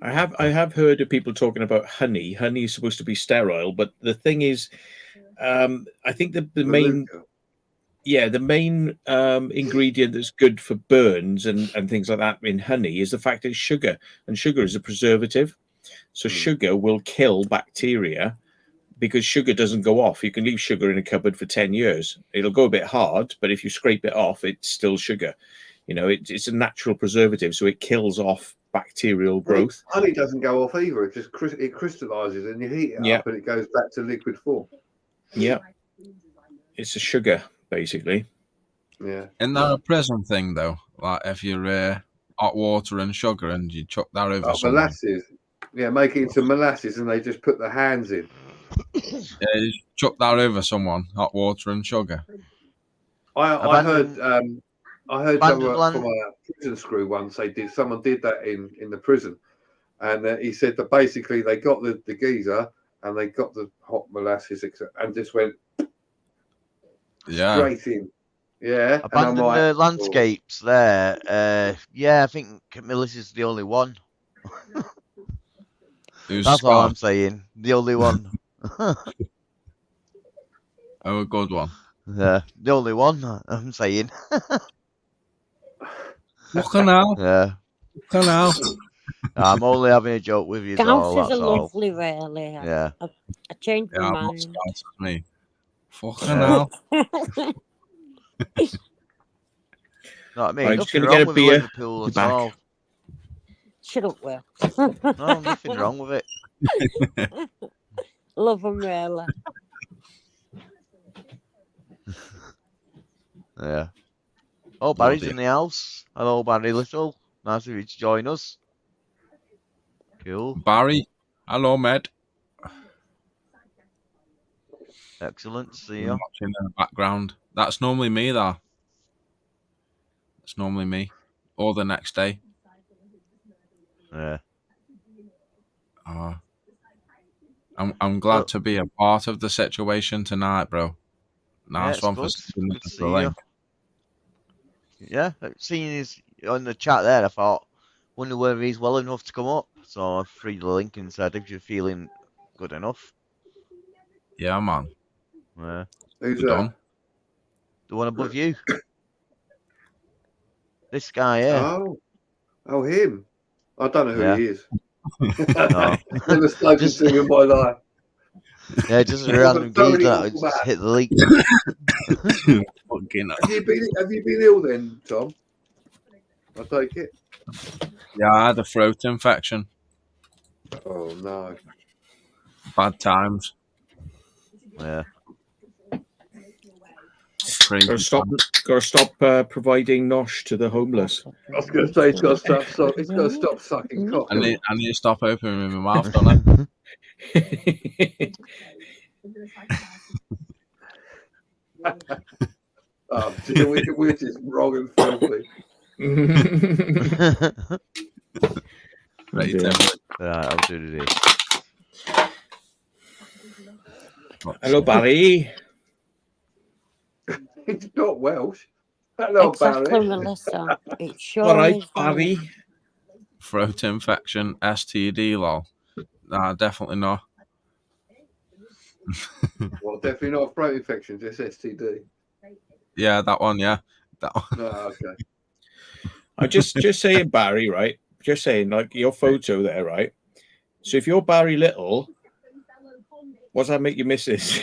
I have heard of people talking about honey. Honey is supposed to be sterile, but the thing is, I think the main ingredient that's good for burns and things like that in honey is the fact it's sugar, and sugar is a preservative. So sugar will kill bacteria because sugar doesn't go off. You can leave sugar in a cupboard for 10 years. It'll go a bit hard, but if you scrape it off, it's still sugar. You know, it's a natural preservative, so it kills off bacterial growth. Honey doesn't go off either. It just it crystallizes and you heat it up and it goes back to liquid form. Yeah. It's a sugar, basically. Yeah. Isn't that a prison thing, though? Like, if you're hot water and sugar and you chuck that over someone. Molasses. Yeah, make it into molasses and they just put the hands in. Yeah, you chuck that over someone, hot water and sugar. I heard someone from a prison screw once. Someone did that in the prison, and he said that basically they got the geezer and they got the hot molasses and just went straight in. Yeah, Abandoned landscapes there. Yeah, I think Melissa's the only one. That's all I'm saying. The only one. Oh, a good one. Yeah, the only one. I'm saying. Fucking hell. Yeah. Fucking hell. I'm only having a joke with you. Gauss is a lovely, really. Yeah. I changed my mind. Me. Fucking hell. Know what I mean? I'm just Nothing going to wrong get a with beer. Liverpool at all. Shut up, Will. No, nothing wrong with it. Love them, really. Yeah. Oh, Barry's in the house. Hello, Barry Little. Nice of you to join us. Cool. Barry. Hello, mate. Excellent. See you. Watching in the background. That's normally me, though. That's normally me. Or the next day. Yeah. I'm glad to be a part of the situation tonight, bro. Nice one for sticking with the link. Yeah, seeing his on the chat there, I thought, wonder whether he's well enough to come up. So I freed the link and said, if you're feeling good enough. Yeah, man. Yeah. Who's that? The one above you. This guy here. Oh, him. I don't know who he is. No. Never spoken to him in my life. Yeah, just a random geezer. Just hit the link. Have you been ill then, Tom? I take it. Yeah, I had a throat infection. Oh no. Bad times. Yeah. Gotta stop providing nosh to the homeless. I was going to say it's got to stop sucking cock. I need to stop opening my mouth, don't I? Which is wrong and filthy. Right, I'll do this. Hello, Barry. It's not Welsh. Hello, Exactly, Barry. Melissa. It sure All right, is, Barry. Throat infection, STD, lol. Nah, definitely not. Well, definitely not a throat infection, just STD. Yeah, that one, yeah. That one. No, okay. I'm just saying, Barry, right? Just saying, like your photo there, right? So if you're Barry Little, what's that make you Mrs.?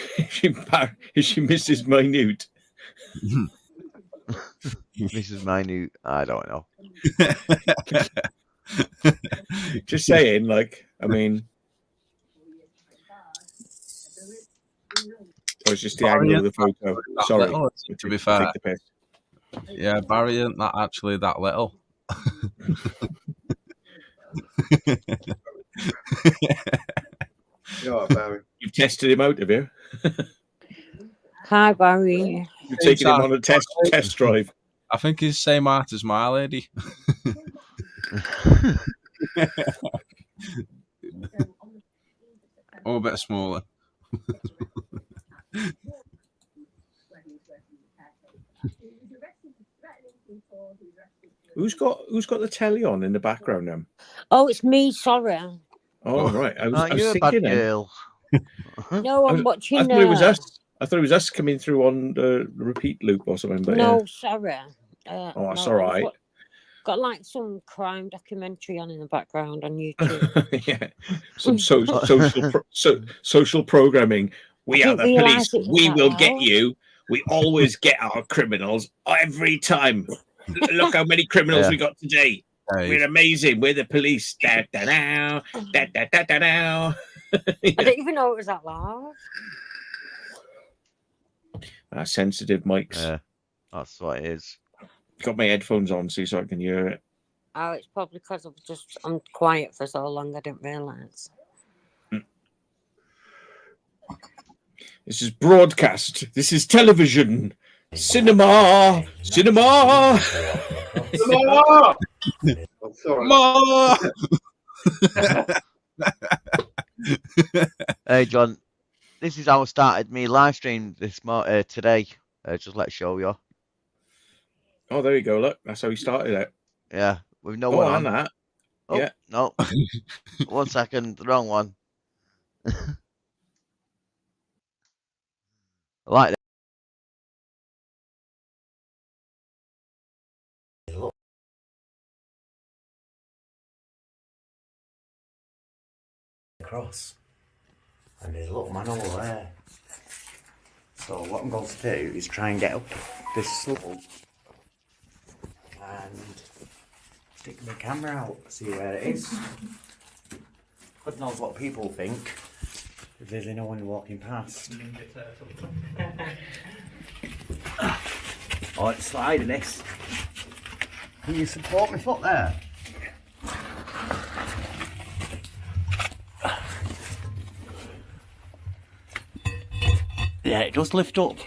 Is she Mrs. Minute? Mrs. Minute, I don't know. Just saying, like, I mean, or it's just the angle of the photo. Sorry, little, to be fair. Take the piss. Yeah, Barry isn't that actually that little. You're all right, Barry. You've tested him out, have you? Hi, Barry. You've taken him on a test drive. I think he's the same height as my lady. Or a bit smaller. Who's got the telly on in the background now? Oh, it's me. Sorry. Oh, right. I was You're a bad thinking then. girl. No, I'm I watching. thought it was us. I thought it was us coming through on the repeat loop or something. But No, sorry. Oh, that's no, all right. Got like some crime documentary on in the background on YouTube. Yeah, some social programming. We are the realise police. it was We that will get loud. you. We always get our criminals every time. Look how many criminals Yeah. we got today. Dave. We're amazing. We're the police. Da da da da da da da da. I didn't even know it was that loud. Sensitive mics. Yeah, that's what it is. Got my headphones on, so I can hear it. Oh, it's probably because I'm quiet for so long. I didn't realise. This is broadcast. This is television. Cinema. Cinema. Cinema! I'm sorry. Ma! Hey, John, this is how I started me live stream today. Just let's show you. Oh, there you go. Look, that's how he started it. Yeah, with no Oh, one and on. that. Oh, yeah. No. 1 second, the wrong one. I like that. Across. And there's a little man over there. So what I'm going to do is try and get up this slope and stick my camera out, see where it is. God knows what people think if there's anyone walking past. Oh, it's sliding this. Can you support my foot there? Yeah, it does lift up.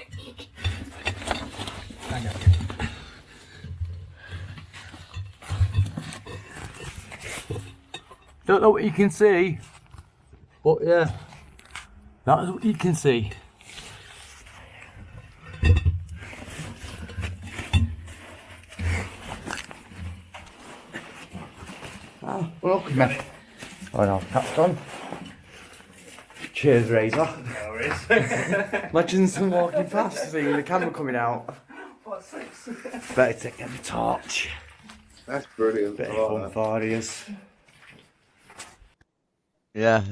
Don't know what you can see, but yeah, that's what you can see. Oh, look, man. Oh no, cap's on. Cheers, Razor. Imagine someone walking past, seeing the camera coming out. Better take the torch. That's brilliant. Bit I of like fun for you. Yeah,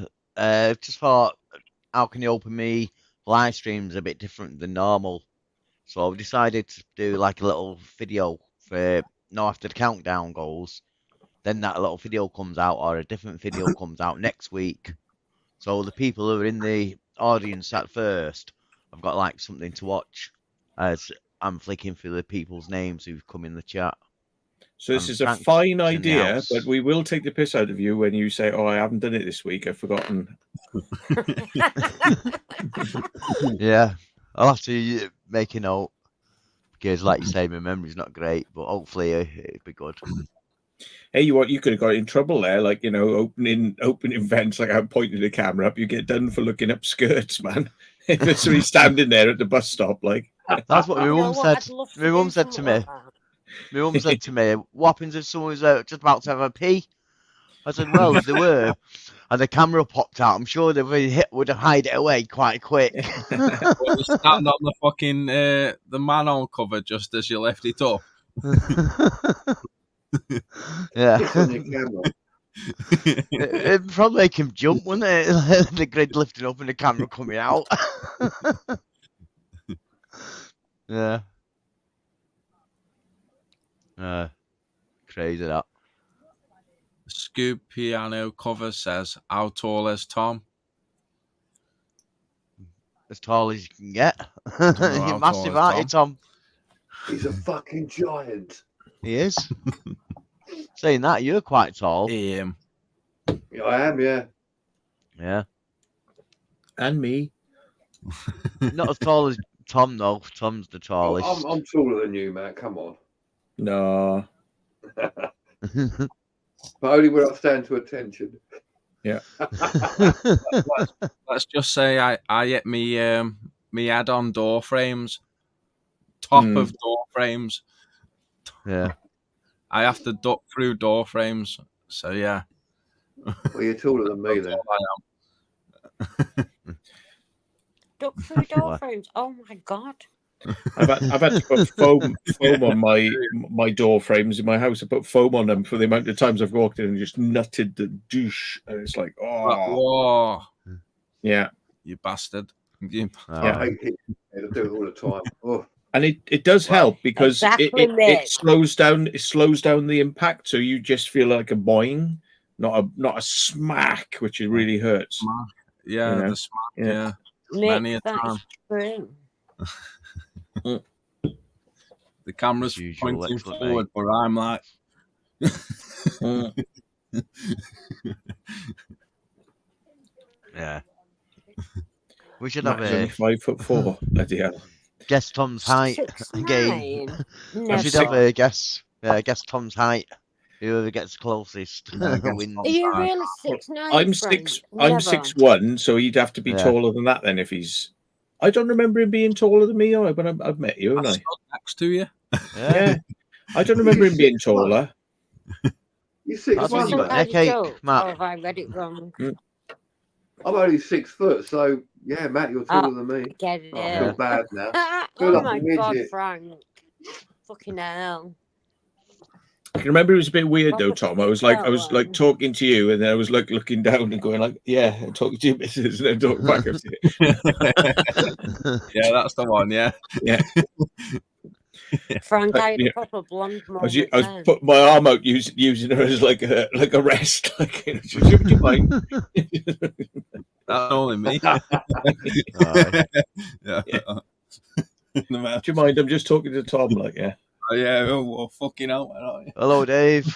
just thought, how can you open me live streams a bit different than normal? So I've decided to do like a little video for after the countdown goes, then that little video comes out or a different video comes out next week. So the people who are in the audience at first, I've got like something to watch as I'm flicking through the people's names who've come in the chat. So this And is a Frank's fine in the idea, house. but we will take the piss out of you when you say, "Oh, I haven't done it this week. I've forgotten." Yeah, I'll have to make a note because, like you say, my memory's not great, but hopefully it'll be good. Hey, you could have got in trouble there, like opening vents. Like I'm pointing the camera up, you get done for looking up skirts, man. If there's somebody standing there at the bus stop, like That's what my You know mum what? said. I'd love to My do mum said to something me. like that. My mum said to me, "What happens if someone's just about to have a pee?" I said, "Well, if they were, and the camera popped out, I'm sure they would have hide it away quite quick." Well, you stand on the fucking the manhole cover just as you left it up. Yeah, It's on your camera. it'd probably make him jump, wouldn't it? The grid lifting up and the camera coming out. Yeah. Crazy that. Scoob piano cover says, "How tall is Tom?" As tall as you can get. know how You're tall massive, is aren't you, Tom? He's a fucking giant. He is. Saying that, you're quite tall. Yeah, I am, yeah. Yeah. and me. Not as tall as Tom, though. Tom's the Oh, tallest. I'm taller than you, Matt. Come on. No, But only when I stand to attention. Let's just say I hit me head on door frames top of door frames. Yeah. I have to duck through door frames. So yeah. Well, you're taller than me then. Duck through door What? frames. Oh my god. I've had to put foam on my door frames in my house. I put foam on them for the amount of times I've walked in and just nutted the douche. And it's like, oh, Whoa, yeah. you bastard. Yeah. I do it all the time. Oh, And it does help because Exactly, it mate. slows down the impact, so you just feel like a boing, not a smack, which it really hurts. Yeah, You know? the smack, Yeah. yeah. Nick, Many a that time. is true. The camera's Usual, pointing excellent, forward, but I'm like, Yeah. We should Matt have is only a 5'4". Bloody hell. guess Tom's height game. 6'9". We should Never. have a guess Tom's height. Whoever gets closest Yeah, guess wins. Are you Fine. really 6'9"? I'm Frank? 6'1", so he'd have to be Yeah. taller than that then if he's. I don't remember him being taller than me, but I've met you, I haven't I? stood next to you. Yeah. I don't remember him being taller. you're That's 6'1", when you mate. got cake, Or Matt. have I read it wrong? I'm only 6 foot, so yeah, Matt, you're taller than me. Get it Oh, I feel out. bad now. Feel Oh like my a god, midget. Frank. Fucking hell. I can remember it was a bit weird though, Proper Tom. I was like talking to you, and then I was like looking down and going like, "Yeah," and talking to you, missus, and then talking back at you. Yeah, that's the one, yeah. Frank, I had Yeah. a proper blonde I was moment then. putting my arm out using her as like a rest. Like, would you mind? That's only me. Aye. Yeah. Do you mind? I'm just talking to Tom. Like, yeah. Oh, yeah, well, fucking hell, man, aren't you? Hello, Dave.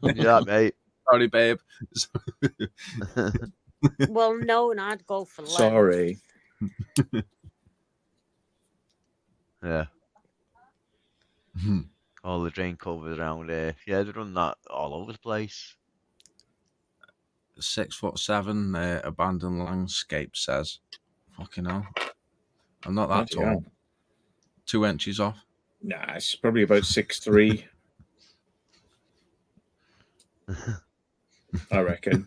Yeah, mate. Sorry, babe. Well, no, and I'd go for length. Sorry. Yeah. All the drain covers around here. Yeah, they run that all over the place. 6'7", abandoned landscape says. Fucking hell. I'm not that Bloody hell. tall. 2 inches off. Nah, it's probably about 6'3". I reckon.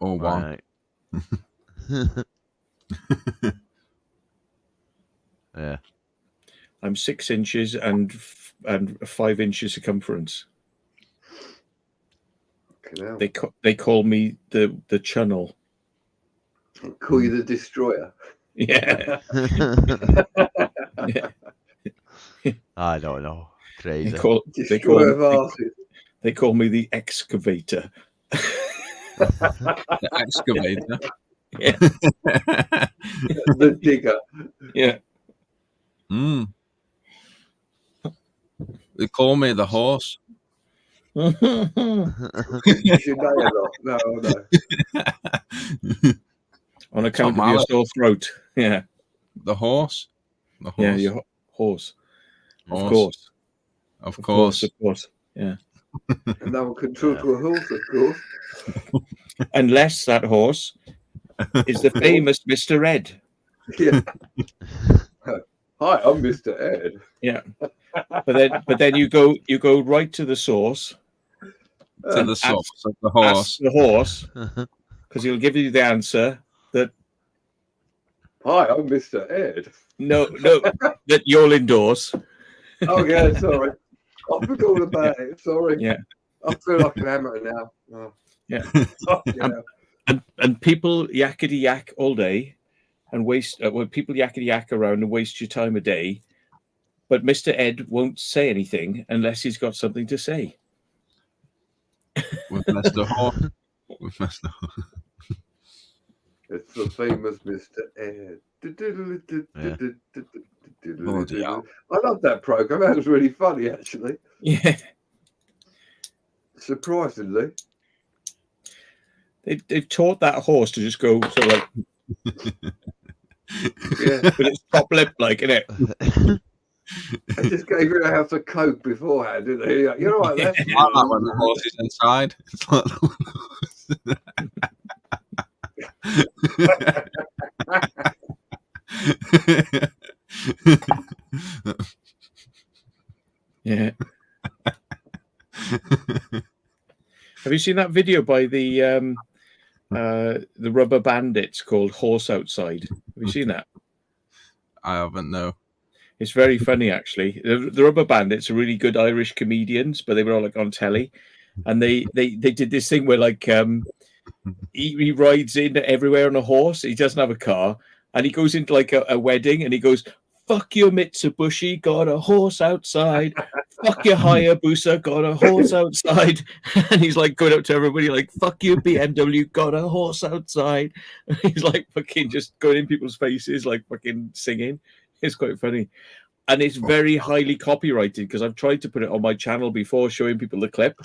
Or one. Right. Yeah. I'm 6 inches and 5 inches circumference. Fucking hell. They call me the channel. Call you the destroyer. Yeah. Yeah. I don't know. Crazy. Destroyer of arses. They call me the excavator. The excavator. Yeah. The digger. Yeah. They call me the horse. You should know a lot. No. On account of Tom your Allen. sore throat. Yeah. The horse. The horse. Yeah, your horse. Of Horse. course. Of course. Of course. Yeah. And no one can talk to a horse, of course. Unless that horse is the famous Mr. Ed. Yeah. Hi, I'm Mr. Ed. Yeah. But then you go right to the source. To the source of the horse. Ask the horse, because he'll give you the answer that Hi, I'm Mr. Ed. no, that you'll endorse. Oh, yeah, sorry. I forgot all about it. Sorry. Yeah. I feel like an amateur now. Oh. Yeah. Yeah. And people yakety yak all day, and waste. Well, people yakety yak around and waste your time a day. But Mr. Ed won't say anything unless he's got something to say. With Mr. Horse. With Mr. Horse. It's the famous Mr. Ed. Bloody hell. I love that program. That was really funny, actually. Yeah. Surprisingly. They've taught that horse to just go sort of like, Yeah. with its top lip, like, innit? I just gave you a house of coke beforehand, didn't he? You're all right there. I like that when the horse is inside. It's like Yeah. Have you seen that video by the Rubber Bandits called Horse Outside? Have you seen that? I haven't, no. It's very funny, actually. The Rubber Bandits are really good Irish comedians, but they were all like on telly, and they did this thing where like he rides in everywhere on a horse. He doesn't have a car, and he goes into like a wedding, and he goes, "Fuck your Mitsubishi, got a horse outside. Fuck your Hayabusa, got a horse outside." And he's like going up to everybody like, "Fuck you BMW, got a horse outside." And he's like fucking just going in people's faces, like fucking singing. It's quite funny. And it's very highly copyrighted because I've tried to put it on my channel before, showing people the clip.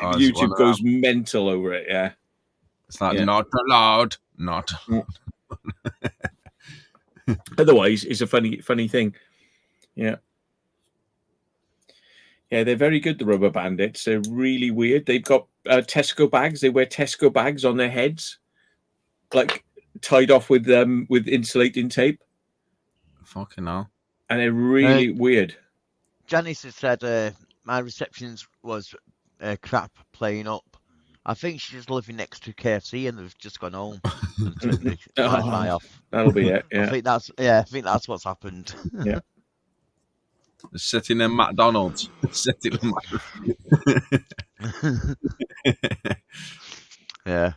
Oh, it's one YouTube of goes mental over it, yeah. It's like Yeah. not allowed, not. Otherwise, it's a funny thing. Yeah. Yeah, they're very good, the Rubber Bandits. They're really weird. They've got Tesco bags. They wear Tesco bags on their heads, like tied off with insulating tape. Fucking hell. And they're really weird. Janice has said my reception was crap playing up. I think she's living next to KFC and they've just gone home and turned the Wi-Fi off. That'll be it. Yeah. I think that's what's happened. Yeah. Sitting in McDonald's. Sitting in Yeah.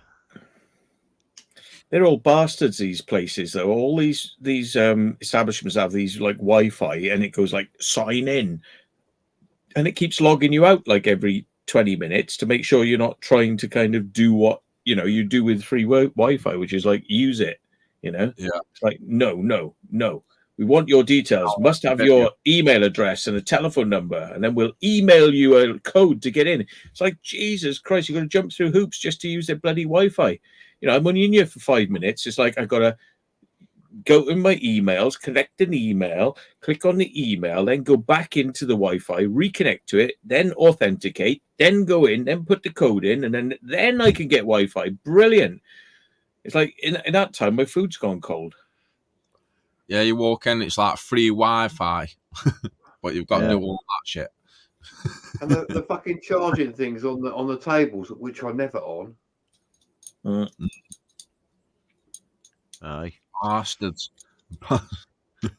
They're all bastards, these places, though. All these establishments have these like Wi-Fi, and it goes like sign in, and it keeps logging you out like every 20 minutes to make sure you're not trying to kind of do what you do with free Wi-Fi, which is like use it. Yeah. It's like no. We want your details. Must have your email address and a telephone number, and then we'll email you a code to get in. It's like, Jesus Christ, you're going to jump through hoops just to use their bloody Wi-Fi. I'm only in here for 5 minutes. It's like I've got to go in my emails, connect an email, click on the email, then go back into the Wi-Fi, reconnect to it, then authenticate, then go in, then put the code in, and then I can get Wi-Fi. Brilliant. It's like in that time, my food's gone cold. Yeah, you walk in, it's like free Wi-Fi, but you've got to do all that shit. And the fucking charging things on the tables, which are never on. Aye. Bastards.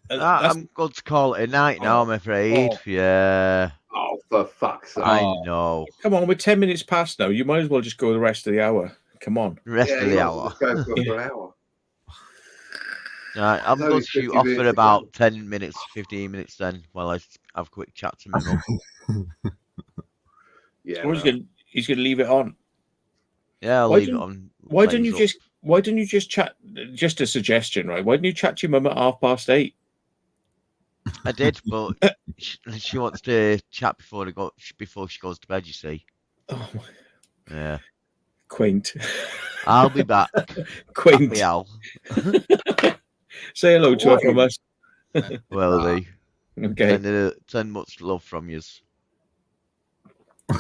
I'm going to call it a night now, I'm afraid. Yeah. Oh, for fuck's sake. I know. Come on, we're 10 minutes past now. You might as well just go the rest of the hour. Come on. The rest of the hour. Go for an hour. Right, I'm It's going only to shoot 50 off for minutes about 10 minutes, 15 minutes then, while I have a quick chat to my mum. Yeah. Or he's gonna leave it on. Yeah, I'll leave it on. Why don't you Plays just chat? Just a suggestion, right? Why don't you chat to your mum at 8:30? up. I did, but she wants to chat before she goes to bed, you see. Oh my. Yeah. Quaint. I'll be back. Quaint. Meow. Say hello to her from us. Well, Okay. Send much love from yous.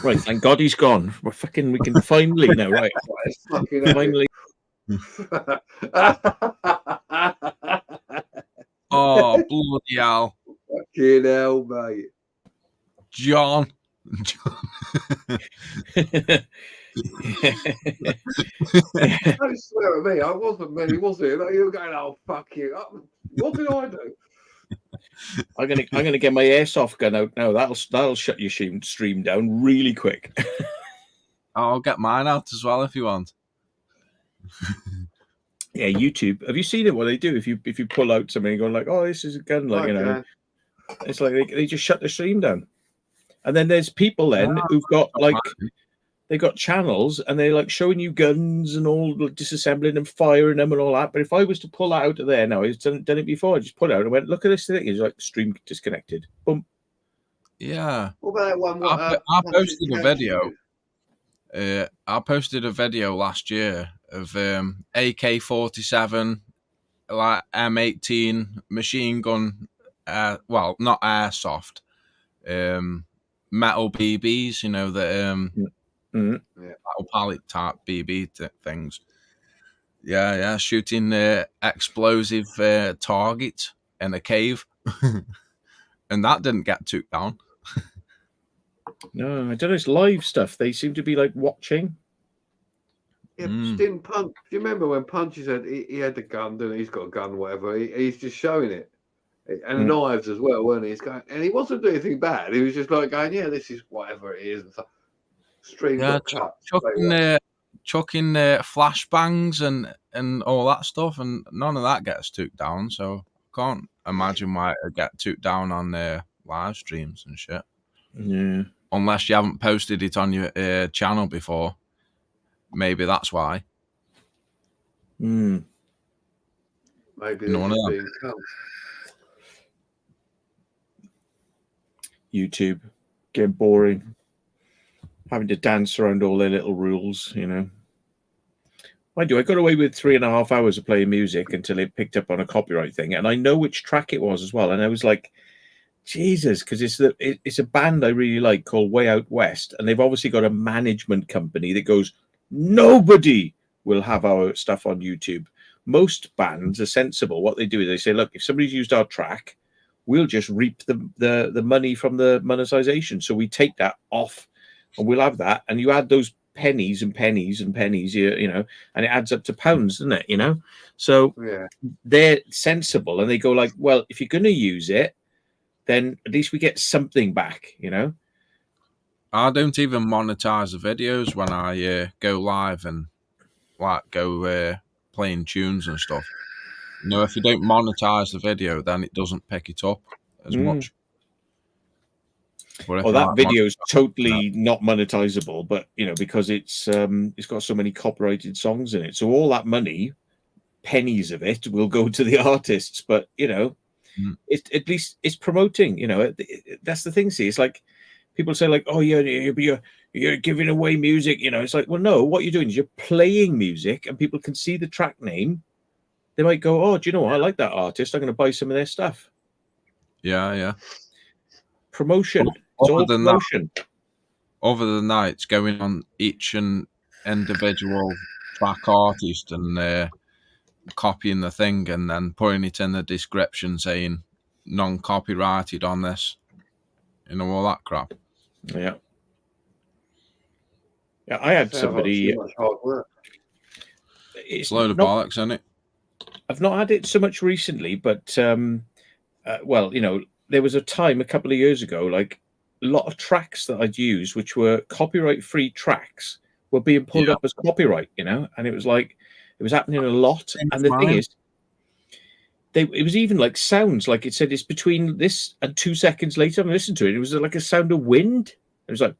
Right. Thank God he's gone. We can finally now. Right. Finally. Oh, bloody hell. Fucking hell, mate. John. Don't swear at me. I wasn't me, was it? You were going, oh, fuck you. What did I do? I'm gonna get my airsoft gun out now. That'll shut your stream down really quick. I'll get mine out as well if you want. Yeah, YouTube. Have you seen it? What they do if you pull out something and go like, oh, this is a gun, like it's like they just shut the stream down. And then there's people then who've got like they got channels and they're like showing you guns and all disassembling and firing them and all that. But if I was to pull that out of there now, I've done it before. I just pull it out and went, look at this thing. It's like stream disconnected. Boom. Yeah. What about that one? I posted a video. I posted a video last year of AK-47, like M18 machine gun. Well, not airsoft. Metal BBs, the metal pallet type BB things. Yeah, shooting explosive targets in a cave. And that didn't get took down. No, I don't know. It's live stuff. They seem to be like watching. Yeah, didn't Punch? Do you remember when Punchy said he had the gun? Didn't he? He's got a gun, whatever. He's just showing it, and knives as well, weren't he? He's going, and he wasn't doing anything bad. He was just like going, "Yeah, this is whatever it is." And stuff. Stream got cut. chucking flashbangs and all that stuff, and none of that gets took down. So I can't imagine why it get took down on live streams and shit. Yeah. Unless you haven't posted it on your channel before. Maybe that's why. Maybe None of them. YouTube getting boring. Having to dance around all their little rules, you know. I got away with 3.5 hours of playing music until it picked up on a copyright thing, and I know which track it was as well. And I was like, Jesus, because it's a band I really like called Way Out West, and they've obviously got a management company that goes, nobody will have our stuff on YouTube. Most bands are sensible. What they do is they say, look, if somebody's used our track, we'll just reap the money from the monetization. So we take that off and we'll have that. And you add those pennies and pennies and pennies, you know, and it adds up to pounds, doesn't it? You know? So they're sensible, and they go like, well, if you're going to use it, then at least we get something back, you know? I don't even monetize the videos when I go live and like go playing tunes and stuff. You know, if you don't monetize the video, then it doesn't pick it up as much. But that video is totally not monetizable, but you know, because it's got so many copyrighted songs in it, so all that money, pennies of it, will go to the artists. But you know, at least it's promoting. You know, that's the thing. See, it's like. People say like, oh, you're giving away music. You know, it's like, well, no, what you're doing is you're playing music and people can see the track name. They might go, oh, do you know what? I like that artist. I'm going to buy some of their stuff. Yeah. Promotion. It's all promotion. Other than that, it's going on each and individual track artist and copying the thing and then putting it in the description saying non-copyrighted on this. You know, all that crap. Yeah, I had somebody. Much hard work. It's a load of bollocks, isn't it? I've not had it so much recently, but well, you know, there was a time a couple of years ago, like a lot of tracks that I'd used, which were copyright-free tracks, were being pulled up as copyright. You know, and it was like it was happening a lot. And the thing is, it was even like sounds, like it said it's between this and 2 seconds later. I listened to it. It was like a sound of wind. It was like,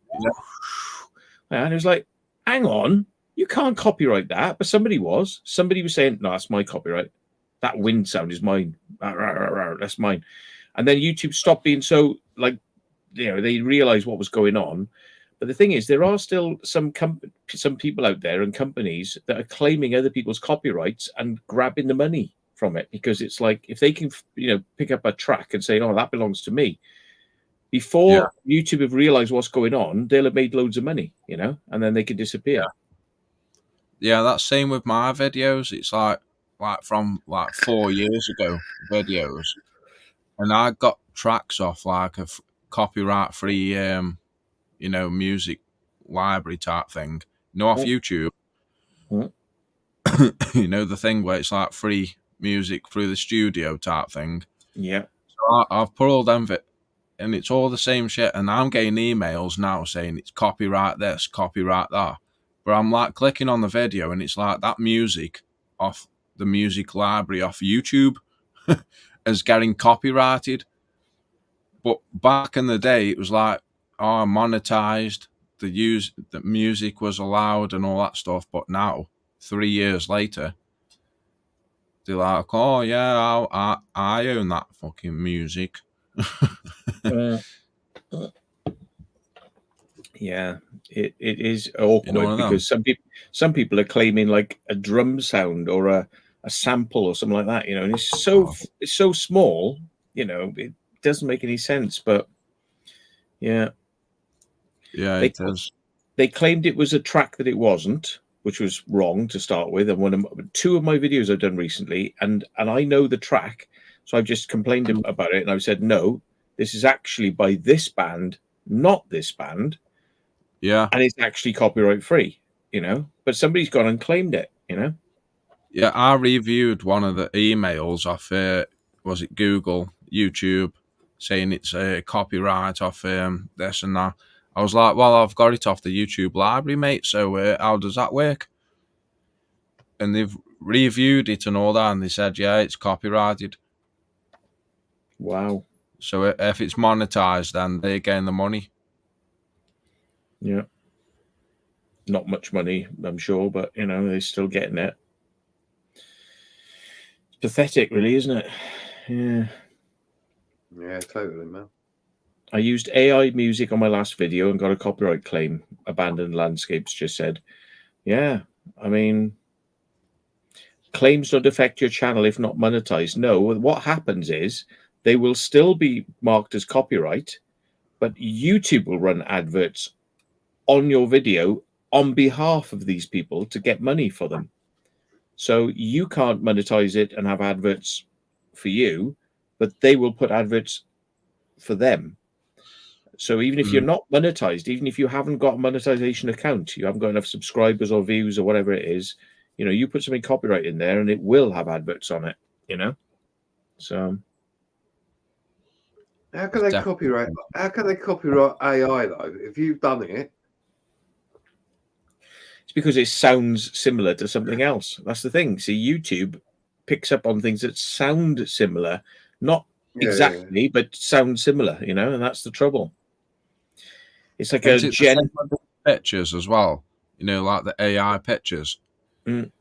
and it was like, hang on, you can't copyright that. But somebody was saying, no, that's my copyright. That wind sound is mine. That's mine. And then YouTube stopped being so like, you know, they realized what was going on. But the thing is, there are still some people out there and companies that are claiming other people's copyrights and grabbing the money from it, because it's like if they can, you know, pick up a track and say, oh, that belongs to me, before YouTube have realized what's going on, they'll have made loads of money, you know, and then they can disappear. Yeah, that's same with my videos. It's like from 4 years ago videos, and I got tracks off like a copyright free you know, music library type thing, off YouTube. You know, the thing where it's like free music through the studio type thing. Yeah. So I've put all them and it's all the same shit. And I'm getting emails now saying it's copyright this, copyright that. But I'm like clicking on the video and it's like that music off the music library off YouTube is getting copyrighted. But back in the day, it was like, oh, monetized, the music was allowed and all that stuff. But now, 3 years later, they're like, oh yeah, I own that fucking music. Yeah, it is awkward, you know, because some people are claiming like a drum sound or a sample or something like that, you know, and it's so small, you know, it doesn't make any sense. But yeah, it does. They claimed it was a track that it wasn't, which was wrong to start with. And two of my videos I've done recently, and I know the track, So I've just complained about it, and I've said, no, this is actually by this band, not this band, Yeah. and it's actually copyright free, but somebody's gone and claimed it, Yeah, I reviewed one of the emails off, was it Google, YouTube, saying it's a copyright off this and that. I was like, well, I've got it off the YouTube library, mate, so how does that work? And they've reviewed it and all that, and they said, yeah, it's copyrighted. Wow. So if it's monetized, then they gain the money. Yeah. Not much money, I'm sure, but, they're still getting it. It's pathetic, really, isn't it? Yeah. Yeah, totally, man. I used AI music on my last video and got a copyright claim. Abandoned Landscapes just said, yeah, I mean, claims don't affect your channel if not monetized. No, what happens is they will still be marked as copyright, but YouTube will run adverts on your video on behalf of these people to get money for them. So you can't monetize it and have adverts for you, but they will put adverts for them. So even if you're not monetized, even if you haven't got a monetization account, you haven't got enough subscribers or views or whatever it is, you put something copyright in there and it will have adverts on it, So how can they copyright? How can they copyright AI though? If you've done it, it's because it sounds similar to something else. That's the thing. See, YouTube picks up on things that sound similar, not exactly, but sound similar, and that's the trouble. It's like pictures as well, like the AI pictures. Don't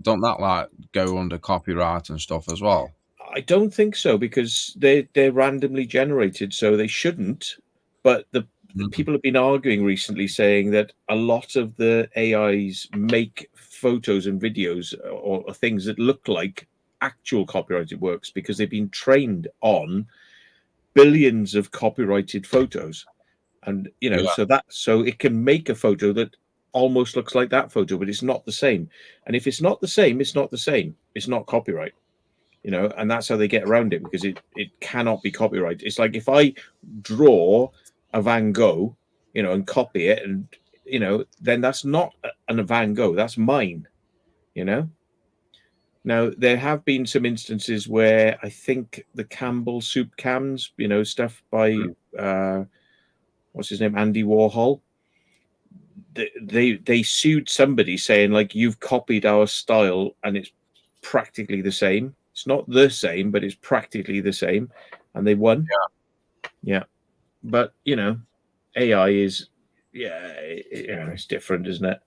that like go under copyright and stuff as well? I don't think so, because they're randomly generated, so they shouldn't. But the people have been arguing recently, saying that a lot of the AIs make photos and videos or things that look like actual copyrighted works because they've been trained on billions of copyrighted photos. And so it can make a photo that almost looks like that photo, but it's not the same. And if it's not the same, it's not the same. It's not copyright, and that's how they get around it, because it cannot be copyright. It's like if I draw a Van Gogh, and copy it, and then that's not a Van Gogh, that's mine. Now there have been some instances where I think the Campbell soup cans, stuff by what's his name, Andy Warhol, they sued somebody saying, like, you've copied our style and it's practically the same. It's not the same, but it's practically the same, and they won. Yeah. But AI is, it's different, isn't it?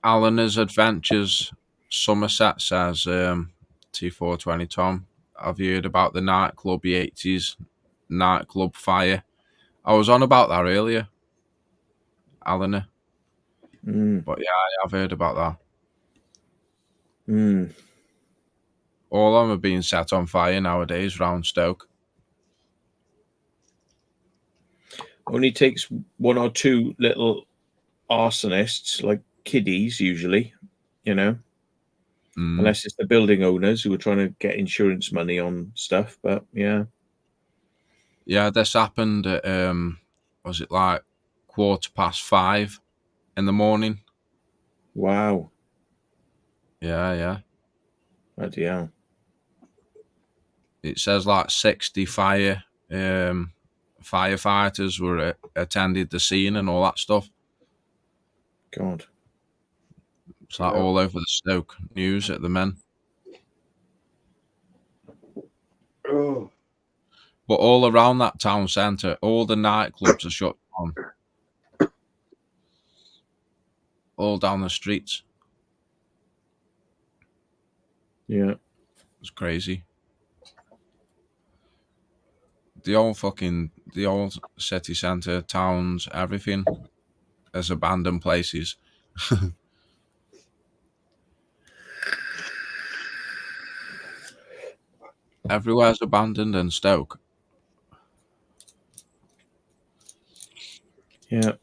Alan's Adventures Somerset says, T420 Tom, have you heard about the nightclub 80s nightclub fire? I was on about that earlier, Alan. But yeah, I've heard about that. All of them are being set on fire nowadays round Stoke. Only takes one or two little arsonists, like kiddies usually, unless it's the building owners who are trying to get insurance money on stuff. But yeah, this happened at was it like 5:15 in the morning? Wow. Yeah. Bloody hell. It says like 60 firefighters were attended the scene and all that stuff. God. It's like all over the Stoke news at the men. Oh. But all around that town centre, all the nightclubs are shut down. All down the streets. Yeah. It's crazy. The old city centre, towns, everything is abandoned places. Everywhere's abandoned in Stoke. Yeah.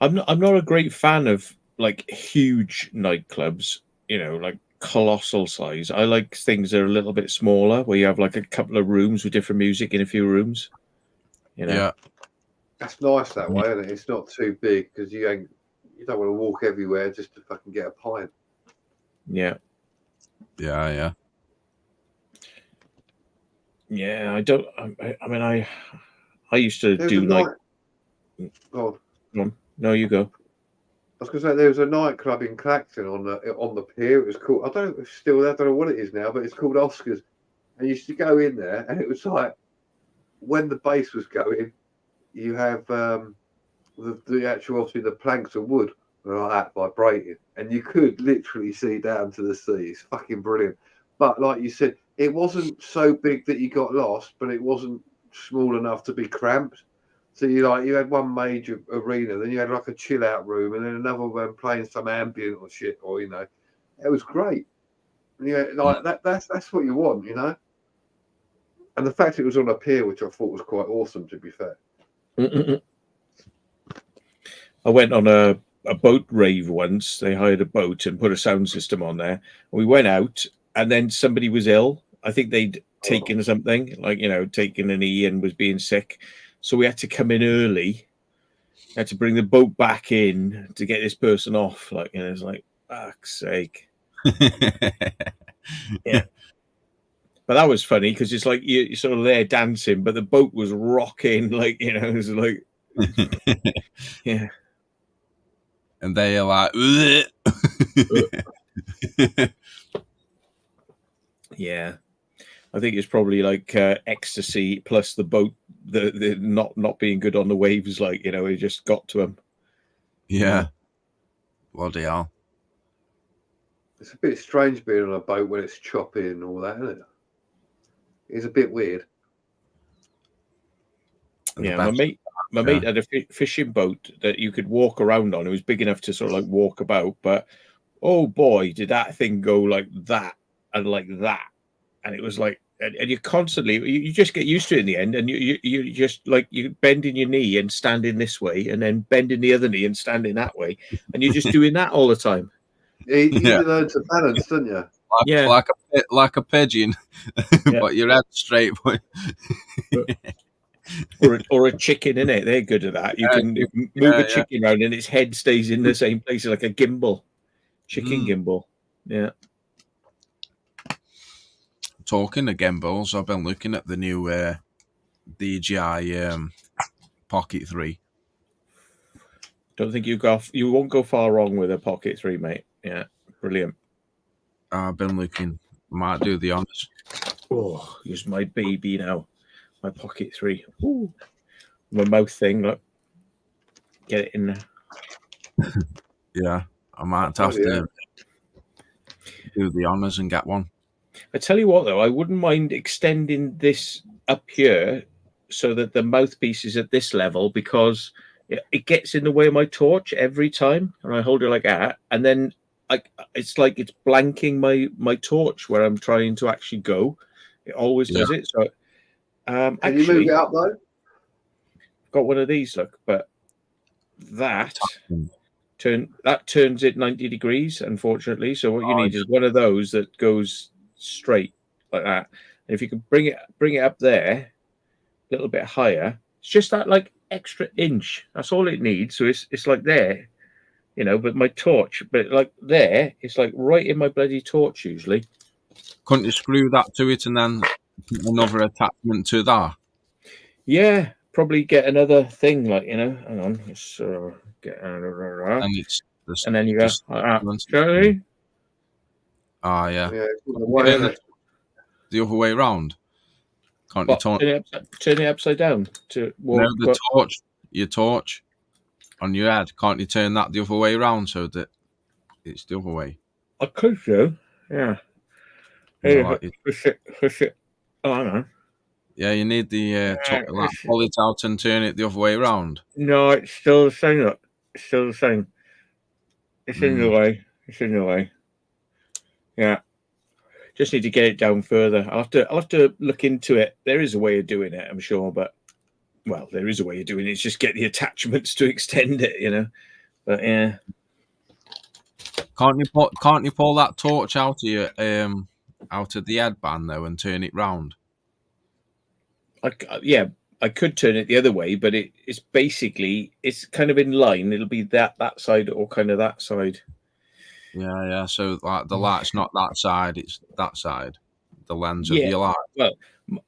I'm not a great fan of like huge nightclubs, like colossal size. I like things that are a little bit smaller, where you have like a couple of rooms with different music in a few rooms. You know? Yeah. That's nice that way, isn't it? It's not too big because you don't want to walk everywhere just to fucking get a pint. Yeah. Yeah. Yeah, I don't. I mean, I used to There's do a like. Oh, No, you go. I was going to say there was a nightclub in Clacton on the pier. It was called. I don't know if it's still there. I don't know what it is now, but it's called Oscars. And you used to go in there, and it was like when the bass was going, you have the actual, obviously the planks of wood were like that vibrating, and you could literally see down to the sea. It's fucking brilliant. But like you said, it wasn't so big that you got lost, but it wasn't small enough to be cramped. So you had one major arena, then you had like a chill out room, and then another one playing some ambient or shit, or it was great. Yeah, like that's what you want, And the fact it was on a pier, which I thought was quite awesome, to be fair. I went on a boat rave once. They hired a boat and put a sound system on there. We went out, and then somebody was ill. I think they'd taken something, like, taken an E and was being sick. So we had to come in early. Had to bring the boat back in to get this person off. Like, it's like, fuck's sake. Yeah. But that was funny because it's like you're sort of there dancing, but the boat was rocking, like, it was like, yeah. And they are like, yeah. I think it's probably like ecstasy plus the boat, the not being good on the waves, like, it just got to him. Yeah. Bloody hell. It's a bit strange being on a boat when it's choppy and all that, isn't it? It's a bit weird. Yeah, my mate had a fishing boat that you could walk around on. It was big enough to sort of like walk about, but oh boy, did that thing go like that and like that. And it was like, and you constantly, you just get used to it in the end, and you just like, you bending your knee and standing this way, and then bending the other knee and standing that way, and you're just doing that all the time. You learn to balance, don't you? Like a pigeon, but your head straight. or a chicken, innit? They're good at that. You can move a chicken around, and its head stays in the same place, like a gimbal, chicken gimbal. Yeah. Talking of gimbals, I've been looking at the new DJI Pocket 3. Don't think you won't go far wrong with a Pocket 3, mate. Yeah, brilliant. I've been looking. Might do the honors. Oh, here's my baby now. My Pocket 3. Ooh. My mouth thing, look. Get it in there. Yeah, I might have to do the honors and get one. I tell you what, though, I wouldn't mind extending this up here so that the mouthpiece is at this level, because it gets in the way of my torch every time, and I hold it like that, and then it's like it's blanking my torch where I'm trying to actually go. It always does it. So, can you move it up though? Got one of these, look, but that turns it 90 degrees, unfortunately. So what you need is one of those that goes straight like that. And if you can bring it up there a little bit higher, it's just that like extra inch. That's all it needs. So it's like there, but my torch, but like there, it's like right in my bloody torch usually. Couldn't you screw that to it and then another attachment to that? Yeah, probably get another thing, like, hang on, let's get and then you go Charlie. Yeah. The other way around. Can't you turn it upside down to walk? No, the torch, your torch on your head. Can't you turn that the other way around so that it's the other way? I could do, yeah. Hey, push it. Oh, hang on. Yeah, you need the pull it out and turn it the other way around. No, it's still the same. Look, it's still the same. It's in the way. It's in the way. Yeah. Just need to get it down further. I'll have to look into it. There is a way of doing it, I'm sure, but there is a way of doing it. It's just get the attachments to extend it, But yeah. Can't you pull that torch out of your out of the headband though and turn it round? Yeah, I could turn it the other way, but it's basically it's kind of in line. It'll be that side or kind of that side. Yeah. So like the light's not that side; it's that side. The lens of Yeah. your light. Well,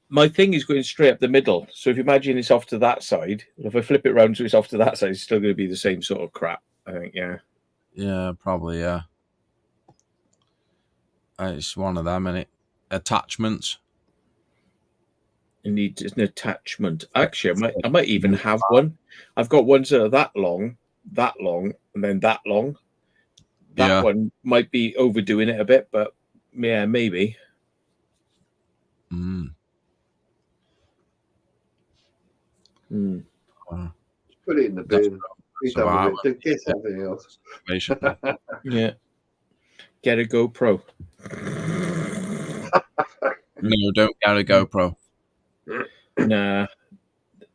my thing is going straight up the middle. So if you imagine it's off to that side, if I flip it around so it's off to that side, it's still going to be the same sort of crap. I think. Yeah. Yeah, probably. Yeah. It's one of them, innit? Attachments. It needs an attachment. Actually, I might even have one. I've got ones that are that long, and then that long. That one might be overdoing it a bit, but yeah, maybe. Put it in the bin. Be done with it. Get something else. Yeah. Get a GoPro. No, don't get a GoPro. Nah,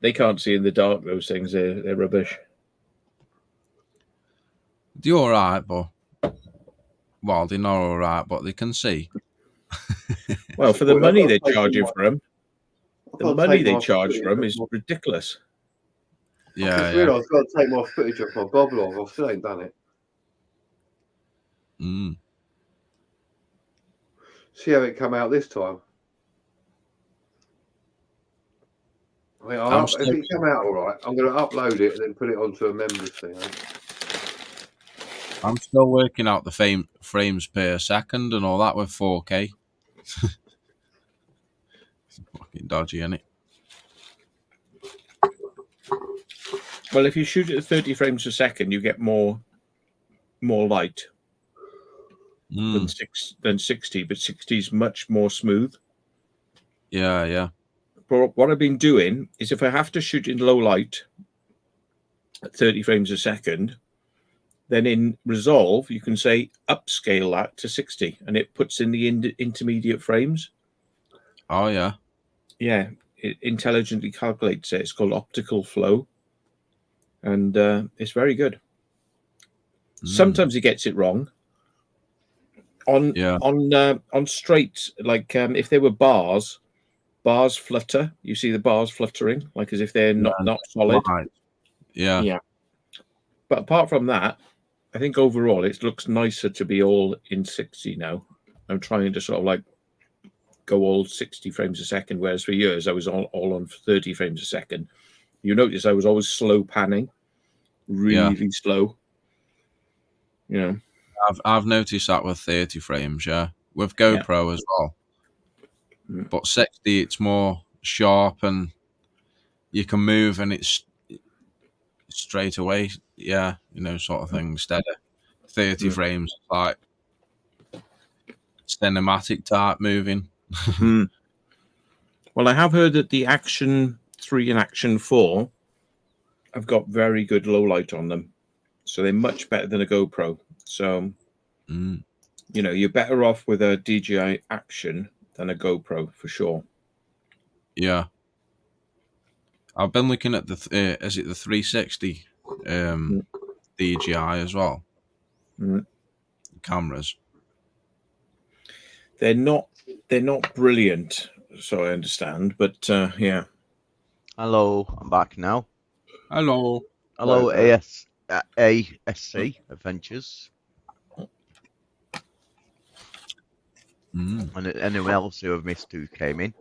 they can't see in the dark. Those things, they're rubbish. They're all right, but they're not all right, but they can see. Well, for the money they charge you for them, the money they charge for them is ridiculous. I just realised I've got to take my footage off my Boblog. I still ain't done it. See how it come out this time. I mean, if it come out all right, I'm going to upload it and then put it onto a members thing. I'm still working out the frames per second and all that with 4K. It's fucking dodgy, isn't it? Well, if you shoot at 30 frames a second, you get more light than 60, but 60 is much more smooth. Yeah. But what I've been doing is if I have to shoot in low light at 30 frames a second, then in Resolve, you can say upscale that to 60 and it puts in the intermediate frames. Oh, yeah. Yeah, it intelligently calculates it. It's called optical flow. And it's very good. Sometimes it gets it wrong. On straight, like if there were bars flutter. You see the bars fluttering, like as if they're not solid. Right. Yeah. But apart from that, I think overall it looks nicer to be all in 60 now. I'm trying to sort of like go all 60 frames a second, whereas for years I was all on 30 frames a second. You notice I was always slow panning, really slow. You know, I've noticed that with 30 frames, with GoPro as well. But 60, it's more sharp and you can move and it's straight away, sort of thing. Instead of 30 frames, like cinematic type moving. Well, I have heard that the Action 3 and Action 4 have got very good low light on them. So they're much better than a GoPro. So, you're better off with a DJI Action than a GoPro for sure. Yeah. I've been looking at the 360 DJI as well. Cameras. They're not brilliant, so I understand, but yeah. Hello, I'm back now. Hello, ASC Adventures. And anyone else who have missed who came in.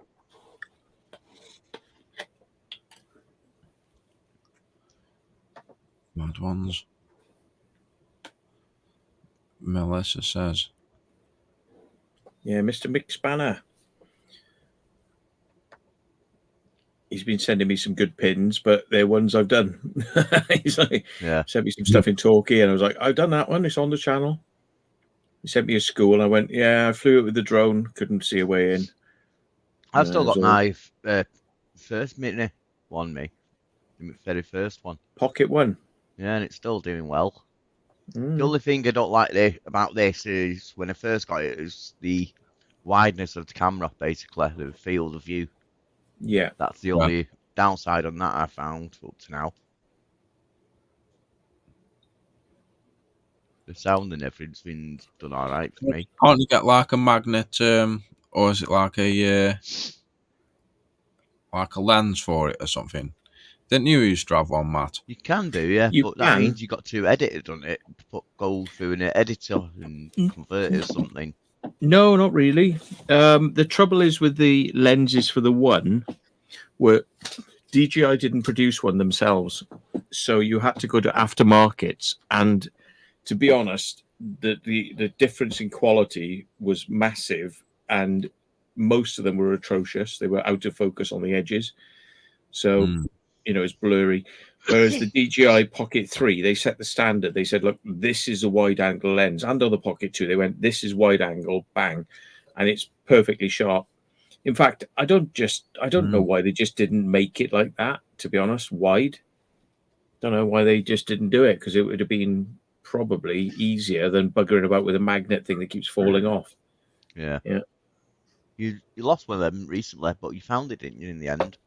Mad ones. Melissa says. Yeah, Mr. Mick Spanner. He's been sending me some good pins, but they're ones I've done. He's like, sent me some stuff in Torquay, and I was like, I've done that one. It's on the channel. He sent me a school. I went, I flew it with the drone. Couldn't see a way in. I've still got my first Mini one, the very first one. Pocket One. Yeah, and it's still doing well. The only thing I don't like about this is when I first got it is the wideness of the camera, basically, the field of view. Yeah. That's the only downside on that I found up to now. The sound and everything's been done all right for me. Can't you get like a magnet, or is it like a lens for it or something? Didn't you used to have one, Matt? You can do, yeah, You but that can. means you got to edit it, doesn't it? Go through an editor and convert it or something. No, not really. The trouble is with the lenses for the One, where DJI didn't produce one themselves, so you had to go to aftermarkets. And to be honest, the difference in quality was massive, and most of them were atrocious. They were out of focus on the edges, so it's blurry. Whereas the DJI Pocket 3, they set the standard. They said, look, this is a wide angle lens. And on the Pocket 2, they went, this is wide angle, bang. And it's perfectly sharp. In fact, I don't know why they just didn't make it like that, to be honest, wide. Don't know why they just didn't do it, because it would have been probably easier than buggering about with a magnet thing that keeps falling off. Yeah. Yeah. You lost one of them recently, but you found it, didn't you, in the end?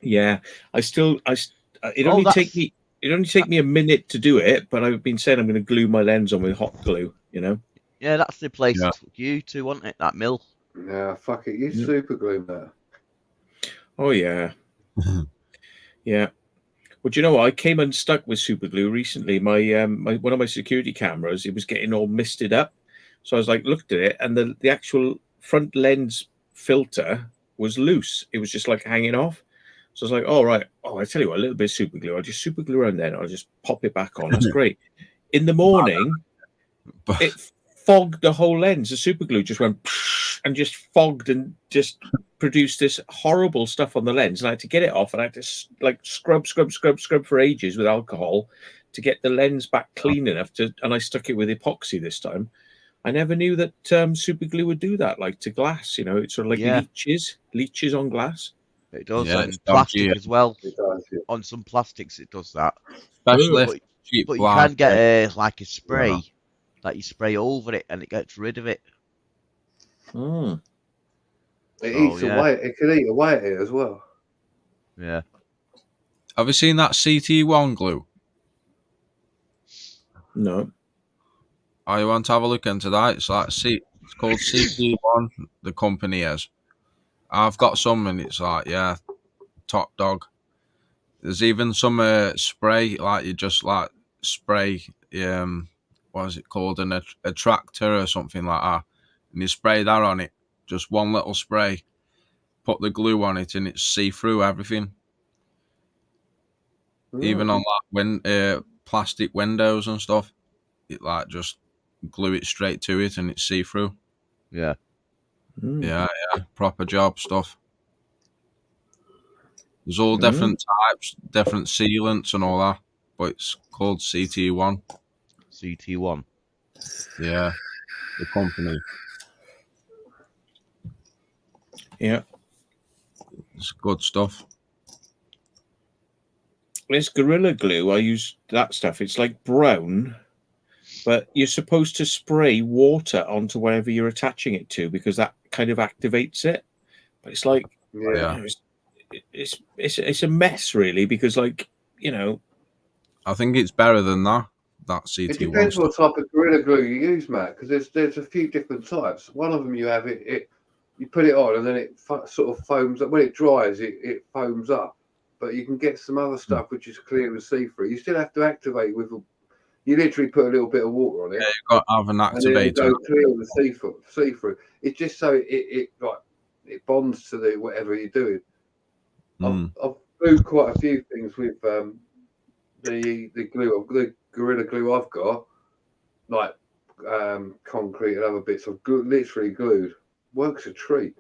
Yeah. It only take me a minute to do it, but I've been saying I'm going to glue my lens on with hot glue, Yeah, that's the place it took you to, wasn't it? That mill. Yeah, fuck it. You super glue that. Oh, yeah. Yeah. Well, do you know what? I came unstuck with super glue recently. My one of my security cameras, it was getting all misted up. So I was like, looked at it, and the actual front lens filter was loose. It was just like hanging off. So I was like, oh, right. Oh, I tell you what, a little bit of super glue. I'll just super glue around there. I'll just pop it back on. That's great. In the morning, it fogged the whole lens. The super glue just went and just fogged and just produced this horrible stuff on the lens. And I had to get it off, and I had to like scrub for ages with alcohol to get the lens back clean enough and I stuck it with epoxy this time. I never knew that super glue would do that, like to glass. It's sort of like leeches on glass. It does, Yeah, and plastic as well. It does, yeah. On some plastics, it does that. Especially cheap But you black. can get like a spray that you spray over it, and it gets rid of it. Mm. It eats away. It can eat away at it as well. Yeah. Have you seen that CT1 glue? No. Oh, you want to have a look into that? It's like it's called CT1. The company is. I've got some, and it's like top dog. There's even some spray, like you just like spray. What is it called? An attractor or something like that, and you spray that on it. Just one little spray. Put the glue on it, and it's see through everything. Even on like plastic windows and stuff, it like just glue it straight to it, and it's see through. Yeah. Yeah, proper job stuff. There's all different types, different sealants and all that, but it's called CT1. CT1. Yeah, the company. Yeah. It's good stuff. This Gorilla Glue, I use that stuff. It's like brown, but you're supposed to spray water onto wherever you're attaching it to, because that kind of activates it. But it's like, it's a mess, really, because I think it's better than that CT1. It depends what type of Gorilla Glue you use, Matt, because there's a few different types. One of them you have you put it on, and then it sort of foams up. When it dries, it foams up. But you can get some other stuff which is clear and see-through. You still have to activate with you literally put a little bit of water on it. Yeah, you've got to have an activator. And then it goes clear and see-through. It's just so it bonds to whatever you're doing. I've glued quite a few things with the glue, the Gorilla Glue I've got, like concrete and other bits. I've literally glued. Works a treat.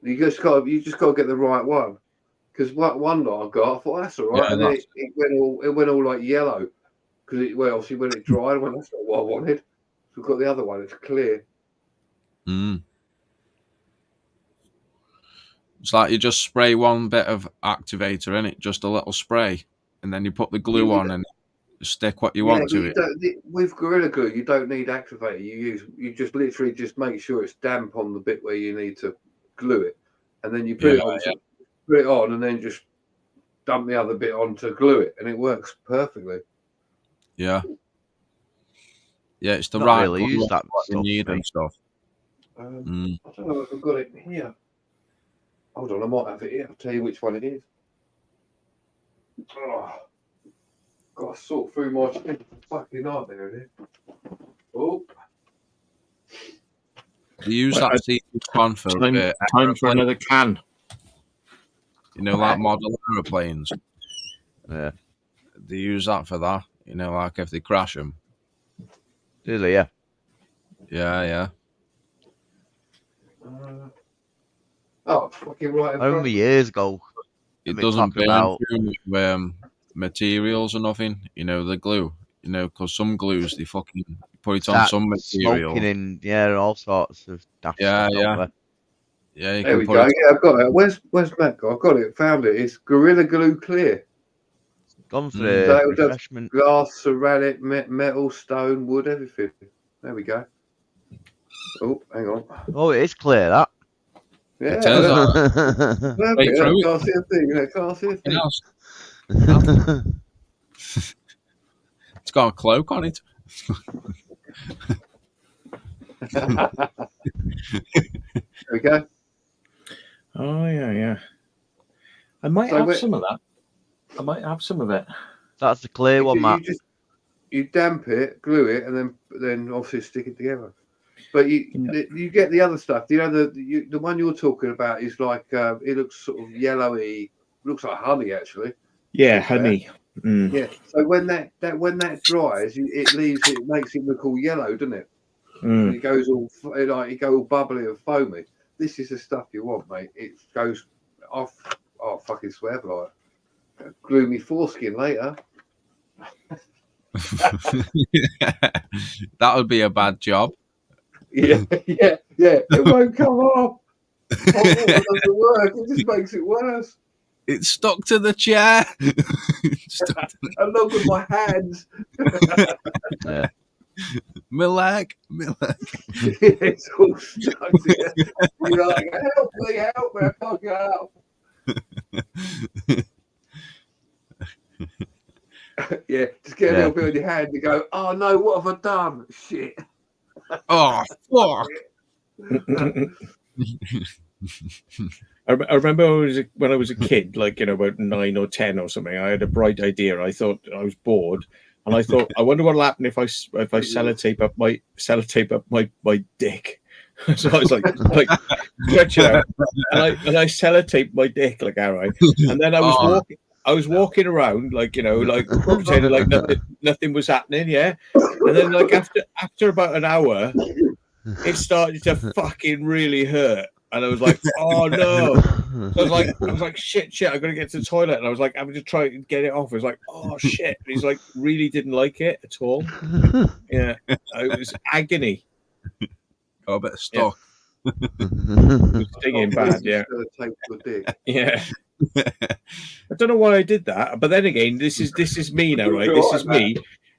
You just got to get the right one. Because one lot I got, I thought that's all right, and then it went all like yellow. Because obviously when it dried, I went, that's not what I wanted. So we've got the other one; it's clear. It's like you just spray one bit of activator in it, just a little spray, and then you put the glue on and stick what you want to it. With Gorilla Glue, you don't need activator. You just literally just make sure it's damp on the bit where you need to glue it, and then you put it on. Put it on and then just dump the other bit on to glue it, and it works perfectly. Yeah. Yeah, it's the Not right really colour, used that what you stuff, need and mate. stuff. I don't know if I've got it here. Hold on, I might have it here. I'll tell you which one it is. Oh, got to sort through my fucking nightmare here. Oh, They use that CP1 for Time for another can. you know, like model aeroplanes. Yeah. They use that for that. You know, like if they crash them. Do they? Yeah. Yeah. oh, fucking right. in I remember front. years ago. It They doesn't talk burn about- through materials or nothing. You know, the glue. You know, because some glues they fucking put it on Start some material. smoking in, all sorts of daft Yeah, stuff. yeah. don't Yeah, you There can we put go. it. Yeah, I've got it. Where's Matt? I've got it. Found it. It's Gorilla Glue Clear. they? Gone for Mm. the So it does refreshment. glass, ceramic, metal, stone, wood, everything. There we go. Oh, hang on. Oh, it is clear, that. Yeah, It is, look, Straight look, through it. can't see a thing. Can't see a thing. It's got a cloak on it. There we go. Oh yeah. I might So have wait- some of that. I might have some of it. That's the clear one, Matt. You damp it, glue it, and then obviously stick it together. But you Yeah. you get the other stuff. You know the one you're talking about is like it looks sort of yellowy. Looks like honey actually. Yeah, Is there? honey. Mm. Yeah. So when that dries, it makes it look all yellow, doesn't it? Mm. And it goes all it goes all bubbly and foamy. This is the stuff you want, mate. It goes off. Oh, fucking swear by it. Glue me foreskin later. That would be a bad job. Yeah. It won't come off. Hot water doesn't work. It just makes it worse. It's stuck to the chair. Along with my hands. Yeah. My leg. It's all stuck together. You're like, help me, I can't get out. Yeah, just get a little bit on your hand and go, oh no, what have I done? Shit. Oh, fuck. I remember when I was a kid, like, you know, about 9 or 10 or something. I had a bright idea. I thought I was bored, and I thought, I wonder what'll happen if I sellotape up my dick. So I was like stretch it out, and I sellotape my dick like alright, and then I was walking around like, you know, like pretending like nothing was happening, yeah. And then like after about an hour, it started to fucking really hurt. And I was like, oh no. So I was like, shit, I gotta get to the toilet. And I was like, I'm just trying to get it off. I was like, oh shit. And he's like, really didn't like it at all. Yeah. It was agony. Got a bit stuck. It was stinging bad, yeah. Take your dick. Yeah. I don't know why I did that, but then again, this is me now, right? This is me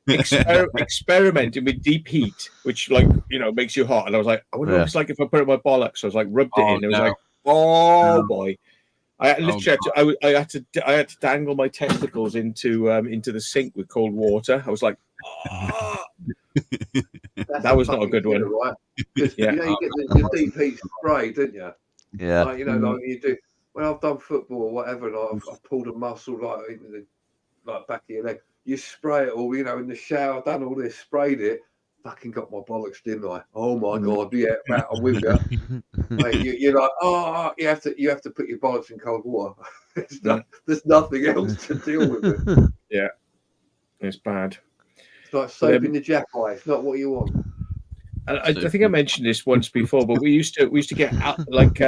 experimenting with deep heat, which, like, you know, makes you hot. And I was like, I wonder what it's like if I put it in my bollocks. So I was like, rubbed it in. It was like, oh boy! I literally had to dangle my testicles into the sink with cold water. I was like, oh. That was not a good one. Right? Yeah. You know, you get the deep heat spray, didn't you? Yeah. Like, you know, like you do. When I've done football or whatever, like I've pulled a muscle like into the back of your leg. You spray it all, you know, in the shower. I've done all this, sprayed it. Fucking got my bollocks, didn't I? Oh my god, yeah, Matt, I'm with you. Mate, you're like, oh, you have to put your bollocks in cold water. There's nothing else to deal with it. Yeah, it's bad. It's like soap in the jack eye. It's not what you want. I think I mentioned this once before, but we used to get like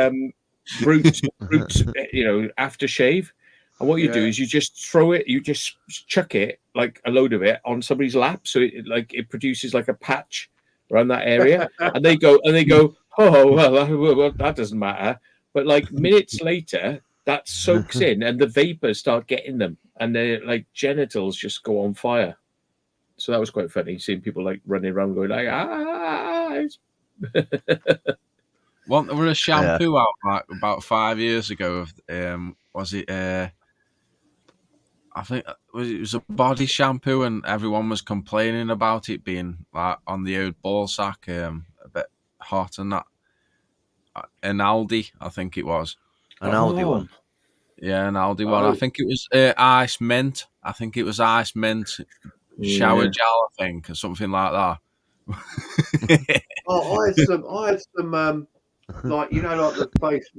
Brute, you know, aftershave. And what you do is you just throw it, you just chuck it, like a load of it, on somebody's lap, so it produces like a patch around that area, and they go, oh well, that doesn't matter. But like minutes later, that soaks in, and the vapors start getting them, and their like genitals just go on fire. So that was quite funny, seeing people like running around going like, Wasn't there a shampoo out like about 5 years ago? Was it? I think it was a body shampoo, and everyone was complaining about it being like on the old ball sack, a bit hot and that. An Aldi, I think it was. An Aldi one. Yeah, an Aldi one. I think it was ice mint. I think it was ice mint shower gel, I think, or something like that. Oh, I had some like like the face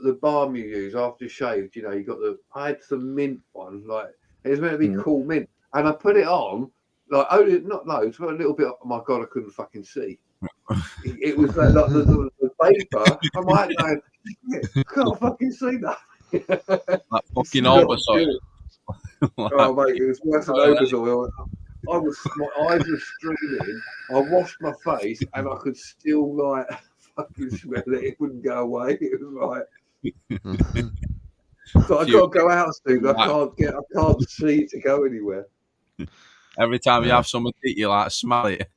the balm you use after you shaved. You got I had some mint one, like it was meant to be cool mint, and I put it on like only not loads, but a little bit. Oh my god, I couldn't fucking see. It was like the vapor. I'm like, going, I can't fucking see that. Like fucking Bulbasaur. Oh mate, it was worse than Bulbasaur. My eyes were streaming. I washed my face, and I could still like fucking smell it. It wouldn't go away. It was like, so I can't go out soon. I can't see to go anywhere. Every time you have someone eat, you like smell it.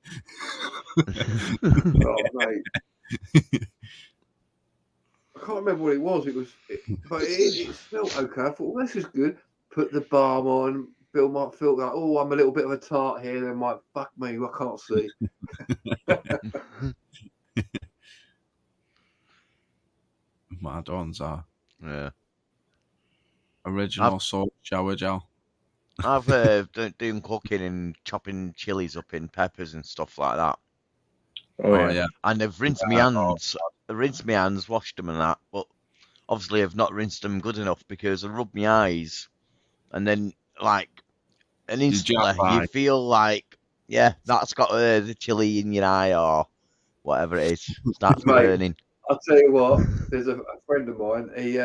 Oh mate, I can't remember what it was. But it smelled okay. I thought, well, this is good. Put the balm on. Bill might feel like, oh, I'm a little bit of a tart here. Then might fuck me, I can't see. Mad ones are. Yeah. Original salt shower gel. I've doing cooking and chopping chilies up in peppers and stuff like that. Oh yeah. And they've rinsed my hands. Rinsed my hands, washed them and that. But obviously, I've not rinsed them good enough because I rubbed my eyes, and then like, and instantly you feel like, yeah, that's got the chili in your eye or whatever it is. Starts burning. I'll tell you what. There's a friend of mine. He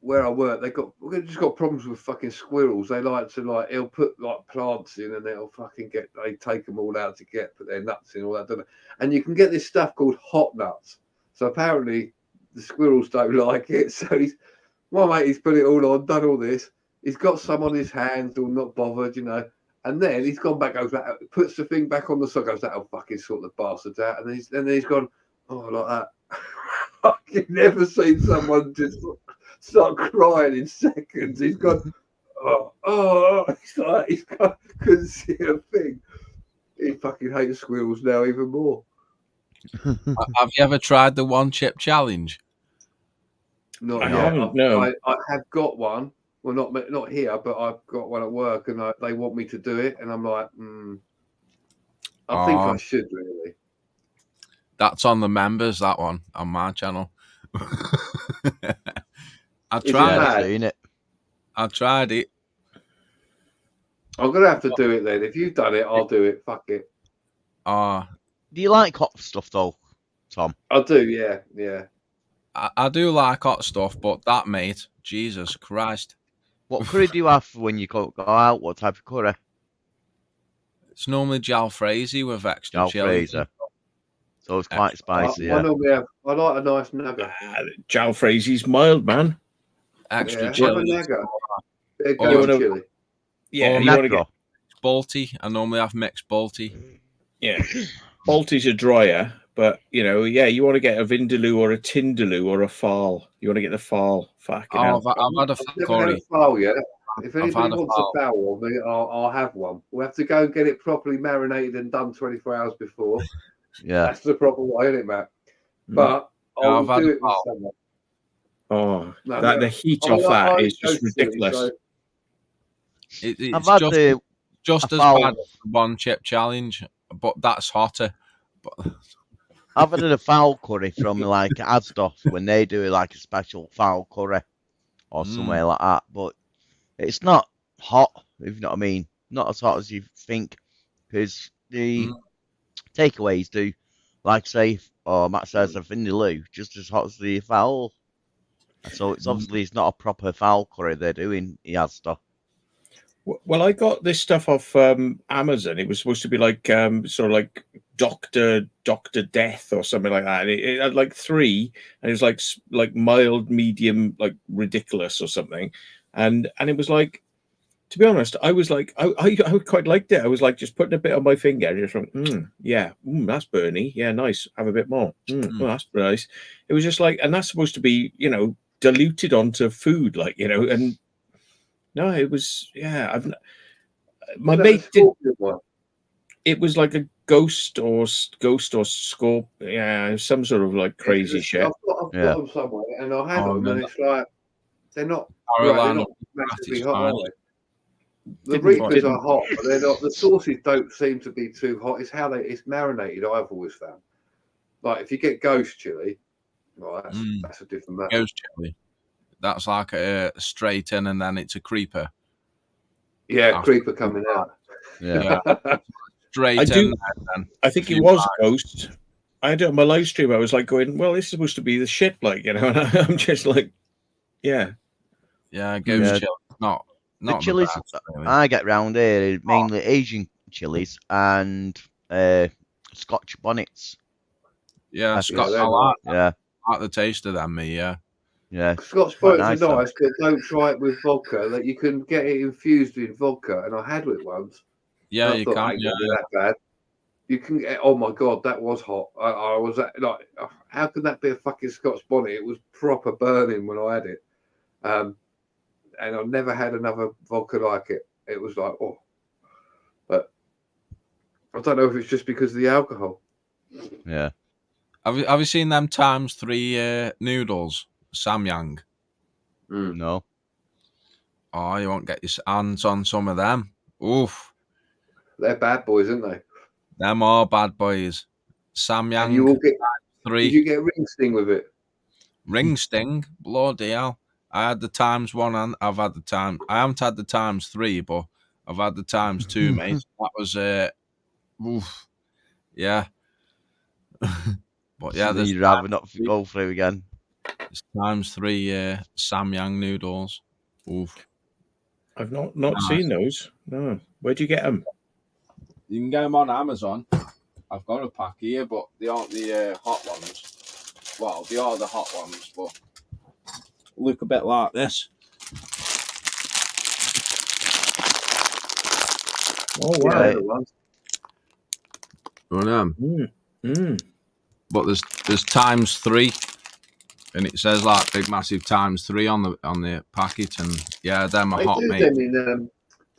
where I work, we've just got problems with fucking squirrels. They like to he'll put like plants in and they'll fucking they take them all out to put their nuts in all that, don't they? And you can get this stuff called hot nuts. So apparently the squirrels don't like it. So my mate, he's put it all on, done all this. He's got some on his hands, all not bothered, And then he's gone back, goes back, puts the thing back on the side, goes, that'll fucking sort the bastards out. And then he's gone, oh, like that. I've never seen someone just start crying in seconds. He's gone, he's got, couldn't see a thing. He fucking hates squirrels now even more. Have you ever tried the one chip challenge? No. I have got one. Well, not here, but I've got one at work, and they want me to do it, and I'm like, I think I should really. That's on the members. That one on my channel. I tried it. I tried it. I'm gonna have to do it then. If you've done it, I'll do it. Fuck it. Do you like hot stuff though, Tom? I do. Yeah. I do like hot stuff, but that, mate, Jesus Christ. What curry do you have when you go out? What type of curry? It's normally jalfrezi with extra chili. Jalfrezi. So it's quite spicy. I like a nice nugget. Jalfrezi's mild, man. Extra chili. Chili. Yeah, you want to get Balti. I normally have mixed Balti. Yeah, Balti's are drier, but you want to get a Vindaloo or a Tindaloo or a Fal. You want to get the Fal. Fucking hell. I've had a curry. Fal yet. If anybody wants a fowl of me, I'll have one. We'll have to go and get it properly marinated and done 24 hours before. Yeah, that's the proper way, isn't it, Matt? But I'll do it with someone. Oh, the heat off that is just ridiculous. It's just as bad as the one chip challenge, but that's hotter. I've had a fowl curry from like Asda when they do like a special fowl curry or somewhere like that, but it's not hot, if you know what I mean. Not as hot as you think, because the takeaways do, like say, or Matt says, a Vindaloo, just as hot as the fowl. So it's obviously it's not a proper fowl curry they're doing. He has stuff. Well, I got this stuff off Amazon. It was supposed to be like sort of like Doctor Death or something like that. It had like 3, and it was like mild, medium, like ridiculous or something. And it was like, to be honest, I was like, I quite liked it. I was like just putting a bit on my finger, just like, that's burny. Yeah, nice. Have a bit more. Oh, that's nice. It was just like, and that's supposed to be, diluted onto food, like, and No, it was my Is that mate the did. Scorpion one? It was like a ghost or scorp. Yeah, some sort of like crazy I've shit. got Yeah. them somewhere, and I had Oh, them, no. and it's like they're not Carolina massively is hot, fine. are they? The Didn't- Reapers didn't- are hot, but they're not. The sauces don't seem to be too hot. It's how it's marinated. I've always found. Like if you get ghost chili, right, that's a different matter. Ghost chili. That's like a straight in, and then it's a creeper. Yeah, After- creeper coming out. Yeah. Straight I in. do- Then I think it few was times. Ghost. I had it on my live stream. I was like going, well, this is supposed to be the shit, like, you know, and I'm just like, yeah. Yeah, ghost Yeah. chili. Not The the chilies best, really. I get round here are mainly Asian chilies and Scotch bonnets. Yeah, That's Scott, good. I Yeah, like the taste of them, me, yeah. yeah. Scotch Quite bonnets nice, are though. nice, but don't try it with vodka. Like you can get it infused in vodka, and I had it once. Yeah, and I you thought, can, "Ain't yeah. gonna be that bad." You can get. Oh my god, that was hot. I was like, how could that be a fucking Scotch bonnet? It was proper burning when I had it, and I've never had another vodka like it. It was like, oh, but I don't know if it's just because of the alcohol. Yeah. Have you seen them ×3 noodles, Samyang? No. Oh, you won't get your hands on some of them. Oof. They're bad boys, aren't they? Them are bad boys. And Samyang you will get. Did 3. you get ring sting with it? Ring sting? Bloody hell. I had the ×1 and I've had the time. I haven't had the ×3, but I've had the ×2, mate. That was oof. Yeah. But yeah, Something there's you'd rather not go through again. ×3 Samyang noodles. Oof. I've not Nice. seen those. No. Where'd you get them? You can get them on Amazon. I've got a pack here, but they aren't the hot ones. Well, they are the hot ones, but look a bit like this. Oh, Yeah, wow. they're the ones. But there's ×3, and it says like big massive ×3 on the packet, and yeah, them are They hot, do mate. them in.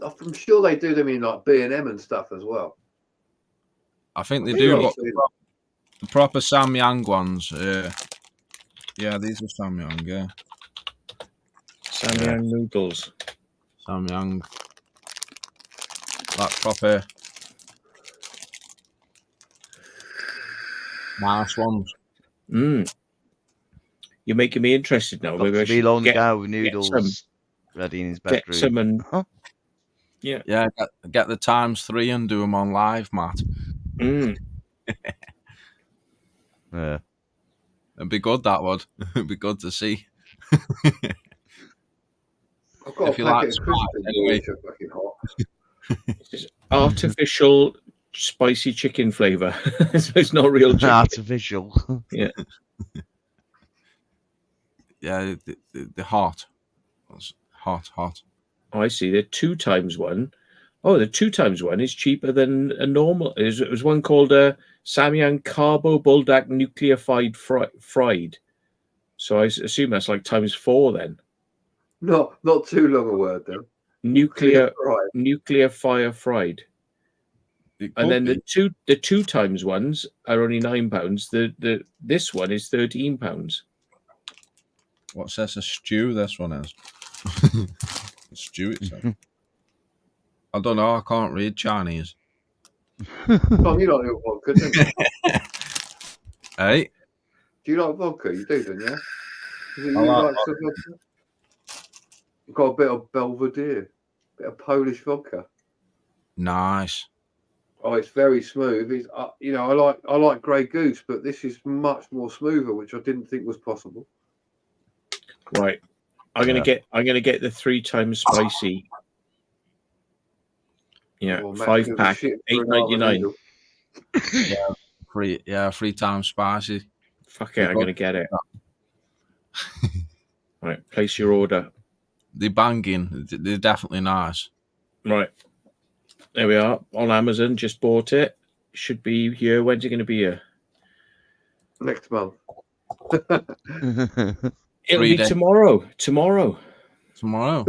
I'm sure they do them in like B&M and stuff as well. I think they I do, think but I've seen the proper Samyang ones, yeah, these are Samyang, yeah. Samyang noodles. Samyang, like proper nice ones. You're making me interested now. Got Maybe I to be should alone get guy with some. noodles ready in his Get bedroom. some and Yeah, get the ×3 and do them on live, Matt. Yeah. It'd be good, that would. It'd be good to see. I've got If a you like packet of crisps spice, anyway. which are fucking hot. it's artificial spicy chicken flavor. So it's not real chicken. Artificial. Yeah, the hot. It's hot. Oh, I see. They're 2×1. Oh, the 2×1 is cheaper than a normal. It was one called a Samyang Carbo Buldak Nuclear-Fied Fried. So I assume that's like ×4 then. Not too long a word then. Nuclear Right. fire fried. It And could then be. the 2×1s are only £9. This one is £13. What's this? A stew? This one is. A stew, it said. I don't know. I can't read Chinese. Tom, you like vodka, don't you? Hey, Do you like vodka? You do, don't you? Do you I like like some vodka? You've got a bit of Belvedere, bit of Polish vodka. nice. Oh, it's very smooth. It's I like Grey Goose, but this is much more smoother, which I didn't think was possible. Right. I'm gonna get the 3× spicy. Yeah, Well, Matt's 5 gonna be pack, shit for another £8.99. needle. 3× spicy. Fuck it, I'm gonna get it. Right, place your order. They're banging. They're definitely nice. Right, there we are on Amazon. Just bought it. Should be here. When's it going to be here? Next month. It'll 3 be days. tomorrow. Tomorrow. tomorrow.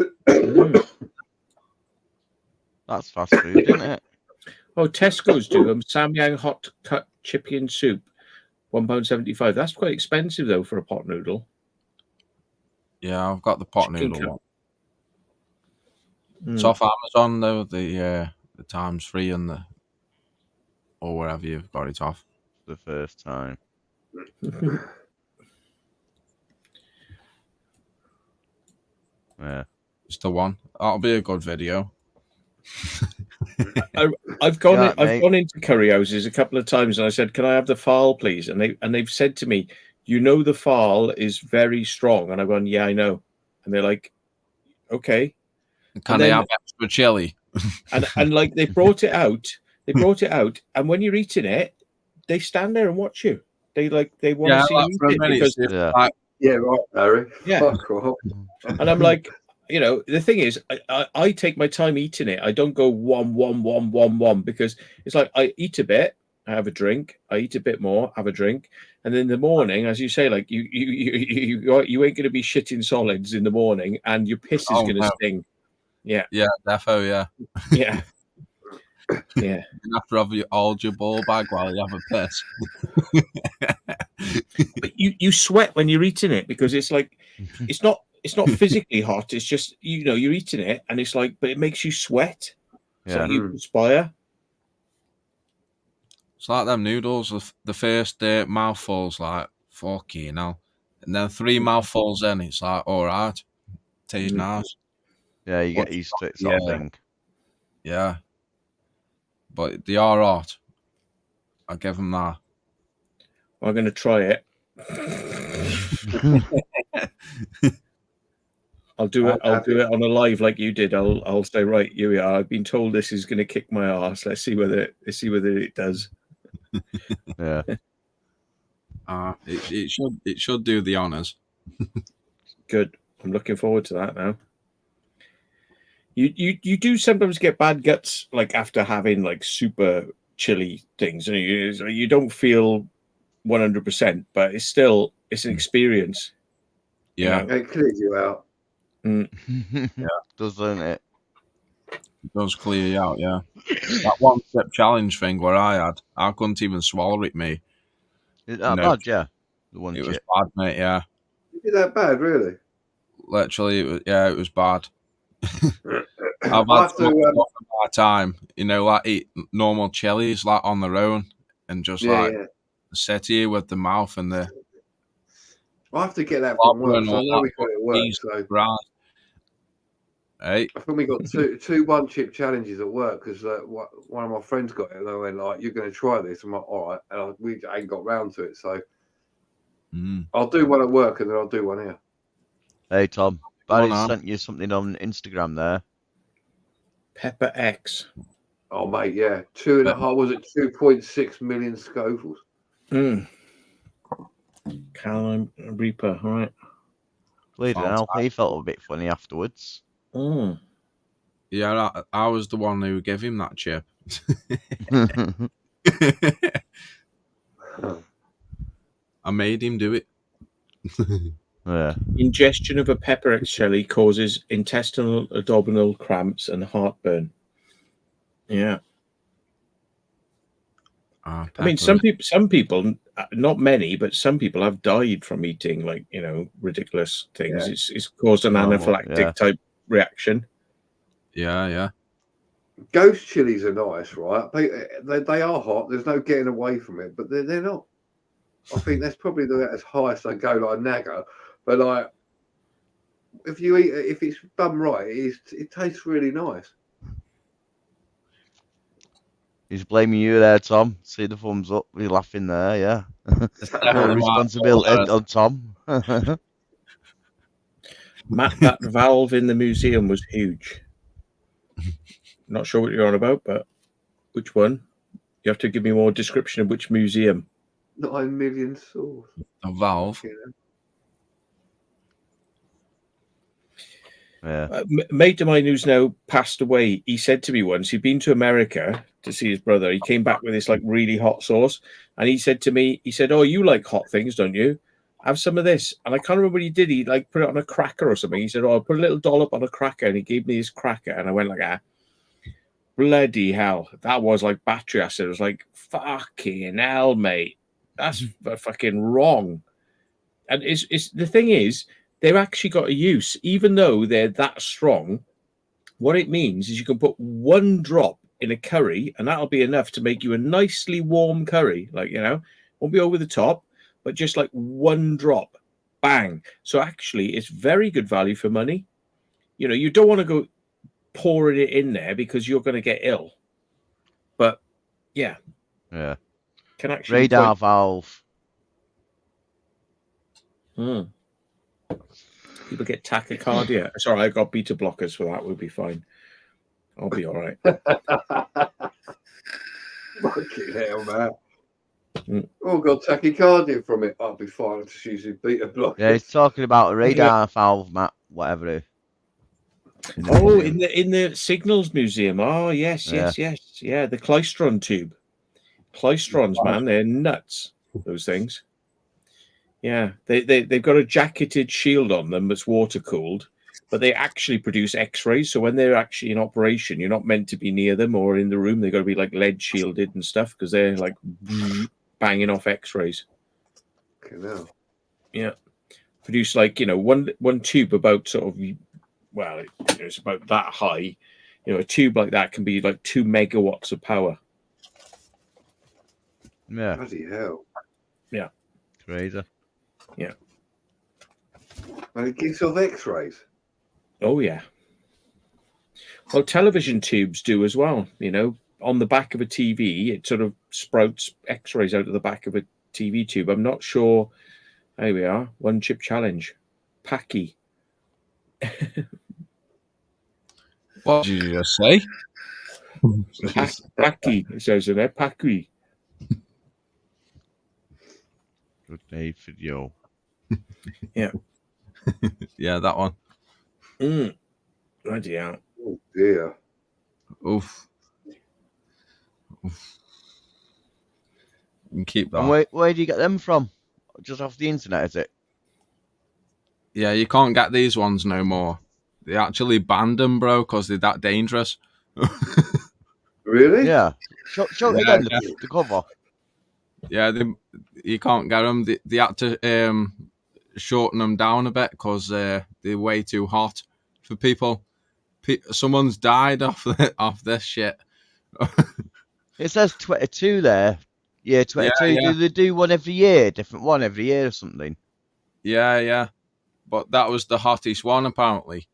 That's fast food, isn't it? Oh, Tesco's do Samyang hot cut chicken soup, £1.75. That's quite expensive though for a pot noodle. Yeah, I've got the pot Chicken noodle cup. one. Mm. It's off Amazon though. The times 3 and the or wherever you've got it off. The first time. Yeah. It's the one. That'll be a good video. I've gone Yeah, I've mate. gone into curry houses a couple of times and I said, "Can I have the fowl, please?" And they've said to me, "You know the fowl is very strong." And I've gone, "Yeah, I know." And they're like, "Okay." Can And they then- have extra chili? And like they brought it out, and when you're eating it, they stand there and watch you. They want to see like you for a eat it minute, because it's Yeah. like, Yeah, right, Barry. Yeah. Fuck off. and I'm like, the thing is, I take my time eating it. I don't go one because it's like I eat a bit, I have a drink, I eat a bit more, have a drink, and then in the morning, as you say, like you ain't going to be shitting solids in the morning, and your piss is Oh, going to no. sting. Yeah, yeah, defo, yeah. yeah, yeah. You have to have hold your ball bag while you have a piss. But you sweat when you're eating it because it's like it's not physically hot. It's just you're eating it and it's like, but it makes you sweat. It's Yeah. like you perspire. It's like them noodles. The first mouthful's like, fuck you know. And then 3 mouthfuls in, it's like, all right. Tastes nice. Yeah, you get What's- used to it, sort of yeah. thing. Yeah. But they are hot. I give them that. I'm going to try it. I'll do it. I'll do it on a live like you did. I'll say, right, here we are. I've been told this is going to kick my ass. Let's see whether it does. Yeah. It should do the honors. Good. I'm looking forward to that now. You do sometimes get bad guts like after having like super chilly things, and you don't feel 100%, but it's an experience. Yeah, It clears you out. Doesn't it? it does clear you out, yeah. That 1 step challenge thing where I couldn't even swallow it, me. Is that No. bad, yeah? The one It was chip. bad, mate, yeah. Is it that bad, really? Literally, it was bad. I've I had have so to, much of my time, like eat normal chilies like on their own and just yeah, like yeah. sit here with the mouth and the I have to get that from Poplar work. and So I all know we that, got it at work. cheese. So grass. Hey, I think we got two 1 chip challenges at work because one of my friends got it and I went like, "You're going to try this?" I'm like, "All right," and we ain't got round to it, so I'll do one at work and then I'll do one here. Hey, Tom. Go on, Barry Al. sent you something on Instagram there. Pepper X. Oh mate, yeah, 2.5 was it 2.6 million Scovilles? Carolina Reaper. All right. Bleeding hell, Fantastic. he felt a bit funny afterwards. yeah, I was the one who gave him that chip. I made him do it. Yeah. Ingestion of a pepper X jelly causes intestinal abdominal cramps and heartburn. Yeah. I mean, some people, not many, but some people have died from eating like ridiculous things. Yeah. It's caused an Oh, anaphylactic yeah. type reaction. Yeah. Ghost chilies are nice, right? They are hot. There's no getting away from it, but they're not. I think that's probably as highest I go, like a Naga. But like, if it's done right, it tastes really nice. He's blaming you there, Tom. See the thumbs up. You're laughing there, yeah. Definitely Responsibility my fault, on Tom. Matt, that valve in the museum was huge. Not sure what you're on about, but which one? You have to give me more description of which museum. 9 million souls. A valve. Yeah. A mate of mine who's now passed away, he said to me once, he'd been to America to see his brother. He came back with this like really hot sauce. And he said to me, "Oh, you like hot things, don't you?" have some of this. And I can't remember what he did. He like put it on a cracker or something. He said, "Oh, I'll put a little dollop on a cracker," and he gave me his cracker, and I went like, "Ah, bloody hell!" That was like battery acid. It was like, fucking hell, mate. That's fucking wrong. And it's the thing is, they've actually got a use, even though they're that strong. What it means is you can put one drop in a curry, and that'll be enough to make you a nicely warm curry. Like, you know, won't be over the top, but just like one drop, bang. So actually, it's very good value for money. You know, you don't want to go pouring it in there because you're going to get ill. But yeah, can actually Radar valve. People get tachycardia. Sorry, I got beta blockers for that. We'll be fine. I'll be all right. Fucking hell, man. Oh, got tachycardia from it. I'll be fine. I'm just using beta blockers. Yeah, he's talking about a radar valve, Matt. Whatever. Oh, in the Signals Museum. Oh, yes. Yeah, the Klystron tube. Klystrons, man, they're nuts. Those things. Yeah, they've got a jacketed shield on them that's water cooled, but they actually produce X-rays. So when they're actually in operation, you're not meant to be near them or in the room. They've got to be like lead shielded and stuff because they're like banging off X-rays. Okay, now. Yeah, produce like, you know, one tube about sort of, well, it's about that high. You know, a tube like that can be like 2 megawatts of power. Yeah. Bloody hell. Yeah. Crazy. Yeah. And it gives off X-rays. Oh, yeah. Well, television tubes do as well. You know, on the back of a TV, it sort of sprouts X-rays out of the back of a TV tube. I'm not sure. There we are. One chip challenge. Packy. What did you just say? Packy. It says in there. Packy. Good day for you. Yeah. Yeah, that one. Bloody hell. Oh, dear. Oof. You can keep that. And where do you get them from? Just off the internet, is it? Yeah, you can't get these ones no more. They actually banned them, bro, because they're that dangerous. Really? Yeah. Show me again the cover. Yeah, you can't get them. They had to shorten them down a bit because they're way too hot for people. Someone's died off this shit. It says 22 there. Yeah, 22. Yeah. Do they do one every year? Different one every year or something? Yeah. But that was the hottest one, apparently.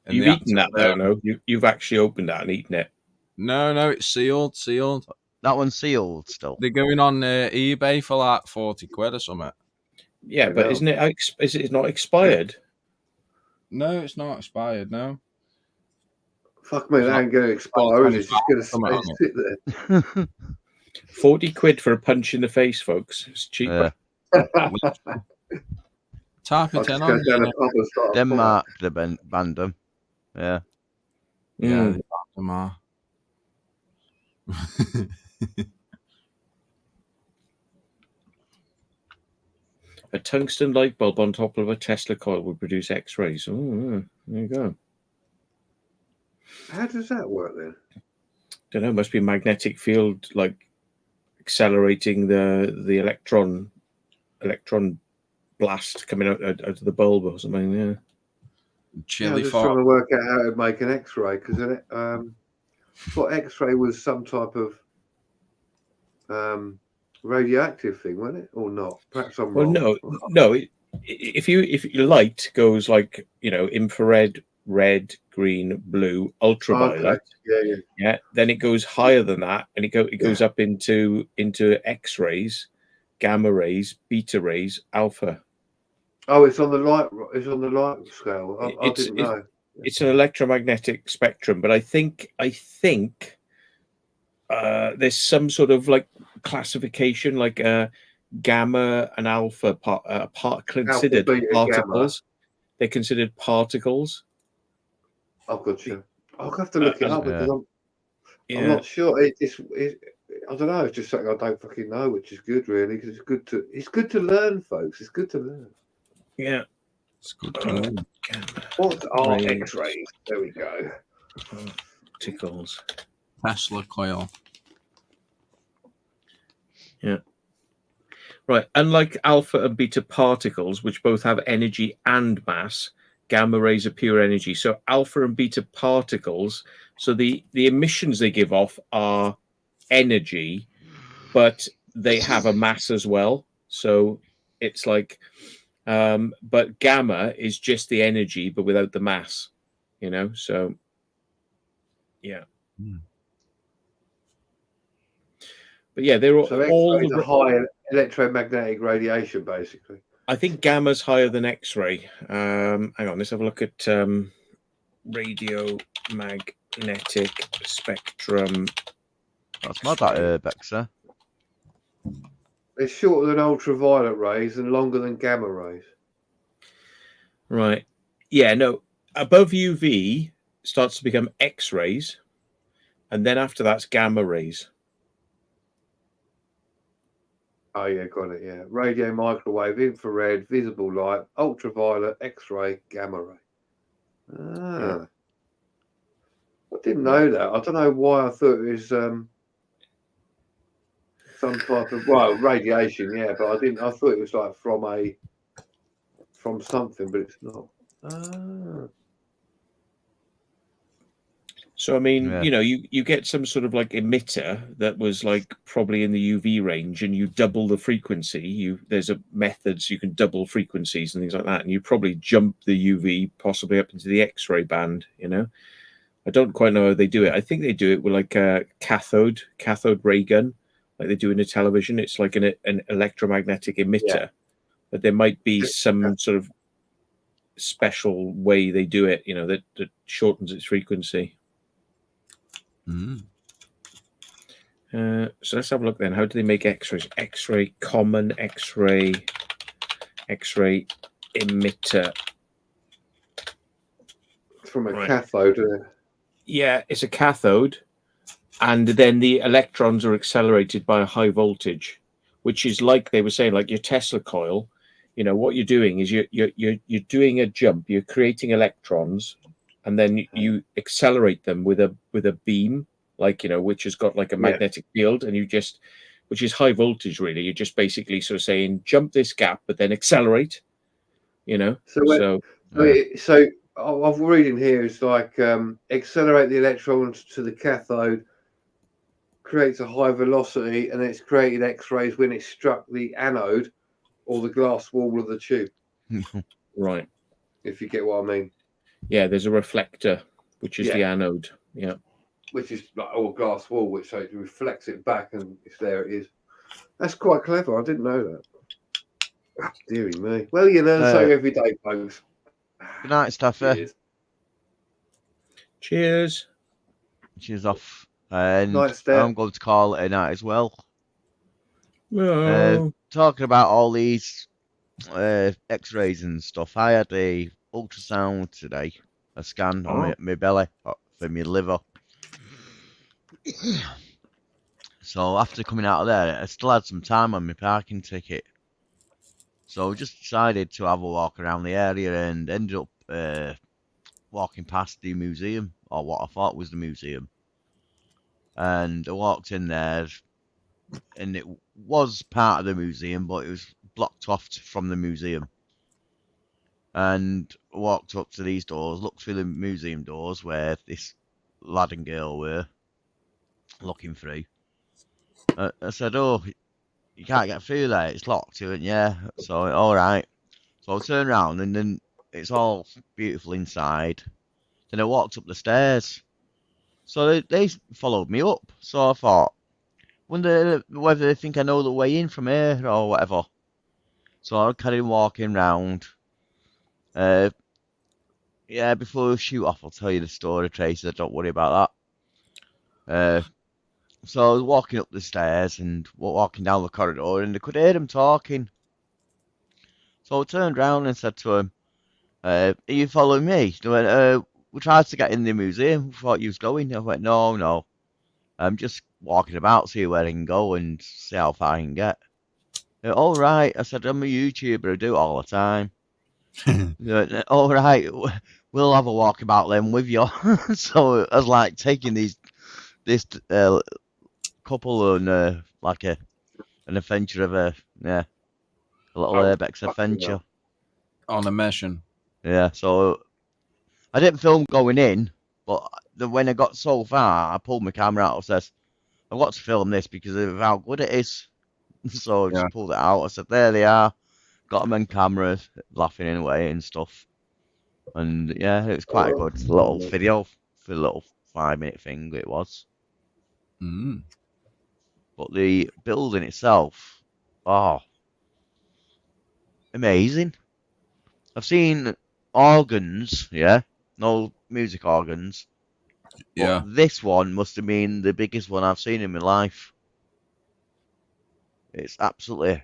And You've eaten that, though, no? You've actually opened that and eaten it. No, it's sealed. That one's sealed still. They're going on eBay for like 40 quid or something. Yeah, but isn't it? Is it not expired? No, it's not expired. No. Fuck me, that ain't going to expire, is it? It's just going to sit there. 40 quid for a punch in the face, folks. It's cheaper. Type it in on Denmark, they banned them. Yeah. Yeah, they banned them all. A tungsten light bulb on top of a Tesla coil would produce X-rays. Oh, there you go. How does that work then? Don't know. Must be a magnetic field, like accelerating the electron blast coming out of the bulb or something. Yeah. Chili I'm just trying to work out how to make an X-ray because I thought X-ray was some type of radioactive thing, wasn't it, or not? Perhaps I'm wrong. Well, no. If your light goes like, you know, infrared, red, green, blue, ultraviolet. Okay. Yeah. Then it goes higher than that, and it goes up into X-rays, gamma rays, beta rays, alpha. Oh, it's on the light. It's on the light scale. I didn't know. It's an electromagnetic spectrum, but I think there's some sort of like classification, like gamma and alpha considered particles. They're considered particles. I've got you. I'll have to look it up because I'm not sure. I don't know. It's just something I don't fucking know, which is good, really, because it's good to learn, folks. It's good to learn. Yeah. It's good to know. What are Rays. X-rays? There we go. Particles. Tesla coil. Right. Unlike alpha and beta particles, which both have energy and mass, gamma rays are pure energy. So alpha and beta particles, so the emissions they give off are energy, but they have a mass as well. So it's like, but gamma is just the energy, but without the mass, you know? So, yeah. But yeah, they're So all X-rays are high electromagnetic radiation, basically. I think gamma's higher than X-ray. Hang on, let's have a look at radiomagnetic spectrum. That's mad, that Bexer. It's shorter than ultraviolet rays and longer than gamma rays. Right. Yeah, no. Above UV starts to become X-rays, and then after that's gamma rays. Oh, yeah, got it, yeah. Radio, microwave, infrared, visible light, ultraviolet, X-ray, gamma ray. Ah. I didn't know that. I don't know why I thought it was some type of, well, radiation, yeah, but I thought it was like from something, but it's not. Ah. So, I mean, Yeah. you know, you get some sort of like emitter that was like probably in the UV range, and you double the frequency. There's methods you can double frequencies and things like that, and you probably jump the UV possibly up into the X-ray band. You know, I don't quite know how they do it. I think they do it with like a cathode ray gun, like they do in a television. It's like an electromagnetic emitter, but there might be some sort of special way they do it. You know, that shortens its frequency. So let's have a look then. How do they make X-rays? X-ray common, X-ray emitter. It's from a Right. cathode, isn't it? Yeah, it's a cathode, and then the electrons are accelerated by a high voltage, which is like they were saying, like your Tesla coil. You know what you're doing is you're doing a jump. You're creating electrons, and then you accelerate them with a beam, like, you know, which has got like a magnetic field, and which is high voltage really. You're just basically sort of saying jump this gap, but then accelerate. You know, So I'm reading here, it's like accelerate the electrons to the cathode, creates a high velocity, and it's created X-rays when it struck the anode or the glass wall of the tube. Right. If you get what I mean. Yeah, there's a reflector, which is the anode. Yeah. Which is like a glass wall, which so it reflects it back, and there it is. That's quite clever. I didn't know that. Oh, dearie me. Well, you learn something every day, folks. Good night, Staffy. Cheers. She's off. And Night, Steph. I'm going to call it a night as well. Oh. Talking about all these X-rays and stuff, I had a ultrasound today, a scan on my belly for my liver. So after coming out of there, I still had some time on my parking ticket. So I just decided to have a walk around the area and ended up walking past the museum, or what I thought was the museum. And I walked in there, and it was part of the museum, but it was blocked off from the museum. And I walked up to these doors, looked through the museum doors where this lad and girl were looking through. I said, "Oh, you can't get through there, it's locked." He went, "Yeah." So, all right. So I turned around, and then it's all beautiful inside. Then I walked up the stairs. So they followed me up. So I thought, wonder whether they think I know the way in from here or whatever. So I carried on walking round. Yeah, before we shoot off, I'll tell you the story, Tracy. Don't worry about that. So I was walking up the stairs and walking down the corridor, and I could hear them talking. So I turned round and said to him, "Are you following me?" They went, "We tried to get in the museum. We thought you was going." I went, No. I'm just walking about, see where I can go and see how far I can get. All right, I said, I'm a YouTuber, I do it all the time. All right, we'll have a walkabout then with you. So I was like taking this couple on like an adventure of a little urbex adventure. On a mission. Yeah, so I didn't film going in, but when I got so far, I pulled my camera out and says, I've got to film this because of how good it is. So I just pulled it out. I said, there they are. Got them on camera, laughing anyway and stuff. And yeah, it was quite a good little video for a little 5-minute thing it was. Mm. But the building itself, amazing. I've seen organs, no music organs. Yeah. But this one must have been the biggest one I've seen in my life. It's absolutely a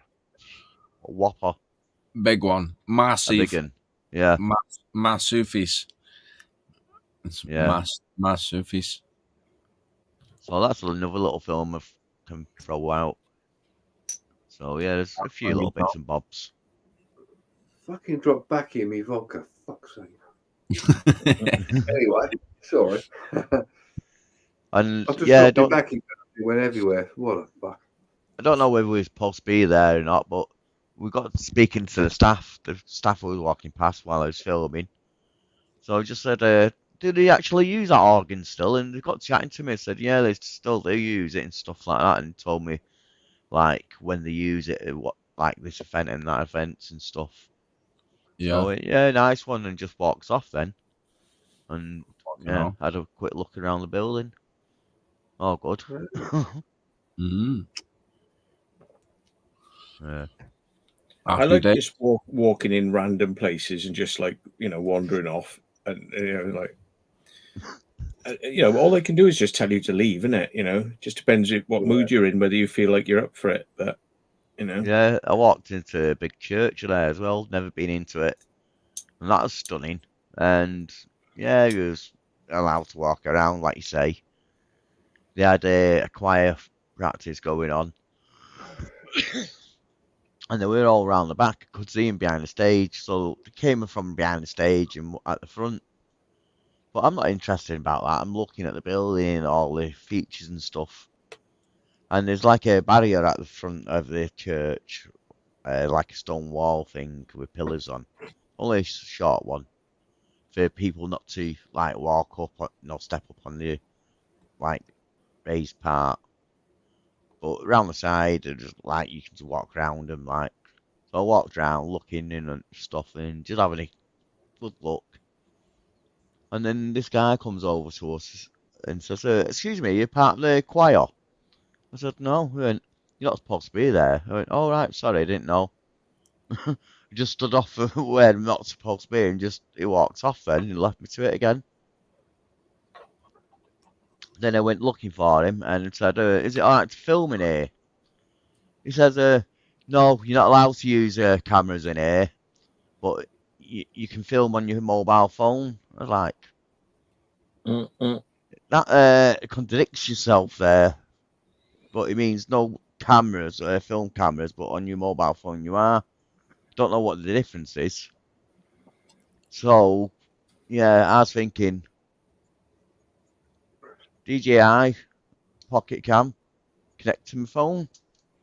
whopper. Big one. Massive. A big one. Yeah. Massufis. It's massufis. So that's another little film I can throw out. So yeah, there's a few little bits and bobs. Fucking drop back in me vodka. Fuck's sake. Anyway, sorry. And I've just yeah, dropped it back in. It went everywhere. What a fuck. I don't know whether we were supposed to be there or not, but we got speaking to the staff. The staff was walking past while I was filming. So I just said, do they actually use that organ still? And they got chatting to me and said, yeah, they still do use it and stuff like that. And told me, like, when they use it, what, like this event and that events and stuff. Yeah. So, yeah, nice one. And just walks off then. And yeah, had a quick look around the building. Oh, good. Mm-hmm. Yeah. I like just walking in random places and just like, wandering off, and all they can do is just tell you to leave, isn't it? Just depends what mood you're in, whether you feel like you're up for it. But yeah, I walked into a big church there as well. Never been into it, and that was stunning. And yeah, you was allowed to walk around, like you say. They had a choir practice going on. And they were all around the back. I could see them behind the stage. So they came from behind the stage and at the front. But I'm not interested about that. I'm looking at the building, all the features and stuff. And there's like a barrier at the front of the church. Like a stone wall thing with pillars on. Only a short one. For people not to like walk up, step up on the like raised part. But around the side, just like you can just walk around them, like. So I walked around looking in and stuff and just having a good look. And then this guy comes over to us and says, excuse me, you're part of the choir? I said, no. He went, you're not supposed to be there. I went, oh, right, sorry, I didn't know. He just stood off where I'm not supposed to be and he walked off then and left me to it again. Then I went looking for him and said, is it alright to film in here? He says, no, you're not allowed to use cameras in here, but you can film on your mobile phone. I was like, that contradicts yourself there. But it means no cameras, film cameras, but on your mobile phone you are. Don't know what the difference is. So, yeah, I was thinking, DJI, pocket cam, connect to my phone,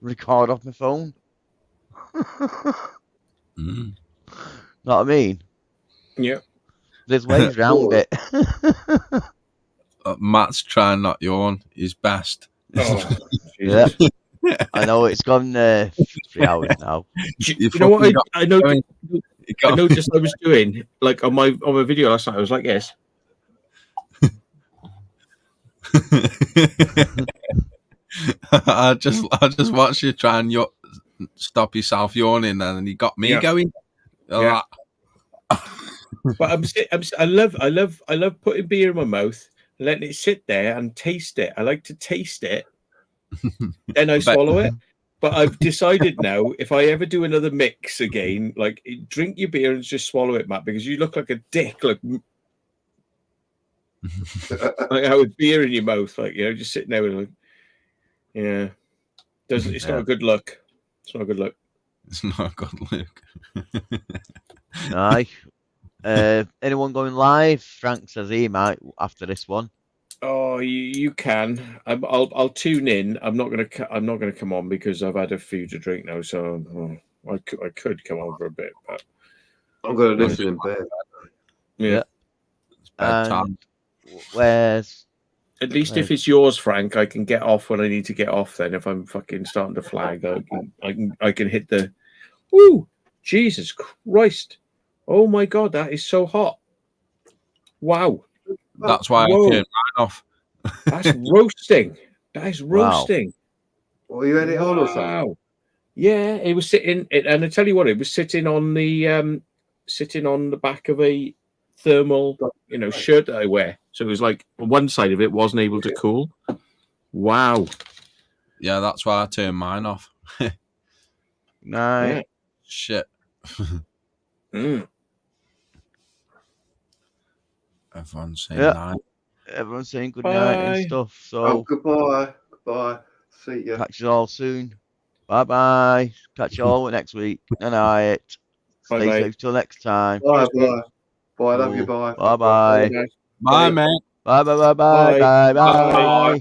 record off my phone. Know what I mean? Yeah. There's ways around it. Matt's trying not yawn. His best. Oh, yeah. I know it's gone 3 hours now. You know what I noticed? I noticed I was doing like on my video last night. I was like, yes. I just watched you try and stop yourself yawning, and you got me going. Yeah. But I love putting beer in my mouth, letting it sit there and taste it. I like to taste it, then I swallow it. But I've decided now, if I ever do another mix again, like drink your beer and just swallow it, Matt, because you look like a dick, like how with beer in your mouth, like just sitting there with like, Yeah. It's not Yeah. a good look. It's not a good look. It's not a good look. Aye. Anyone going live? Frank says he might after this one. Oh, you can. I'll tune in. I'm not gonna come on because I've had a few to drink now. So I could come on for a bit, but I'm going to listen in bed. yeah. It's bedtime. And where's At least if Right. it's yours, Frank, I can get off when I need to get off. Then if I'm fucking starting to flag, I can hit the. Ooh, Jesus Christ! Oh my God, that is so hot! Wow, That's why Whoa. I turned mine off. that's roasting. That is Wow. roasting. Well, you had it on or something? Wow. Yeah, it was sitting. And I tell you what, it was sitting on the back of a thermal, shirt that I wear. So it was like one side of it wasn't able to cool. Wow. Yeah, that's why I turned mine off. night? Yeah. Shit. Mm. Everyone's saying Yeah. night. Everyone's saying good night and Bye. stuff. Oh, So goodbye. Goodbye. See ya. catch you all soon. Bye bye. Catch you all next week. Good night. Stay Bye-bye. safe till next time. Bye, Cheers, bye. Bye, love you, bye. Bye bye. Bye. Bye, mate. Bye bye bye bye Bye. bye bye. Bye.